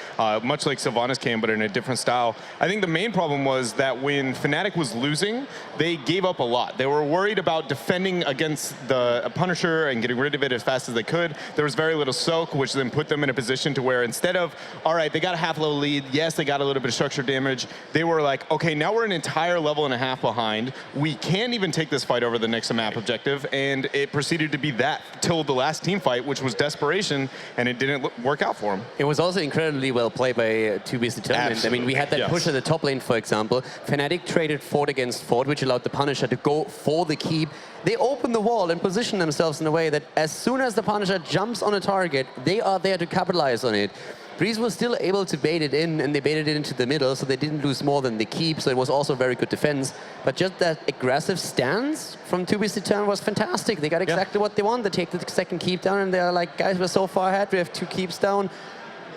much like Sylvanas can, but in a different style. I think the main problem was that when Fnatic was losing, they gave up a lot. They were worried about defending against the Punisher and getting rid of it as fast as they could. There was very little soak, which then put them in a position to where instead of, all right, they got a half-level lead, yes, they got a little bit of structure damage, they were like, okay, now we're an entire level and a half behind. We can't even take this fight over the next map objective, and it proceeded to be that till the last team fight, which was desperation, and it didn't work out for them. It was also incredibly well played by 2B's determined. Absolutely. I mean, we had that push at the top lane, for example. Fnatic traded Fort against Fort, which allowed the Punisher to go for the keep. They opened the wall and positioned themselves in a way that as soon as the Punisher jumps on a target, they are there to capitalize on it. Breeze was still able to bait it in, and they baited it into the middle, so they didn't lose more than the keep, so it was also very good defense. But just that aggressive stance from 2B's Determined was fantastic. They got exactly what they want. They take the second keep down, and they're like, guys, we're so far ahead. We have 2 keeps down.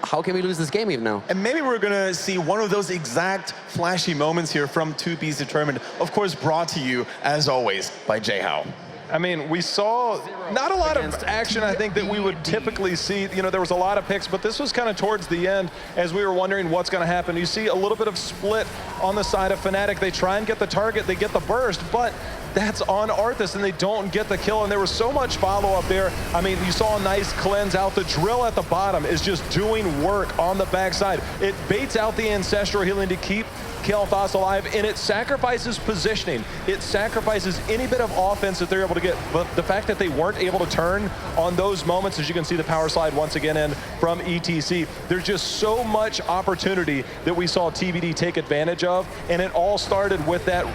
How can we lose this game even now? And maybe we're going to see one of those exact flashy moments here from 2B's Determined, of course brought to you, as always, by J-How. I mean, we saw not a lot of action, I think, that we would typically see. You know, there was a lot of picks, but this was kind of towards the end as we were wondering what's going to happen. You see a little bit of split on the side of Fnatic. They try and get the target, they get the burst, but that's on Arthas, and they don't get the kill, and there was so much follow-up there. I mean, you saw a nice cleanse out. The drill at the bottom is just doing work on the backside. It baits out the Ancestral Healing to keep HotS alive, and it sacrifices positioning. It sacrifices any bit of offense that they're able to get. But the fact that they weren't able to turn on those moments, as you can see the power slide once again in from ETC, there's just so much opportunity that we saw TBD take advantage of, and it all started with that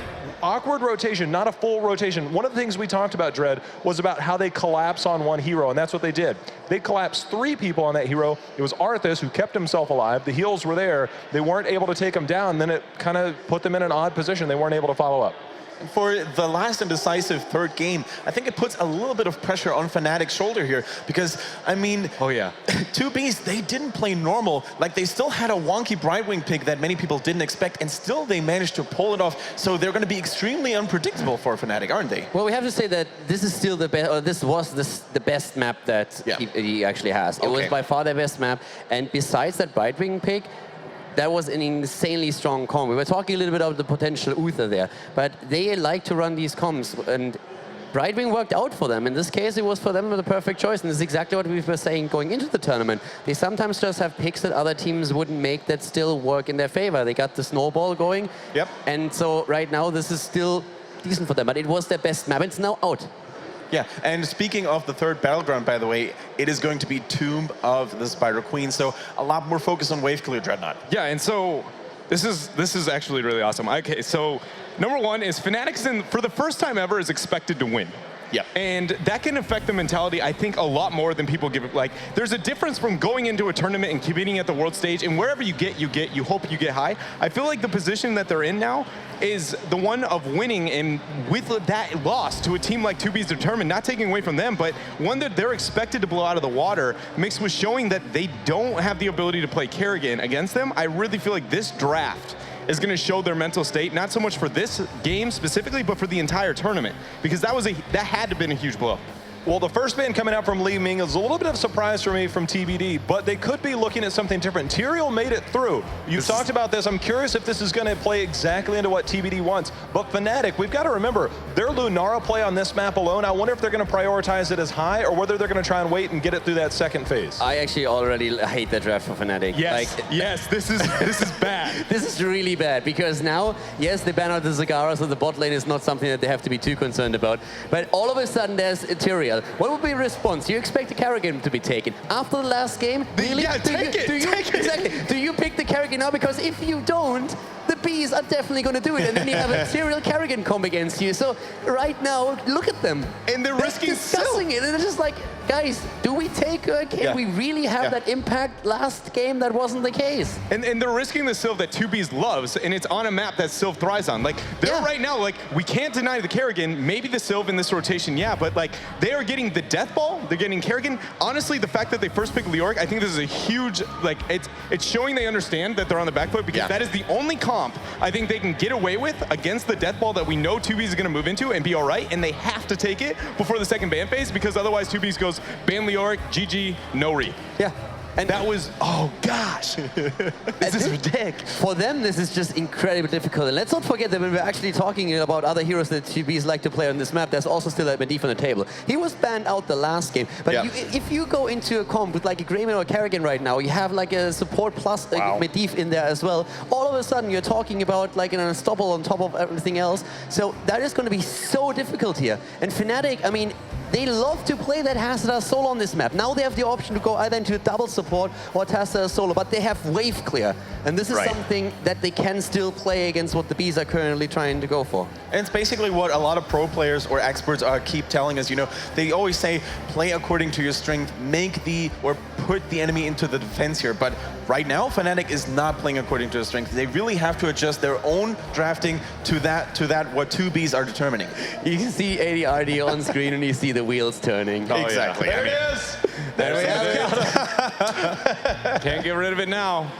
awkward rotation, not a full rotation. One of the things we talked about, Dread, was about how they collapse on one hero, and that's what they did. They collapsed 3 people on that hero. It was HotS who kept himself alive. The heals were there. They weren't able to take him down. Then it kind of put them in an odd position. They weren't able to follow up. For the last and decisive third game, I think it puts a little bit of pressure on Fnatic's shoulder here because, I mean, 2Bs, they didn't play normal. Like, they still had a wonky Brightwing pick that many people didn't expect, and still they managed to pull it off. So they're going to be extremely unpredictable for Fnatic, aren't they? Well, we have to say that this is still the best, or this was the best map that he actually has. It was by far the best map, and besides that Brightwing pick, that was an insanely strong comp. We were talking a little bit about the potential Uther there, but they like to run these comps, and Brightwing worked out for them. In this case, it was for them the perfect choice, and this is exactly what we were saying going into the tournament. They sometimes just have picks that other teams wouldn't make that still work in their favor. They got the snowball going, and so right now this is still decent for them, but it was their best map. It's now out. Yeah, and speaking of the third battleground, by the way, it is going to be Tomb of the Spider Queen, so a lot more focus on wave clear Dreadnought. Yeah, and so this is actually really awesome. Okay, so number one is Fnatic for the first time ever is expected to win. Yeah. And that can affect the mentality, I think, a lot more than people give it. Like, there's a difference from going into a tournament and competing at the world stage, and wherever you get, you hope you get high. I feel like the position that they're in now is the one of winning, and with that loss to a team like 2B's Determined, not taking away from them, but one that they're expected to blow out of the water, mixed with showing that they don't have the ability to play Kerrigan against them. I really feel like this draft is going to show their mental state, not so much for this game specifically, but for the entire tournament, because that had to have been a huge blow. Well, the first ban coming out from Li Ming is a little bit of a surprise for me from TBD, but they could be looking at something different. Tyrael made it through. You've talked about this. I'm curious if this is going to play exactly into what TBD wants. But Fnatic, we've got to remember, their Lunara play on this map alone, I wonder if they're going to prioritize it as high or whether they're going to try and wait and get it through that second phase. I actually already hate the draft for Fnatic. Yes, yes, this is bad. This is really bad because now, yes, they ban out the Zagara, so the bot lane is not something that they have to be too concerned about. But all of a sudden, there's Tyrael. What would be your response? Do you expect the Kerrigan to be taken? After the last game? Really? Yeah, take it. Exactly. Do you pick the Kerrigan now? Because if you don't, the Bees are definitely going to do it. And then you have a Tyrael Kerrigan comp against you. So right now, look at them. And they're risking discussing it. And it's just like, guys, do we take can we really have that impact? Last game, that wasn't the case. And they're risking the Sylve that 2B's loves, and it's on a map that Sylve thrives on. Like, they're right now, like, we can't deny the Kerrigan, maybe the Sylve in this rotation, but like, they are getting the Death Ball, they're getting Kerrigan. Honestly, the fact that they first picked Leoric, I think this is a huge, like, it's showing they understand that they're on the back foot, because that is the only comp I think they can get away with against the Death Ball that we know 2B's is gonna move into and be all right, and they have to take it before the second ban phase, because otherwise 2B's goes, ban Leoric, GG, no re. Yeah. And that was, oh gosh, this is ridiculous. For them, this is just incredibly difficult. And let's not forget that when we're actually talking about other heroes that 2Bs like to play on this map, there's also still a Medivh on the table. He was banned out the last game. But if you go into a comp with like a Greymane or a Kerrigan right now, you have like a support plus Medivh in there as well. All of a sudden, you're talking about like an unstoppable on top of everything else. So that is going to be so difficult here. And Fnatic, I mean, they love to play that Tassadar solo on this map. Now they have the option to go either into a double support or Tassadar solo, but they have wave clear. And this is something that they can still play against what the Bees are currently trying to go for. And it's basically what a lot of pro players or experts keep telling us. You know, they always say, play according to your strength, put the enemy into the defense here. But right now, Fnatic is not playing according to their strength. They really have to adjust their own drafting to that what 2Bs are determining. You can see ADRD on screen and you see the wheels turning. Oh, exactly. There it is. There we have it. Can't get rid of it now.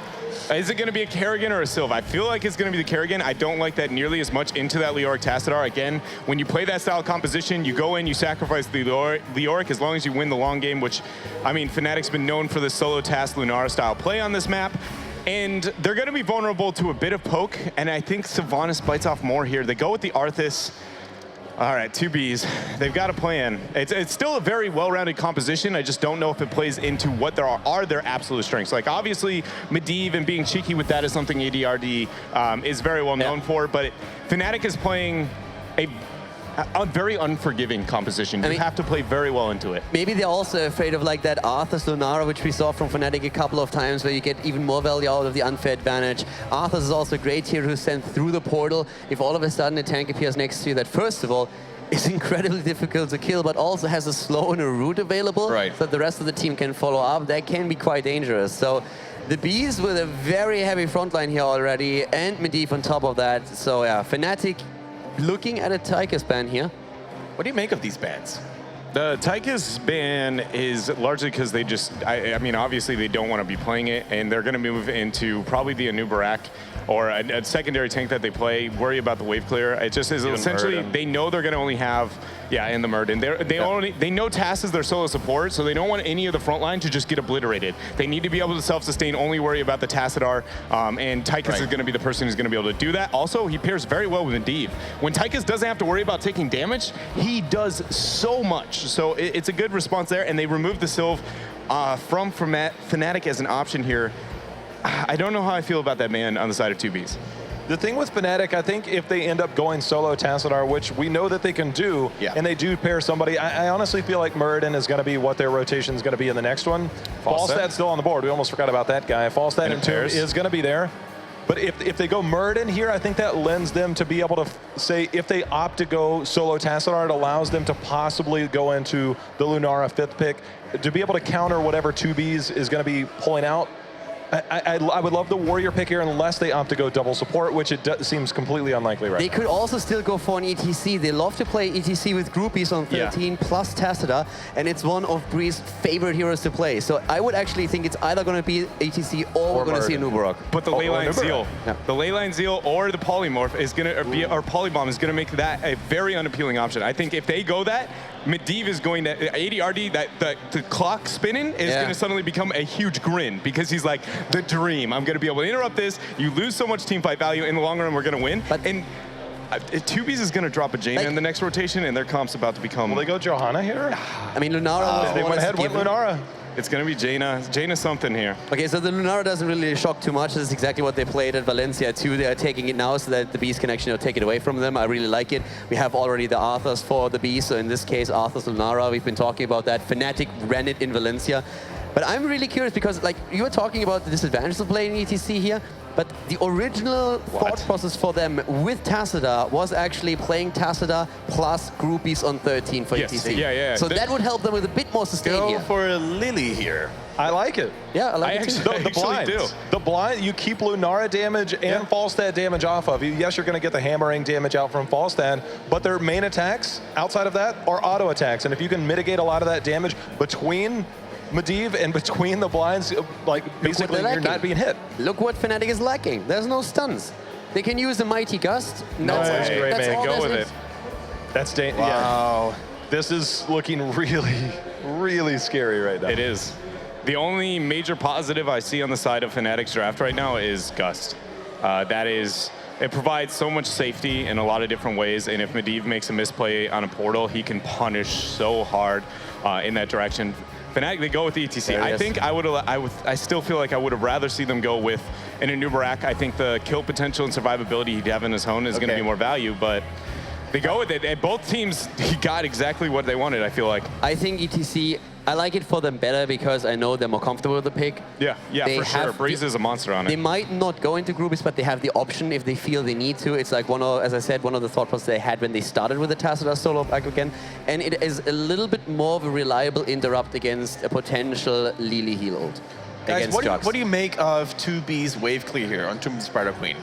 Is it going to be a Kerrigan or a Sylve? I feel like it's going to be the Kerrigan. I don't like that nearly as much into that Leoric Tassadar. Again, when you play that style of composition, you go in, you sacrifice the Leoric as long as you win the long game, which, I mean, Fnatic's been known for the solo task Lunara style play on this map. And they're going to be vulnerable to a bit of poke, and I think Sylvanas bites off more here. They go with the Arthas. All right, 2Bs. They've got a plan. It's still a very well-rounded composition. I just don't know if it plays into what there are their absolute strengths. Like, obviously, Medivh and being cheeky with that is something ADRD is very well known for, but Fnatic is playing a very unforgiving composition. You have to play very well into it. Maybe they're also afraid of like that Arthur's Lunara, which we saw from Fnatic a couple of times, where you get even more value out of the unfair advantage. Arthur's is also a great tier who's sent through the portal. If all of a sudden a tank appears next to you, that first of all is incredibly difficult to kill, but also has a slow and a root available, so that the rest of the team can follow up, that can be quite dangerous. So the Bees with a very heavy front line here already, and Medivh on top of that. So yeah, Fnatic looking at a Tychus ban here. What do you make of these bans? The Tychus ban is largely because they just, I mean, obviously they don't want to be playing it, and they're going to move into probably the Anubarak or a secondary tank that they play, worry about the wave clear. It just is essentially, they know they're going to only have, and the Murden. They know TAS is their solo support, so they don't want any of the front line to just get obliterated. They need to be able to self-sustain, only worry about the Tassadar, and Tychus is going to be the person who's going to be able to do that. Also, he pairs very well with Medivh. When Tychus doesn't have to worry about taking damage, he does so much. So it's a good response there, and they removed the Sylve from Fnatic as an option here. I don't know how I feel about that man on the side of 2Bs. The thing with Fnatic, I think if they end up going solo Tassadar, which we know that they can do, and they do pair somebody, I honestly feel like Muradin is going to be what their rotation is going to be in the next one. Falstad's still on the board. We almost forgot about that guy. Falstad in pairs is going to be there. But if they go Muradin here, I think that lends them to be able to say, if they opt to go solo Tassadar, it allows them to possibly go into the Lunara 5th pick, to be able to counter whatever 2Bs is going to be pulling out. I would love the Warrior pick here unless they opt to go double support, which seems completely unlikely right now. They could also still go for an ETC. They love to play ETC with groupies on 13 plus Tassadar, and it's one of Bree's favorite heroes to play. So I would actually think it's either going to be ETC or we're going to see a Nubarak. But the Leyline Zeal, the Leyline Zeal or the Polymorph is going to be, or Polybomb is going to make that a very unappealing option. I think if they go that, Medivh is going to, ADRD, the clock spinning is going to suddenly become a huge grin, because he's like, the dream. I'm going to be able to interrupt this. You lose so much team fight value. In the long run, we're going to win. And 2Bs is going to drop a Jaina in the next rotation, and their comp's about to become... Will they go Johanna here? I mean, Lunara... they went ahead with Lunara. It's going to be Jaina something here. Okay, so the Lunara doesn't really shock too much. This is exactly what they played at Valencia too. They are taking it now so that the Bees can actually take it away from them. I really like it. We have already the Arthurs for the Bees, so in this case, Arthur's Lunara. We've been talking about that. Fnatic ran it in Valencia. But I'm really curious because, like, you were talking about the disadvantages of playing ETC here, but the original thought process for them with Tassadar was actually playing Tassadar plus groupies on 13 for ETC. So that would help them with a bit more sustain here. Go for Lily here. I like it. Yeah, I like it too. The blinds. The blind, you keep Lunara damage and Falstad damage off of. Yes, you're going to get the hammering damage out from Falstad, but their main attacks outside of that are auto attacks. And if you can mitigate a lot of that damage between Medivh and between the blinds, like basically you're not being hit. Look what Fnatic is lacking. There's no stuns. They can use the Mighty Gust. That's great, man. Go with it. That's wow. This is looking really, really scary right now. It is. The only major positive I see on the side of Fnatic's draft right now is Gust. It provides so much safety in a lot of different ways, and if Medivh makes a misplay on a portal, he can punish so hard in that direction. Fnatic, they go with the ETC. I think I still feel like I would have rather see them go with an Anubarak. I think the kill potential and survivability he'd have in his own is going to be more value, but they go with it. And both teams, he got exactly what they wanted, I feel like. I think ETC, I like it for them better because I know they're more comfortable with the pick. Yeah, for sure. Breeze is a monster on it. They might not go into groupies, but they have the option if they feel they need to. It's like as I said, one of the thought processes they had when they started with the Tassadar solo back again. And it is a little bit more of a reliable interrupt against a potential Lily heal ult. Guys, what do you make of 2B's wave clear here on Tomb of the Spider Queen?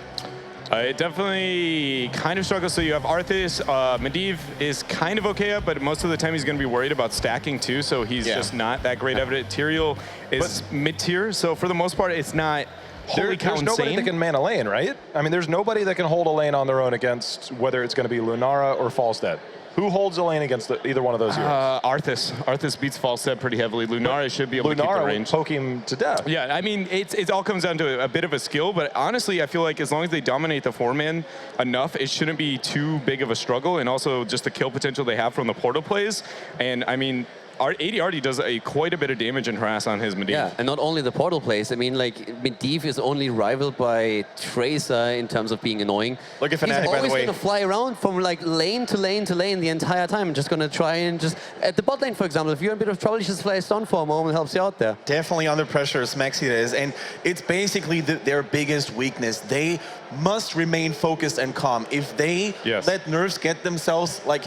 It definitely kind of struggles. So you have Arthas. Medivh is kind of okay up, but most of the time he's going to be worried about stacking too, so he's just not that great of it. Tyrael is mid-tier, so for the most part, it's not wholly There's nobody that can man a lane, right? I mean, there's nobody that can hold a lane on their own against whether it's going to be Lunara or Falstad. Who holds the lane against either one of those heroes? Arthas. Arthas beats Falstad pretty heavily. Lunara should be able to keep the range. Lunara will poke him to death. Yeah, I mean, it all comes down to a bit of a skill, but honestly, I feel like as long as they dominate the 4-man enough, it shouldn't be too big of a struggle, and also just the kill potential they have from the portal plays. And I mean, AD does quite a bit of damage and harass on his Medivh. Yeah, and not only the portal plays. I mean, like, Medivh is only rivaled by Tracer in terms of being annoying. Look at Fnatic, by the way. He's always going to fly around from like lane to lane to lane the entire time. Just going to try and just... At the bot lane, for example, if you're in a bit of trouble, you just fly a stun for a moment, helps you out there. Definitely under pressure, Smexy is, and it's basically their biggest weakness. They must remain focused and calm. If they let nerfs get themselves like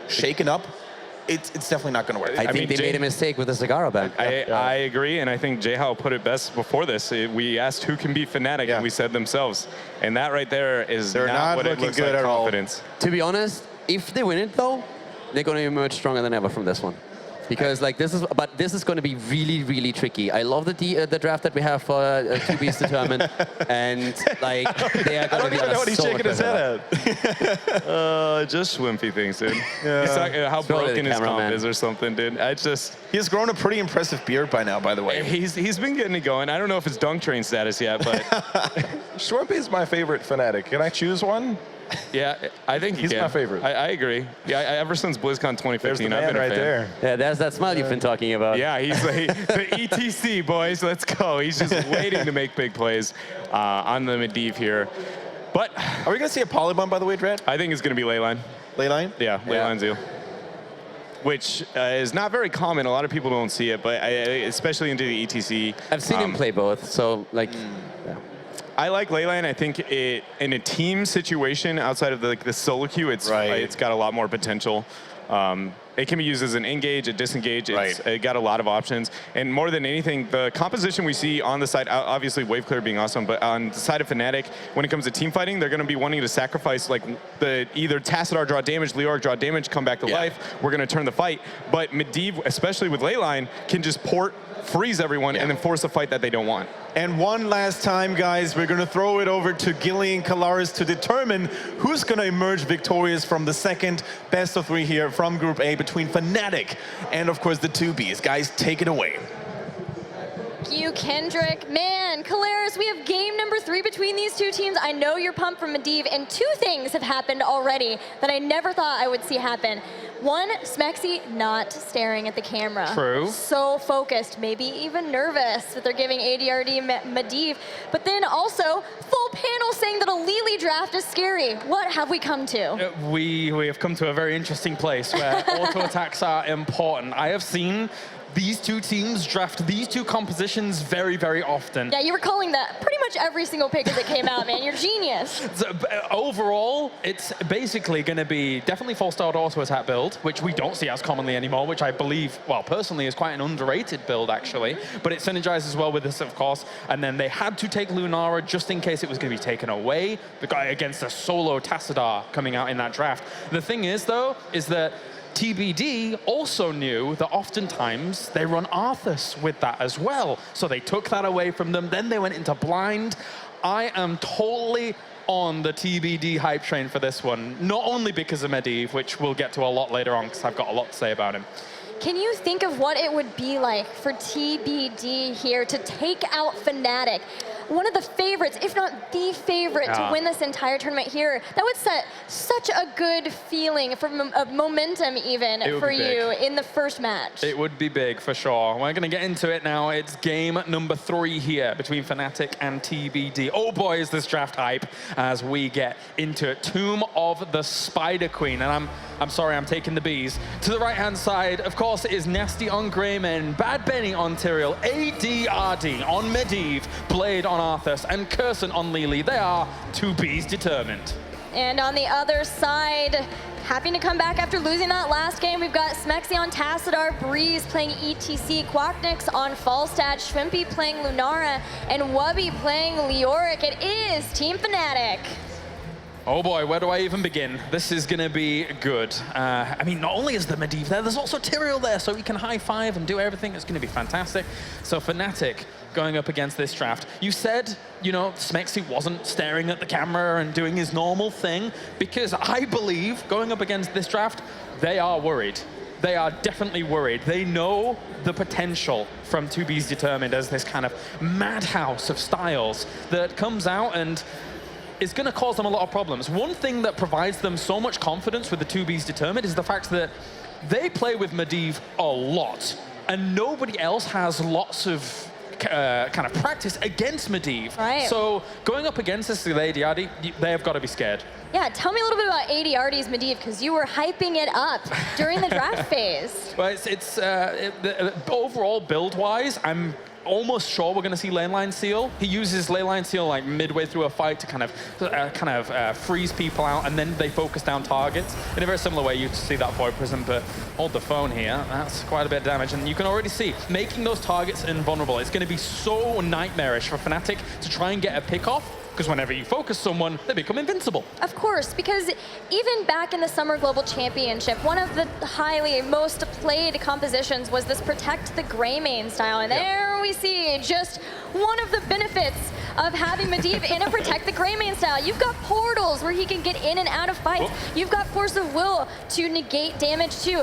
shaken up, it's definitely not going to work. I think they made a mistake with the Zagara ban. I agree, and I think Jehao put it best before this. We asked who can beat Fnatic, and we said themselves. And that right there is not what it looks like confidence. To be honest, if they win it though, they're going to emerge stronger than ever from this one. Because like this is going to be really, really tricky. I love the draft that we have for QB's determined, and like they are going to be on what he's so shaking his head at. Just Swimpy things, dude. Yeah. He's talking how broken his comp man. is or something, dude. He's grown a pretty impressive beard by now, by the way. He's been getting it going. I don't know if it's dunk train status yet, but Swimpy is my favorite Fnatic. Can I choose one? yeah, I think He's my favorite. I agree. Yeah, ever since BlizzCon 2015, There's the I've man been a right fan. there. Yeah, there's that smile you've been talking about. Yeah, he's like, the ETC, boys, let's go. He's just waiting to make big plays on the Medivh here. But are we going to see a polybomb, by the way, Dred? I think it's going to be Leyline. Leyline? Yeah, Leyline Zeal. Which is not very common. A lot of people don't see it, but especially into the ETC. I've seen him play both, so like... Yeah. I like Leyline. I think in a team situation outside of the solo queue, it's got a lot more potential. It can be used as an engage, a disengage. It got a lot of options. And more than anything, the composition we see on the side, obviously wave clear being awesome, but on the side of Fnatic, when it comes to team fighting, they're going to be wanting to sacrifice like either Tassadar draw damage, Leoric draw damage, come back to life. We're going to turn the fight. But Medivh, especially with Leyline, can just freeze everyone and then force a fight that they don't want. And one last time, guys, we're going to throw it over to Gilly and Kalaris to determine who's going to emerge victorious from the second best of 3 here from Group A between Fnatic and, of course, the 2Bs. Guys, take it away. Thank you, Kendrick. Man, Kalaris, we have game number 3 between these two teams. I know you're pumped for Medivh, and 2 things have happened already that I never thought I would see happen. One, Smexy not staring at the camera. True. So focused, maybe even nervous that they're giving ADRD Medivh. But then also, full panel saying that a Lili draft is scary. What have we come to? We have come to a very interesting place where auto attacks are important. I have seen these two teams draft these two compositions very, very often. Yeah, you were calling that pretty much every single pick as it came out, man. You're genius. So, overall, it's basically going to be definitely full-styled auto attack build, which we don't see as commonly anymore, which I believe, well, personally, is quite an underrated build, actually. But it synergizes well with this, of course. And then they had to take Lunara just in case it was going to be taken away against a solo Tassadar coming out in that draft. The thing is, though, is that TBD also knew that oftentimes they run Arthas with that as well. So they took that away from them. Then they went into blind. I am totally on the TBD hype train for this one. Not only because of Medivh, which we'll get to a lot later on because I've got a lot to say about him. Can you think of what it would be like for TBD here to take out Fnatic? One of the favorites, if not the favorite, to win this entire tournament here. That would set such a good feeling for momentum even for you in the first match. It would be big for sure. We're going to get into it now. It's game number 3 here between Fnatic and TBD. Oh boy, is this draft hype as we get into it. Tomb of the Spider Queen. And I'm sorry, I'm taking the Bs. To the right-hand side, of course, it is Nasty on Greyman, Bad Benny on Tyrael, ADRD on Medivh, Blade on Arthas, and Curson on Lili. They are 2Bs determined. And on the other side, having to come back after losing that last game, we've got Smexy on Tassadar, Breeze playing ETC, Quacknix on Falstad, Shrimpy playing Lunara, and Wubby playing Leoric. It is Team Fnatic. Oh boy, where do I even begin? This is going to be good. I mean, not only is the Medivh there, there's also Tyrael there, so he can high five and do everything. It's going to be fantastic. So Fnatic going up against this draft. You said, you know, Smexy wasn't staring at the camera and doing his normal thing, because I believe going up against this draft, they are worried. They are definitely worried. They know the potential from 2B's Determined as this kind of madhouse of styles that comes out and is going to cause them a lot of problems. One thing that provides them so much confidence with the 2B's Determined is the fact that they play with Medivh a lot, and nobody else has lots of kind of practice against Medivh. Right. So going up against this with ADRD, they have got to be scared. Yeah, tell me a little bit about ADRD's Medivh, because you were hyping it up during the draft phase. Well, overall build-wise, I'm almost sure we're going to see Leyline Seal. He uses Leyline Seal like midway through a fight to kind of freeze people out, and then they focus down targets in a very similar way you see that Void Prism. But hold the phone here, that's quite a bit of damage, and you can already see making those targets invulnerable. It's going to be so nightmarish for Fnatic to try and get a pick off, because whenever you focus someone, they become invincible. Of course, because even back in the Summer Global Championship, one of the most played compositions was this Protect the Greymane style, and there we see just one of the benefits of having Medivh in a Protect the Greymane style. You've got portals where he can get in and out of fights. You've got Force of Will to negate damage too.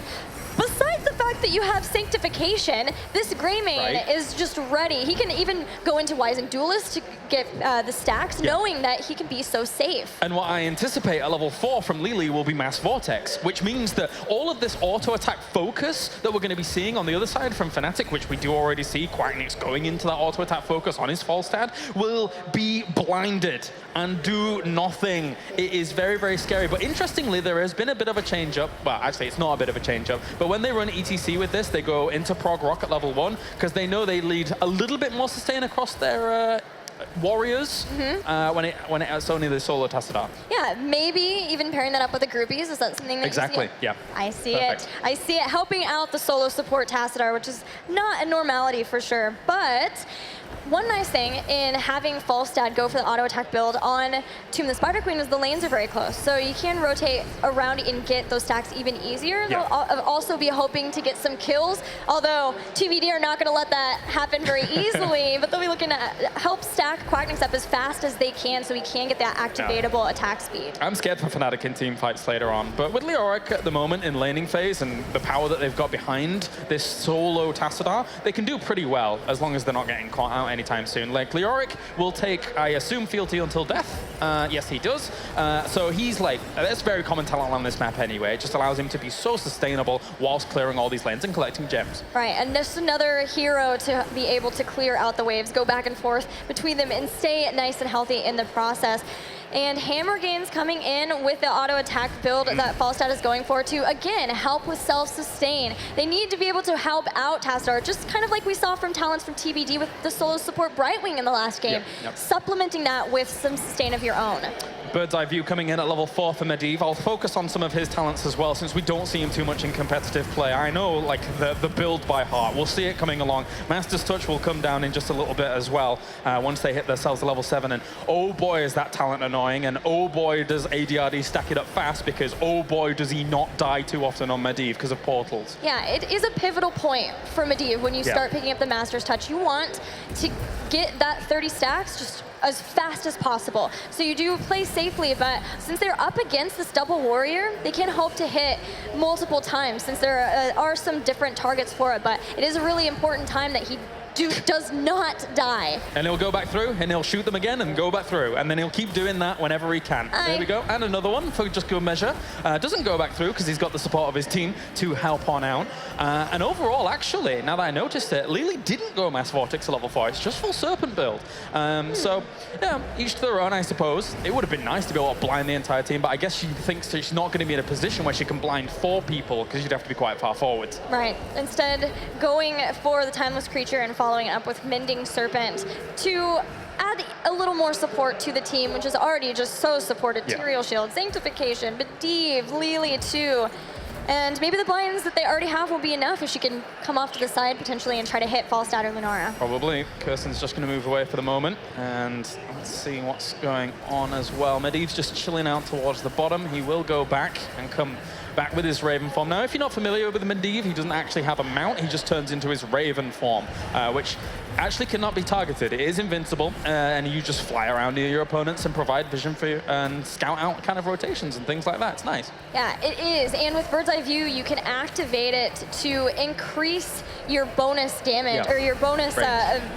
Besides the fact that you have Sanctification, this Greymane is just ready. He can even go into Wizened Duelist to get the stacks, knowing that he can be so safe. And what I anticipate at level 4 from Lili will be Mass Vortex, which means that all of this auto-attack focus that we're going to be seeing on the other side from Fnatic, which we do already see, Quacknix going into that auto-attack focus on his Falstad, will be blinded and do nothing. It is very, very scary. But interestingly, there has been a bit of a change-up. Well, actually, it's not a bit of a change-up. But when they run ETC with this, they go into Prog Rock at level 1, because they know they lead a little bit more sustain across their warriors when it's only the solo Tassadar. Yeah, maybe even pairing that up with the groupies. Is that something that Exactly, you see? yeah. I see Perfect. it. I see it helping out the solo support Tassadar, which is not a normality for sure. But one nice thing in having Falstad go for the auto attack build on Tomb the Spider Queen is the lanes are very close. So you can rotate around and get those stacks even easier. Yeah. They'll also be hoping to get some kills, although TBD are not going to let that happen very easily, but they'll be looking to help stack Quacknix up as fast as they can so he can get that activatable attack speed. I'm scared for Fnatic in team fights later on, but with Leoric at the moment in laning phase and the power that they've got behind this solo Tassadar, they can do pretty well as long as they're not getting caught out anytime soon. Like Leoric will take, I assume, fealty until death. Yes, he does. So he's like, that's very common talent on this map anyway. It just allows him to be so sustainable whilst clearing all these lanes and collecting gems. Right, and just another hero to be able to clear out the waves, go back and forth between them and stay nice and healthy in the process. And Hammergain's coming in with the auto attack build that Falstad is going for to, again, help with self-sustain. They need to be able to help out Tassadar, just kind of like we saw from talents from TBD with the solo support Brightwing in the last game, supplementing that with some sustain of your own. Bird's Eye View coming in at level 4 for Medivh. I'll focus on some of his talents as well, since we don't see him too much in competitive play. I know like the build by heart. We'll see it coming along. Master's Touch will come down in just a little bit as well once they hit themselves to level 7. And oh boy, is that talent annoying. And oh boy, does ADRD stack it up fast, because oh boy, does he not die too often on Medivh because of portals. Yeah, it is a pivotal point for Medivh when you start picking up the Master's Touch. You want to get that 30 stacks just as fast as possible. So you do play safely, but since they're up against this double warrior, they can hope to hit multiple times, since there are some different targets for it, but it is a really important time that he does not die. And he'll go back through, and he'll shoot them again and go back through, and then he'll keep doing that whenever he can. There we go, and another one for just good measure. Doesn't go back through because he's got the support of his team to help on out. And overall, actually, now that I noticed it, Lili didn't go Mass Vortex at level 4. It's just full Serpent build. So, yeah, each to their own, I suppose. It would have been nice to be able to blind the entire team, but I guess she thinks that she's not going to be in a position where she can blind 4 people, because you'd have to be quite far forward. Right. Instead, going for the Timeless Creature and following it up with Mending Serpent to add a little more support to the team, which is already just so supported. Tyrael Shield, Sanctification, Medivh, Lili too. And maybe the blinds that they already have will be enough if she can come off to the side potentially and try to hit Falstad or Lunara. Probably. Kirsten's just going to move away for the moment. And let's see what's going on as well. Medivh's just chilling out towards the bottom. He will go back and come back with his Raven form. Now, if you're not familiar with the Medivh, he doesn't actually have a mount. He just turns into his Raven form, which actually cannot be targeted. It is invincible, and you just fly around near your opponents and provide vision for you and scout out kind of rotations and things like that. It's nice. Yeah, it is. And with Bird's Eye View, you can activate it to increase your bonus damage or your bonus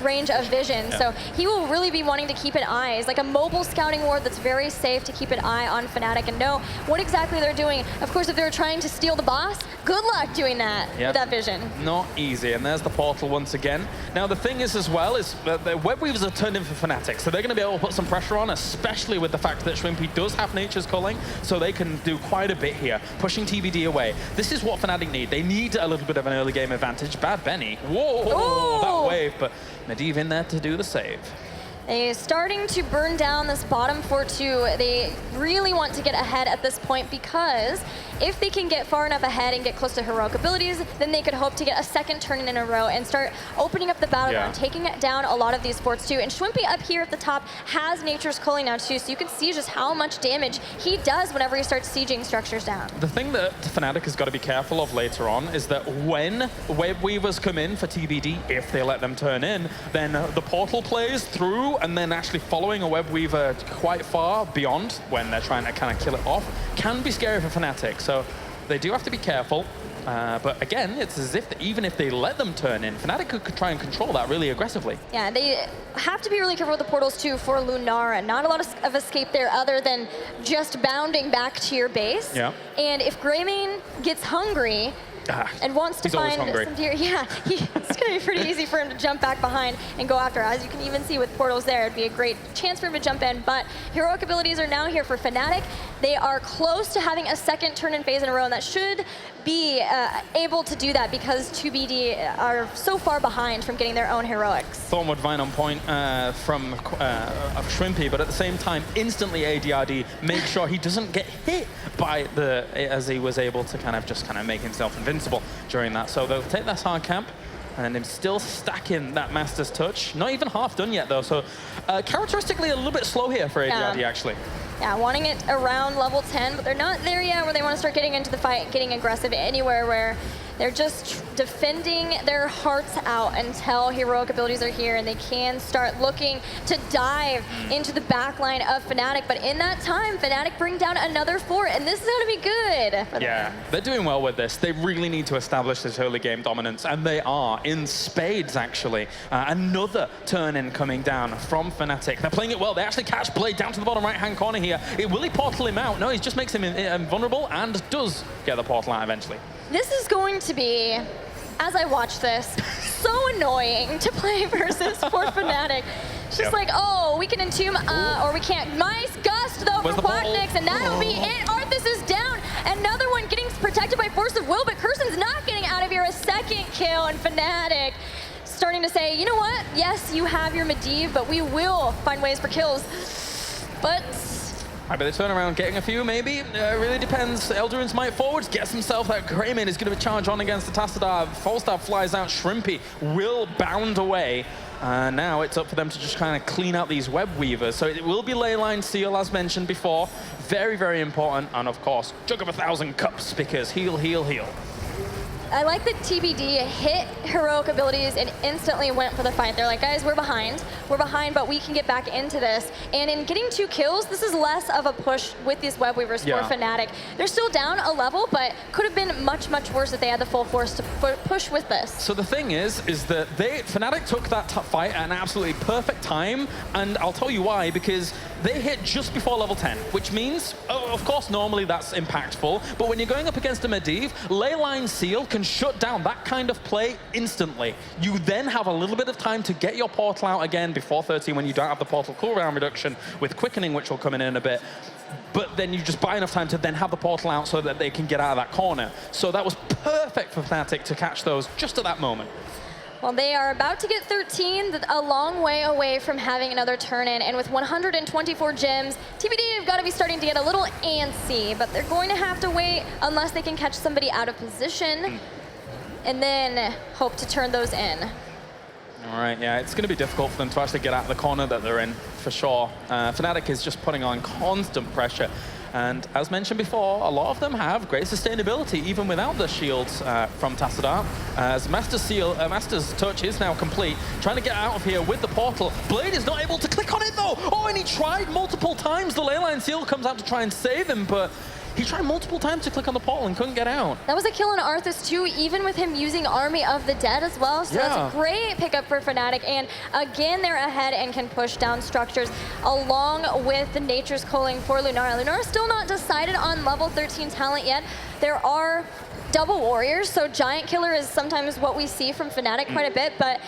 range of vision. So he will really be wanting to keep an eye. It's like a mobile scouting ward that's very safe to keep an eye on Fnatic and know what exactly they're doing. Of course, if they're trying to steal the boss, good luck doing that with that vision. Not easy. And there's the portal once again. Now, the thing is as well is that the web weavers are turned in for Fnatic, so they're going to be able to put some pressure on, especially with the fact that Shrimpy does have Nature's Culling, so they can do quite a bit here, pushing TBD away. This is what Fnatic need. They need a little bit of an early game advantage. Bad Benny. Whoa, that wave, but Medivh in there to do the save. They're starting to burn down this bottom 4-2. They really want to get ahead at this point because if they can get far enough ahead and get close to heroic abilities, then they could hope to get a second turn in a row and start opening up the battleground, taking down a lot of these forts too. And Shwimpy up here at the top has Nature's Culling now too, so you can see just how much damage he does whenever he starts sieging structures down. The thing that Fnatic has got to be careful of later on is that when web weavers come in for TBD, if they let them turn in, then the portal plays through and then actually following a web weaver quite far beyond when they're trying to kind of kill it off can be scary for Fnatic. So they do have to be careful. But again, it's as if even if they let them turn in, Fnatic could try and control that really aggressively. Yeah, they have to be really careful with the portals too for Lunara. Not a lot of escape there other than just bounding back to your base. Yeah. And if Greymane gets hungry, and wants to find some deer. Yeah, it's going to be pretty easy for him to jump back behind and go after. As you can even see with portals there, it'd be a great chance for him to jump in. But heroic abilities are now here for Fnatic. They are close to having a second turn in phase in a row, and that should be able to do that because 2BD are so far behind from getting their own heroics. Thornwood Vine on point from Shrimpy, but at the same time, instantly ADRD make sure he doesn't get hit by as he was able to kind of make himself invincible during that. So they'll take this hard camp, and him still stacking that Master's Touch. Not even half done yet though, so characteristically a little bit slow here for ADRD actually. Yeah, wanting it around level 10, but they're not there yet where they want to start getting into the fight, getting aggressive anywhere where they're just defending their hearts out until heroic abilities are here and they can start looking to dive into the back line of Fnatic. But in that time, Fnatic bring down another fort, and this is going to be good for them. They're doing well with this. They really need to establish this early game dominance, and they are in spades, actually. Another turn-in coming down from Fnatic. They're playing it well. They actually catch Blade down to the bottom right-hand corner here. Will he portal him out? No, he just makes him invulnerable and does get the portal out eventually. This is going to be, as I watch this, so annoying to play versus for Fnatic. It's just like, oh, we can entomb, or we can't. Nice gust, though, from Quacknix, and that'll be it. Arthas is down. Another one getting protected by Force of Will, but Kirsten's not getting out of here. A second kill, and Fnatic starting to say, you know what? Yes, you have your Medivh, but we will find ways for kills. But Maybe they turn around, getting a few, maybe. Really depends. Elduin's might forwards, gets himself that Greymane is going to charge on against the Tassadar. Falstaff flies out, Shrimpy will bound away. Now it's up for them to just kind of clean out these web weavers. So it will be Leyline Seal, as mentioned before. Very, very important. And of course, Jug of 1,000 Cups, because heal, heal, heal. I like that TBD hit heroic abilities and instantly went for the fight. They're like, guys, we're behind, but we can get back into this. And in getting 2 kills, this is less of a push with these web weavers for Fnatic. They're still down a level, but could have been much, much worse if they had the full force to push with this. So the thing is that Fnatic took that fight at an absolutely perfect time, and I'll tell you why, because they hit just before level 10, which means, of course, normally that's impactful, but when you're going up against a Medivh, Leyline Seal can shut down that kind of play instantly. You then have a little bit of time to get your portal out again before 13 when you don't have the portal cooldown reduction with quickening, which will come in a bit. But then you just buy enough time to then have the portal out so that they can get out of that corner. So that was perfect for Fnatic to catch those just at that moment. Well, they are about to get 13, a long way away from having another turn-in, and with 124 gems, TBD have got to be starting to get a little antsy, but they're going to have to wait unless they can catch somebody out of position, and then hope to turn those in. All right, yeah, it's going to be difficult for them to actually get out of the corner that they're in, for sure. Fnatic is just putting on constant pressure. And as mentioned before, a lot of them have great sustainability, even without the shields from Tassadar. As Master's touch is now complete, trying to get out of here with the portal. Blade is not able to click on it though. Oh, and he tried multiple times. The Leyline Seal comes out to try and save him, but he tried multiple times to click on the portal and couldn't get out. That was a kill on Arthas too, even with him using Army of the Dead as well. So that's a great pickup for Fnatic. And again, they're ahead and can push down structures along with the Nature's Calling for Lunara. Lunara's still not decided on level 13 talent yet. There are double warriors, so Giant Killer is sometimes what we see from Fnatic quite a bit, but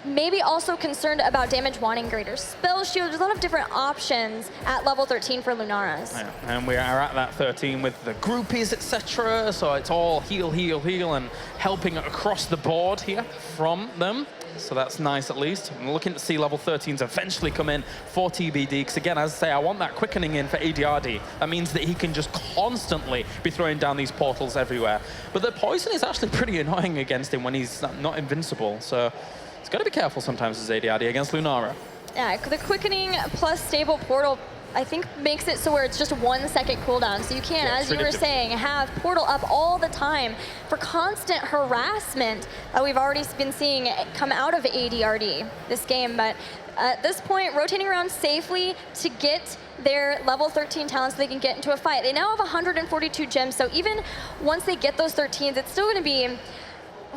maybe also concerned about damage wanting greater spell shield. There's a lot of different options at level 13 for Lunaras. Yeah, and we are at that 13 with the groupies, etc. So it's all heal, heal, heal, and helping across the board here from them. So that's nice at least. I'm looking to see level 13s eventually come in for TBD, because again, as I say, I want that quickening in for ADRD. That means that he can just constantly be throwing down these portals everywhere. But the poison is actually pretty annoying against him when he's not invincible. So he's got to be careful sometimes as ADRD against Lunara. Yeah, the quickening plus stable portal, I think, makes it so where it's just 1 second cooldown. So you can, as you were saying, have portal up all the time for constant harassment that we've already been seeing come out of ADRD this game. But at this point, rotating around safely to get their level 13 talents so they can get into a fight. They now have 142 gems, so even once they get those 13s, it's still going to be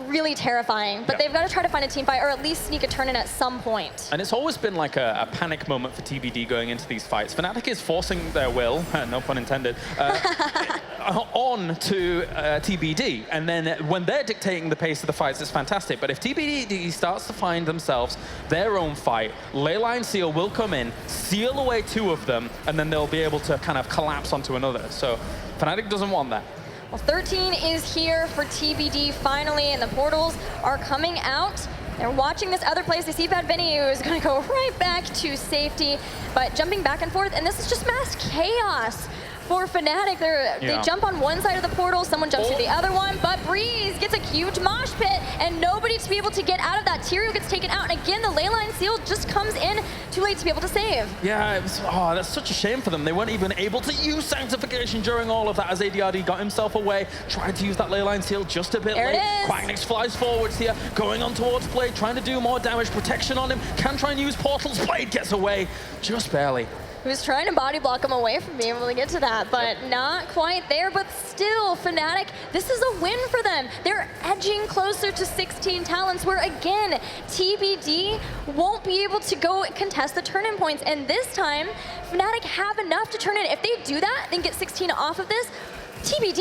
really terrifying, but they've got to try to find a team fight or at least sneak a turn in at some point. And it's always been like a panic moment for TBD going into these fights. Fnatic is forcing their will, no pun intended, on to TBD. And then when they're dictating the pace of the fights, it's fantastic. But if TBD starts to find themselves their own fight, Leyline Seal will come in, seal away 2 of them, and then they'll be able to kind of collapse onto another. So Fnatic doesn't want that. Well, 13 is here for TBD finally, and the portals are coming out. They're watching this other place. They see Bad Benny, who is going to go right back to safety, but jumping back and forth, and this is just mass chaos for Fnatic. They jump on one side of the portal, someone jumps to the other one, but Breeze gets a huge mosh pit, and nobody to be able to get out of that. Tyrael gets taken out, and again, the Leyline Seal just comes in too late to be able to save. Yeah, that's such a shame for them. They weren't even able to use Sanctification during all of that as ADRD got himself away, tried to use that Leyline Seal just a bit late. Quagnix flies forwards here, going on towards Blade, trying to do more damage, protection on him, can try and use portals. Blade gets away, just barely. He was trying to body block him away from being able to get to that, but not quite there. But still, Fnatic, this is a win for them. They're edging closer to 16 talents, where again, TBD won't be able to go contest the turn-in points. And this time, Fnatic have enough to turn in. If they do that, then get 16 off of this, TBD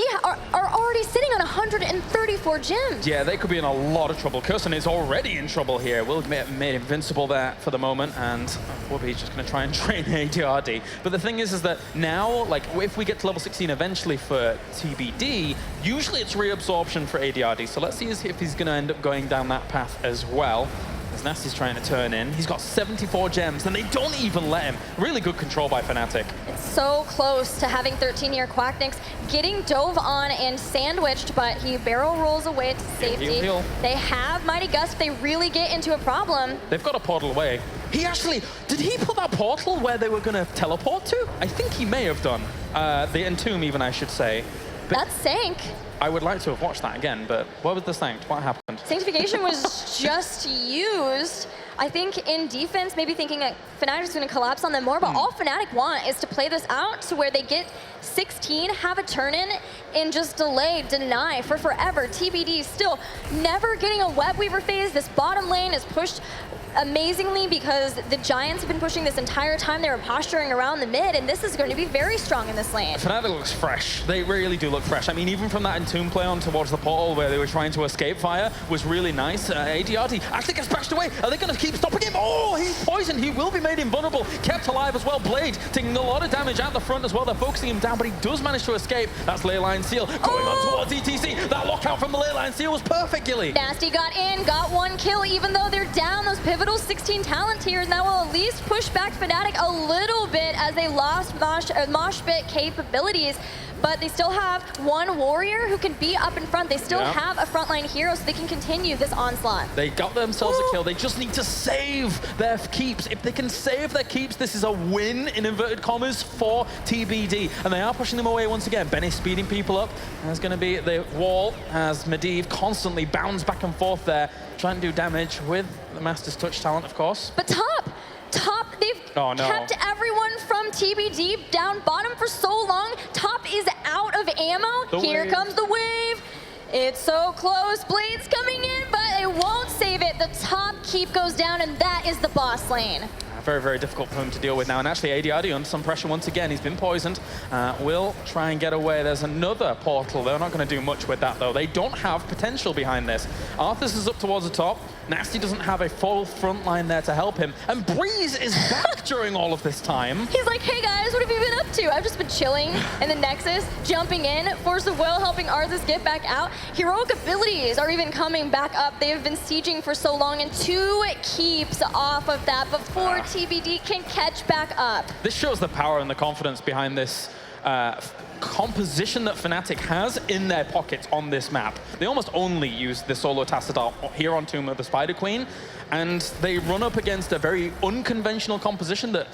are already sitting on 134 gems. Yeah, they could be in a lot of trouble. Kirsten is already in trouble here. Will made invincible there for the moment, and we'll be just going to try and train ADRD. But the thing is that now, like, if we get to level 16 eventually for TBD, usually it's reabsorption for ADRD. So let's see if he's going to end up going down that path as well. As Nasty's trying to turn in. He's got 74 gems, and they don't even let him. Really good control by Fnatic. It's so close to having 13 here. Quagnix getting dove on and sandwiched, but he barrel rolls away to safety. Heal, heal. They have Mighty Gust. They really get into a problem. They've got a portal away. He actually, did he put that portal where they were going to teleport to? I think he may have done. The Entomb even, I should say. But that's Sank. I would like to have watched that again, but what was the Sanct? What happened? Sanctification was just used, I think, in defense, maybe thinking that Fnatic is going to collapse on them more, but all Fnatic want is to play this out to where they get 16, have a turn-in, and just delay, deny for forever. TBD still never getting a Web Weaver phase. This bottom lane is pushed amazingly because the Giants have been pushing this entire time. They were posturing around the mid, and this is going to be very strong in this lane. Fnatic looks fresh. They really do look fresh. I mean, even from that Entomb play on towards the portal where they were trying to escape fire was really nice. ADRD actually gets bashed away. Are they going to keep stopping him? Oh, he's poisoned. He will be made invulnerable. Kept alive as well. Blade taking a lot of damage at the front as well. They're focusing him down, but he does manage to escape. That's Leyline Seal going on towards ETC. That lockout from the Leyline Seal was perfect, Gilly. Nasty got in, got one kill, even though they're down. Those pivotal 16 talent here, and that will at least push back Fnatic a little bit as they lost mosh pit capabilities. But they still have one warrior who can be up in front. They still have a frontline hero, so they can continue this onslaught. They got themselves a kill. They just need to save their keeps. If they can save their keeps, this is a win, in inverted commas, for TBD. And they are pushing them away once again. Benny speeding people up. There's going to be the wall as Medivh constantly bounds back and forth there, trying to do damage with the Master's Touch talent, of course. But top, they've kept everyone from TBD down bottom for so long. Top is out of ammo. Here comes the wave. It's so close. Blades coming in, but it won't save it. The top keep goes down, and that is the boss lane. Very, very difficult for him to deal with now. And actually, ADRD under some pressure once again. He's been poisoned. Will try and get away. There's another portal. They're not going to do much with that, though. They don't have potential behind this. Arthas is up towards the top. Nasty doesn't have a full front line there to help him. And Breeze is back during all of this time. He's like, hey guys, what have you been up to? I've just been chilling in the Nexus, jumping in, Force of Will helping Arthas get back out. Heroic abilities are even coming back up. They have been sieging for so long, and 2 keeps off of that before TBD can catch back up. This shows the power and the confidence behind this composition that Fnatic has in their pockets on this map. They almost only use the solo Tassadar here on Tomb of the Spider Queen, and they run up against a very unconventional composition that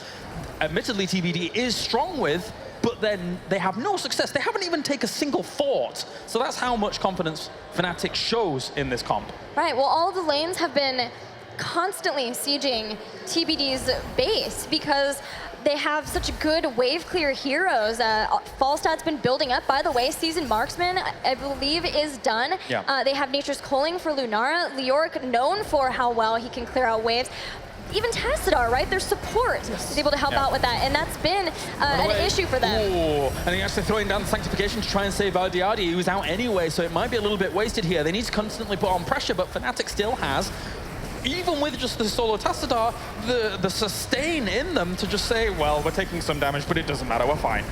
admittedly TBD is strong with, but then they have no success. They haven't even taken a single fort. So that's how much confidence Fnatic shows in this comp. Right, well, all the lanes have been constantly sieging TBD's base because they have such good wave clear heroes. Falstaff's been building up. By the way, Seasoned Marksman, I believe, is done. They have Nature's Calling for Lunara. Leoric, known for how well he can clear out waves. Even Tassadar, right? Their support is able to help out with that, and that's been an issue for them. Ooh. And he's actually throwing down the Sanctification to try and save Ardiardi, who's out anyway, so it might be a little bit wasted here. They need to constantly put on pressure, but Fnatic still has, even with just the solo Tassadar, the sustain in them to just say, well, we're taking some damage, but it doesn't matter, we're fine.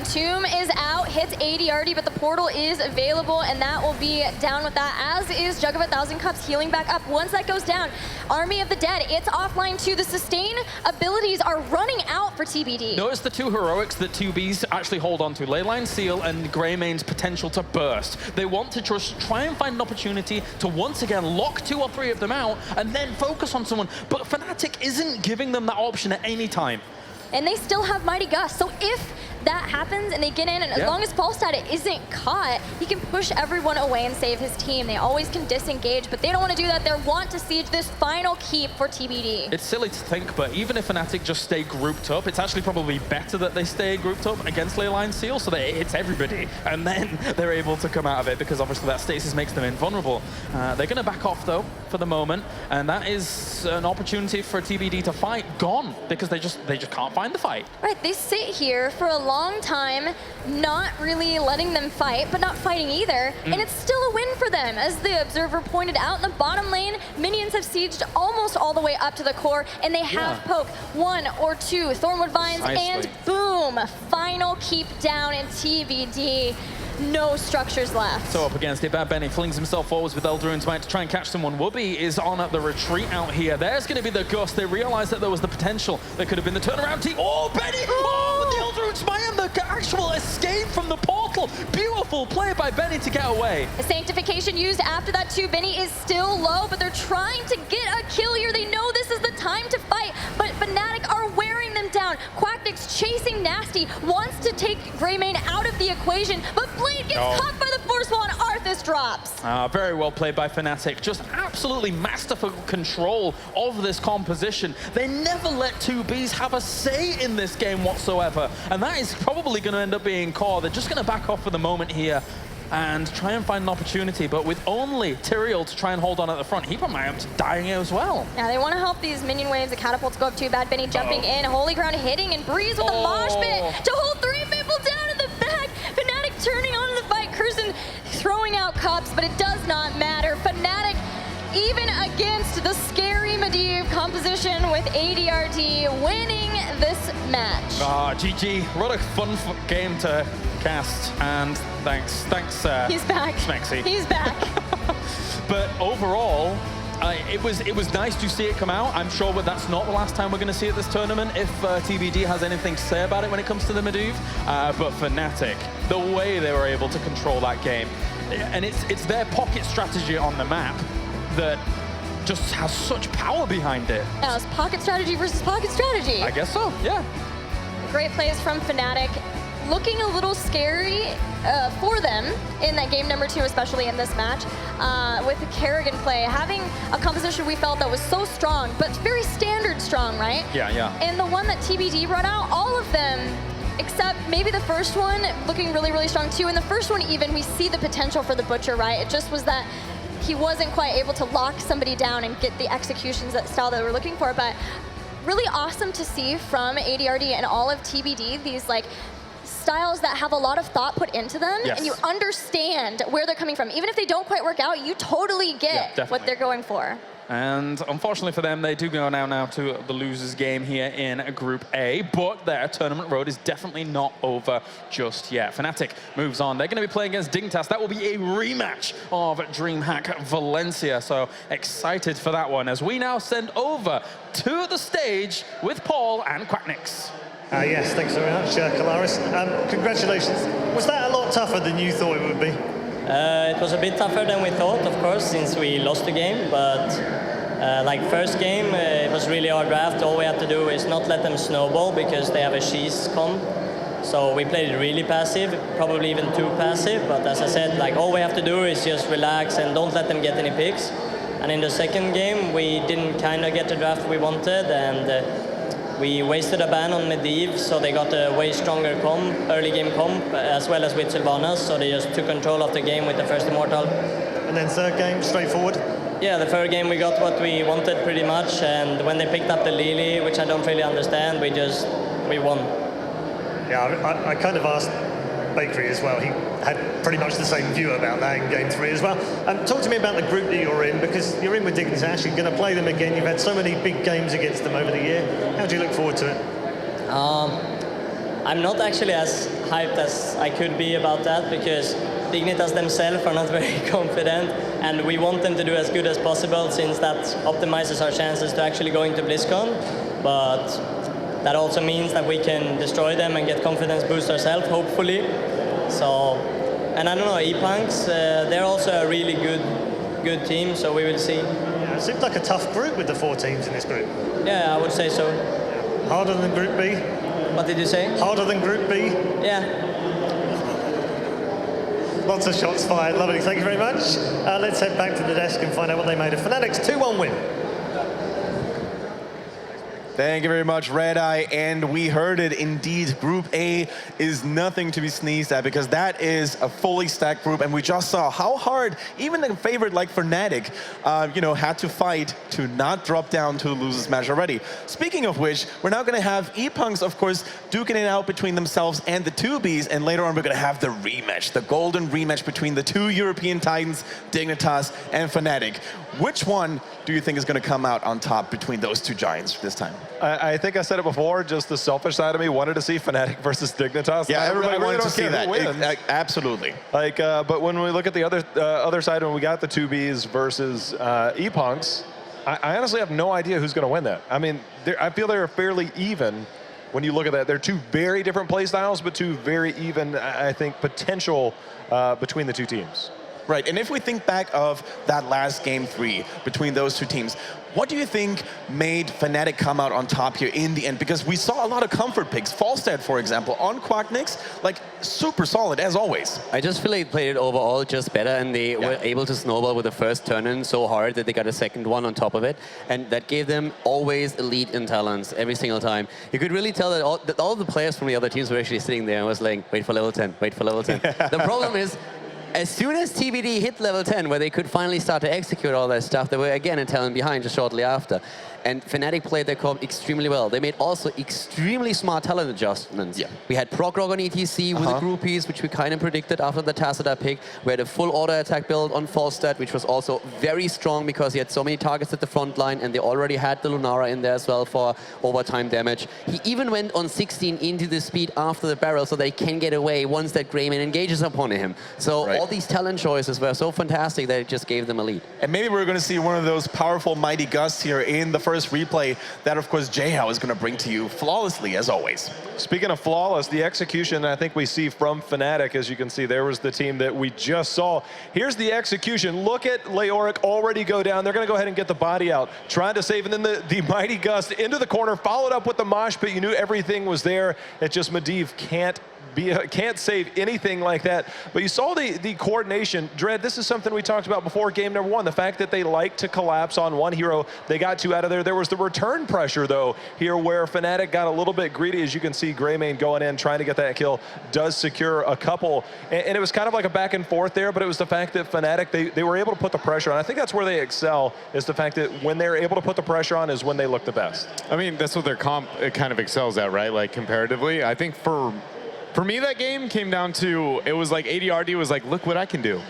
Tomb is out, hits ADRD, but the portal is available, and that will be down with that, as is Jug of 1,000 Cups healing back up. Once that goes down, Army of the Dead, it's offline too. The sustain abilities are running out for TBD. Notice the 2 heroics that 2Bs actually hold on to, Leyline Seal and Greymane's potential to burst. They want to just try and find an opportunity to once again lock 2 or 3 of them out, and then focus on someone, but Fnatic isn't giving them that option at any time. And they still have Mighty Gust, so if that happens and they get in, and as long as Falstad isn't caught, he can push everyone away and save his team. They always can disengage, but they don't want to do that. They want to siege this final keep for TBD. It's silly to think, but even if Fnatic just stay grouped up, it's actually probably better that they stay grouped up against Leyline Seal so that it hits everybody, and then they're able to come out of it, because obviously that stasis makes them invulnerable. They're going to back off, though, for the moment, and that is an opportunity for TBD to fight gone, because they just can't find the fight. Right, they sit here for a long time, not really letting them fight, but not fighting either, and it's still a win for them. As the Observer pointed out, in the bottom lane, minions have sieged almost all the way up to the core, and they have poke 1 or 2 Thornwood Vines, and boom, final keep down in TBD. No structures left. So up against it, Bad Benny flings himself forwards with Eldraine Smite to try and catch someone. Whoopi is on at the retreat out here. There's going to be the Gust. They realized that there was the potential. There could have been the turnaround team. Oh, Benny! Oh, with the Eldraine Smite and the actual escape from the portal. Beautiful play by Benny to get away. The Sanctification used after that too. Benny is still low, but they're trying to get a kill here. They know this is the time to fight, but Fnatic are wearing them down. Quacknick's chasing Nasty, wants to take Greymane out of the equation, but Blade gets caught by the Force Wall and Arthas drops. Very well played by Fnatic. Just absolutely masterful control of this composition. They never let 2Bs have a say in this game whatsoever, and that is probably going to end up being core. They're just going to back off for the moment here and try and find an opportunity, but with only Tyrael to try and hold on at the front, he might end up dying as well. Yeah, they want to help these minion waves. The catapults go up too. Bad Benny jumping in, Holy Ground hitting, and Breeze with a mosh pit to hold 3 people down in the back. Fnatic turning on the fight. Curzon throwing out cups, but it does not matter. Fnatic, even against the scary Medivh composition with ADRD, winning this match. GG. What a fun game to cast, and thanks He's back. Smexy. He's back. But overall, It was nice to see it come out. I'm sure that's not the last time we're going to see it this tournament, if TBD has anything to say about it when it comes to the Medivh. But Fnatic, the way they were able to control that game, and it's their pocket strategy on the map that just has such power behind it. Yeah, it's pocket strategy versus pocket strategy. I guess so, yeah. Great plays from Fnatic. Looking a little scary for them in that game number 2, especially in this match, with the Kerrigan play. Having a composition we felt that was so strong, but very standard strong, right? Yeah, yeah. And the one that TBD brought out, all of them, except maybe the first one, looking really, really strong too. And the first one even, we see the potential for the Butcher, right? It just was that he wasn't quite able to lock somebody down and get the executions, that style that we were looking for. But really awesome to see from ADRD and all of TBD, these like styles that have a lot of thought put into them, yes. and you understand where they're coming from. Even if they don't quite work out, you totally get what they're going for. And unfortunately for them, they do go now to the losers game here in Group A, but their tournament road is definitely not over just yet. Fnatic moves on. They're going to be playing against Dignitas. That will be a rematch of DreamHack Valencia, so excited for that one as we now send over to the stage with Paul and Quacknix. Yes, thanks very much, Kalaris. Congratulations. Was that a lot tougher than you thought it would be? It was a bit tougher than we thought, of course, since we lost the game, but like first game, it was really our draft. All we have to do is not let them snowball because they have a she's comp. So we played it really passive, probably even too passive, but as I said, like all we have to do is just relax and don't let them get any picks. And in the second game, we didn't kind of get the draft we wanted, and we wasted a ban on Medivh, so they got a way stronger comp, early game comp, as well as with Sylvanas, so they just took control of the game with the first Immortal. And then third game, straightforward? Yeah, the third game we got what we wanted pretty much, and when they picked up the Lily, which I don't really understand, we won. Yeah, I kind of asked Bakery as well. He had pretty much the same view about that in game 3 as well. Talk to me about the group that you're in, because you're in with Dignitas, you're going to play them again. You've had so many big games against them over the year. How do you look forward to it? I'm not actually as hyped as I could be about that, because Dignitas themselves are not very confident, and we want them to do as good as possible since that optimizes our chances to actually go into BlizzCon. But that also means that we can destroy them and get confidence boost ourselves, hopefully. So, and I don't know, E-Punks, they're also a really good team, so we will see. Yeah, it seems like a tough group with the 4 teams in this group. Yeah, I would say so. Harder than Group B? What did you say? Harder than Group B? Yeah. Lots of shots fired, lovely, thank you very much. Let's head back to the desk and find out what they made of Fnatic's 2-1 win. Thank you very much, Red Eye. And we heard it indeed. Group A is nothing to be sneezed at because that is a fully stacked group. And we just saw how hard even a favorite like Fnatic, had to fight to not drop down to the losers match already. Speaking of which, we're now going to have E-Punks, of course, duking it out between themselves and the 2Bs. And later on, we're going to have the rematch, the golden rematch between the 2 European Titans, Dignitas and Fnatic. Which one do you think is going to come out on top between those 2 giants this time? I think I said it before, just the selfish side of me wanted to see Fnatic versus Dignitas. Yeah, everybody really wanted to see that. Wins. Absolutely. But when we look at the other side, when we got the 2Bs versus E-Punks, I honestly have no idea who's going to win that. I mean, I feel they're fairly even when you look at that. They're 2 very different play styles, but 2 very even, I think, potential between the 2 teams. Right, and if we think back of that last game 3 between those 2 teams, what do you think made Fnatic come out on top here in the end? Because we saw a lot of comfort picks. Falstad, for example, on Quacknix, like super solid as always. I just feel like they played it overall just better, and they were able to snowball with the first turn-in so hard that they got a second one on top of it, and that gave them always elite in talents every single time. You could really tell that all the players from the other teams were actually sitting there and was like, wait for level 10, wait for level 10. The problem is, as soon as TBD hit level 10, where they could finally start to execute all that stuff, they were again in talent behind just shortly after. And Fnatic played their comp extremely well. They made also extremely smart talent adjustments. Yeah. We had Prog on ETC with the groupies, which we kind of predicted after the Tacita pick. We had a full auto attack build on Falstad, which was also very strong because he had so many targets at the front line, and they already had the Lunara in there as well for overtime damage. He even went on 16 into the speed after the barrel so they can get away once that Greymane engages upon him. So all these talent choices were so fantastic that it just gave them a lead. And maybe we're going to see one of those powerful mighty gusts here in the first replay that, of course, Jayhow is going to bring to you flawlessly, as always. Speaking of flawless, the execution I think we see from Fnatic, as you can see, there was the team that we just saw. Here's the execution. Look at Leoric already go down. They're going to go ahead and get the body out, trying to save, and then the mighty gust into the corner, followed up with the mosh pit. You knew everything was there. It's just Medivh can't save anything like that. But you saw the coordination. Dread, this is something we talked about before game number one, the fact that they like to collapse on one hero. They got two out of there. There was the return pressure, though, here where Fnatic got a little bit greedy. As you can see, Greymane going in, trying to get that kill, does secure a couple. And it was kind of like a back and forth there, but it was the fact that Fnatic, they were able to put the pressure on. I think that's where they excel, is the fact that when they're able to put the pressure on is when they look the best. I mean, that's what their comp kind of excels at, right? Like, comparatively. I think for me, that game came down to, it was like ADRD was like, look what I can do.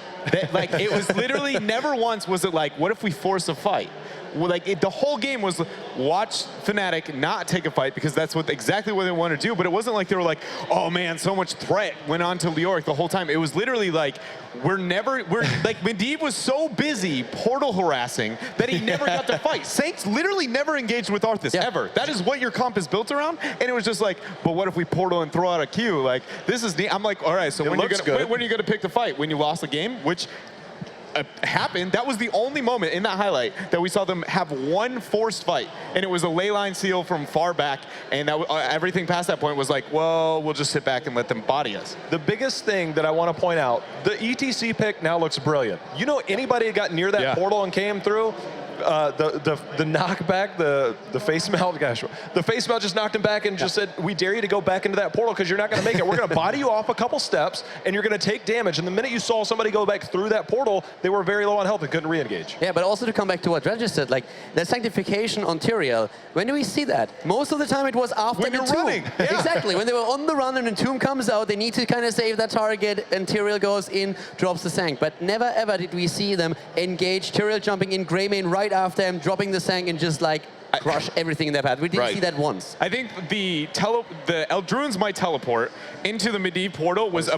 Like, it was literally never once was it like, what if we force a fight? Well, like, the whole game was watch Fnatic not take a fight because that's exactly what they want to do. But it wasn't like they were like, oh man, so much threat went on to Leoric the whole time. It was literally like, we're like, Medivh was so busy portal harassing that he never got to fight. Saints literally never engaged with Arthas, ever. That is what your comp is built around. And it was just like, but what if we portal and throw out a Q? Like, this is neat. I'm like, all right, so when are you going to pick the fight? When you lost the game? Which happened. That was the only moment in that highlight that we saw them have one forced fight, and it was a ley line seal from far back, and that, everything past that point was like, well, we'll just sit back and let them body us. The biggest thing that I want to point out, the ETC pick now looks brilliant. You know, anybody that got near that portal and came through, the knockback, the face melt, gosh, the face melt just knocked him back and just said, we dare you to go back into that portal because you're not going to make it. We're going to body you off a couple steps and you're going to take damage. And the minute you saw somebody go back through that portal, they were very low on health and couldn't re-engage. Yeah, but also to come back to what Dredge just said, like, the sanctification on Tyrael, when do we see that? Most of the time it was after when the you're tomb. running. Yeah. Exactly, when they were on the run and the tomb comes out, they need to kind of save that target and Tyrael goes in, drops the Sank. But never ever did we see them engage Tyrael jumping in, Greymane right after him, dropping the Sank and just like crush everything in their path. We didn't see that once. I think the Eldruins might teleport into the Medivh portal was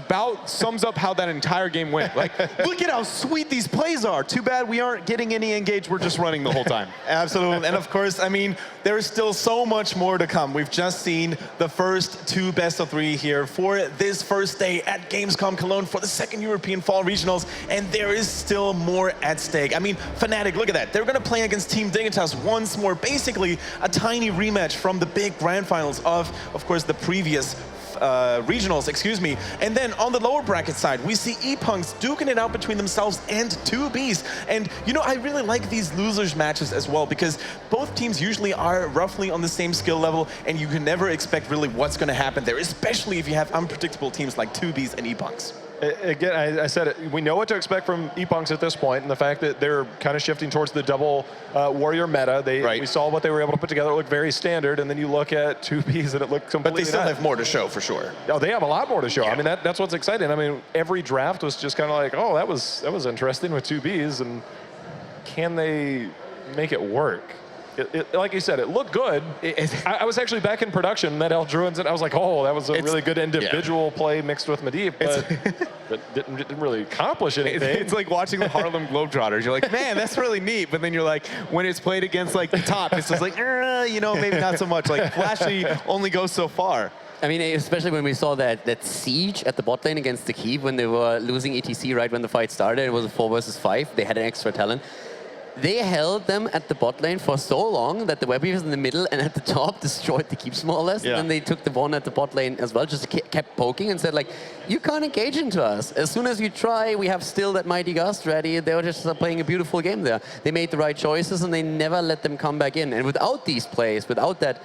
sums up how that entire game went. Like, look at how sweet these plays are. Too bad we aren't getting any engaged. We're just running the whole time. Absolutely. And of course, I mean, there is still so much more to come. We've just seen the first two best of three here for this first day at Gamescom Cologne for the second European Fall Regionals, and there is still more at stake. I mean, Fnatic, look at that. They're going to play against Team Dignitas once more, basically a tiny rematch from the big grand finals of course, the previous regionals, excuse me. And then on the lower bracket side, we see E-Punks duking it out between themselves and 2Bs. And, you know, I really like these losers matches as well because both teams usually are roughly on the same skill level and you can never expect really what's going to happen there, especially if you have unpredictable teams like 2Bs and E-Punks. Again, I said it, we know what to expect from E-Punks at this point, and the fact that they're kind of shifting towards the double warrior meta. We saw what they were able to put together. It looked very standard, and then you look at 2Bs and it looked completely But they still have more to show, for sure. Oh, they have a lot more to show. I mean, that's what's exciting. I mean, every draft was just kind of like, oh, that was interesting with 2Bs, and can they make it work? Like you said, it looked good. I was actually back in production, met Eldruins, and I was like, oh, that was a really good individual play mixed with Medivh, but didn't really accomplish anything. It's like watching the Harlem Globetrotters. You're like, man, that's really neat. But then you're like, when it's played against like the top, it's just like, you know, maybe not so much. Like Flashy only goes so far. I mean, especially when we saw that siege at the bot lane against the Keep when they were losing ETC right when the fight started. It was a 4 versus 5. They had an extra talent. They held them at the bot lane for so long that the web weavers in the middle and at the top destroyed the Keeps more or less. And then they took the one at the bot lane as well, just kept poking and said, like, you can't engage into us. As soon as you try, we have still that Mighty Gust ready. They were just playing a beautiful game there. They made the right choices and they never let them come back in. And without these plays, without that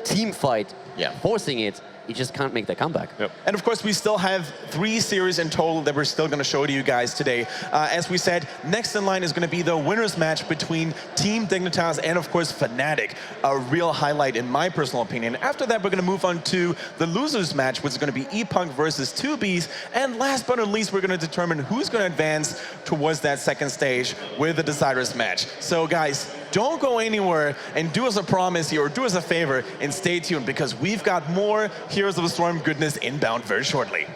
team fight, forcing it, you just can't make that comeback. And of course, we still have 3 series in total that we're still going to show to you guys today. As we said, next in line is going to be the winners match between Team Dignitas and, of course, Fnatic. A real highlight, in my personal opinion. After that, we're going to move on to the losers match, which is going to be E-Punk versus 2Bs. And last but not least, we're going to determine who's going to advance towards that second stage with the Deciders match. So, guys, don't go anywhere, and do us a promise here, or do us a favor, and stay tuned, because we've got more Heroes of the Storm goodness inbound very shortly.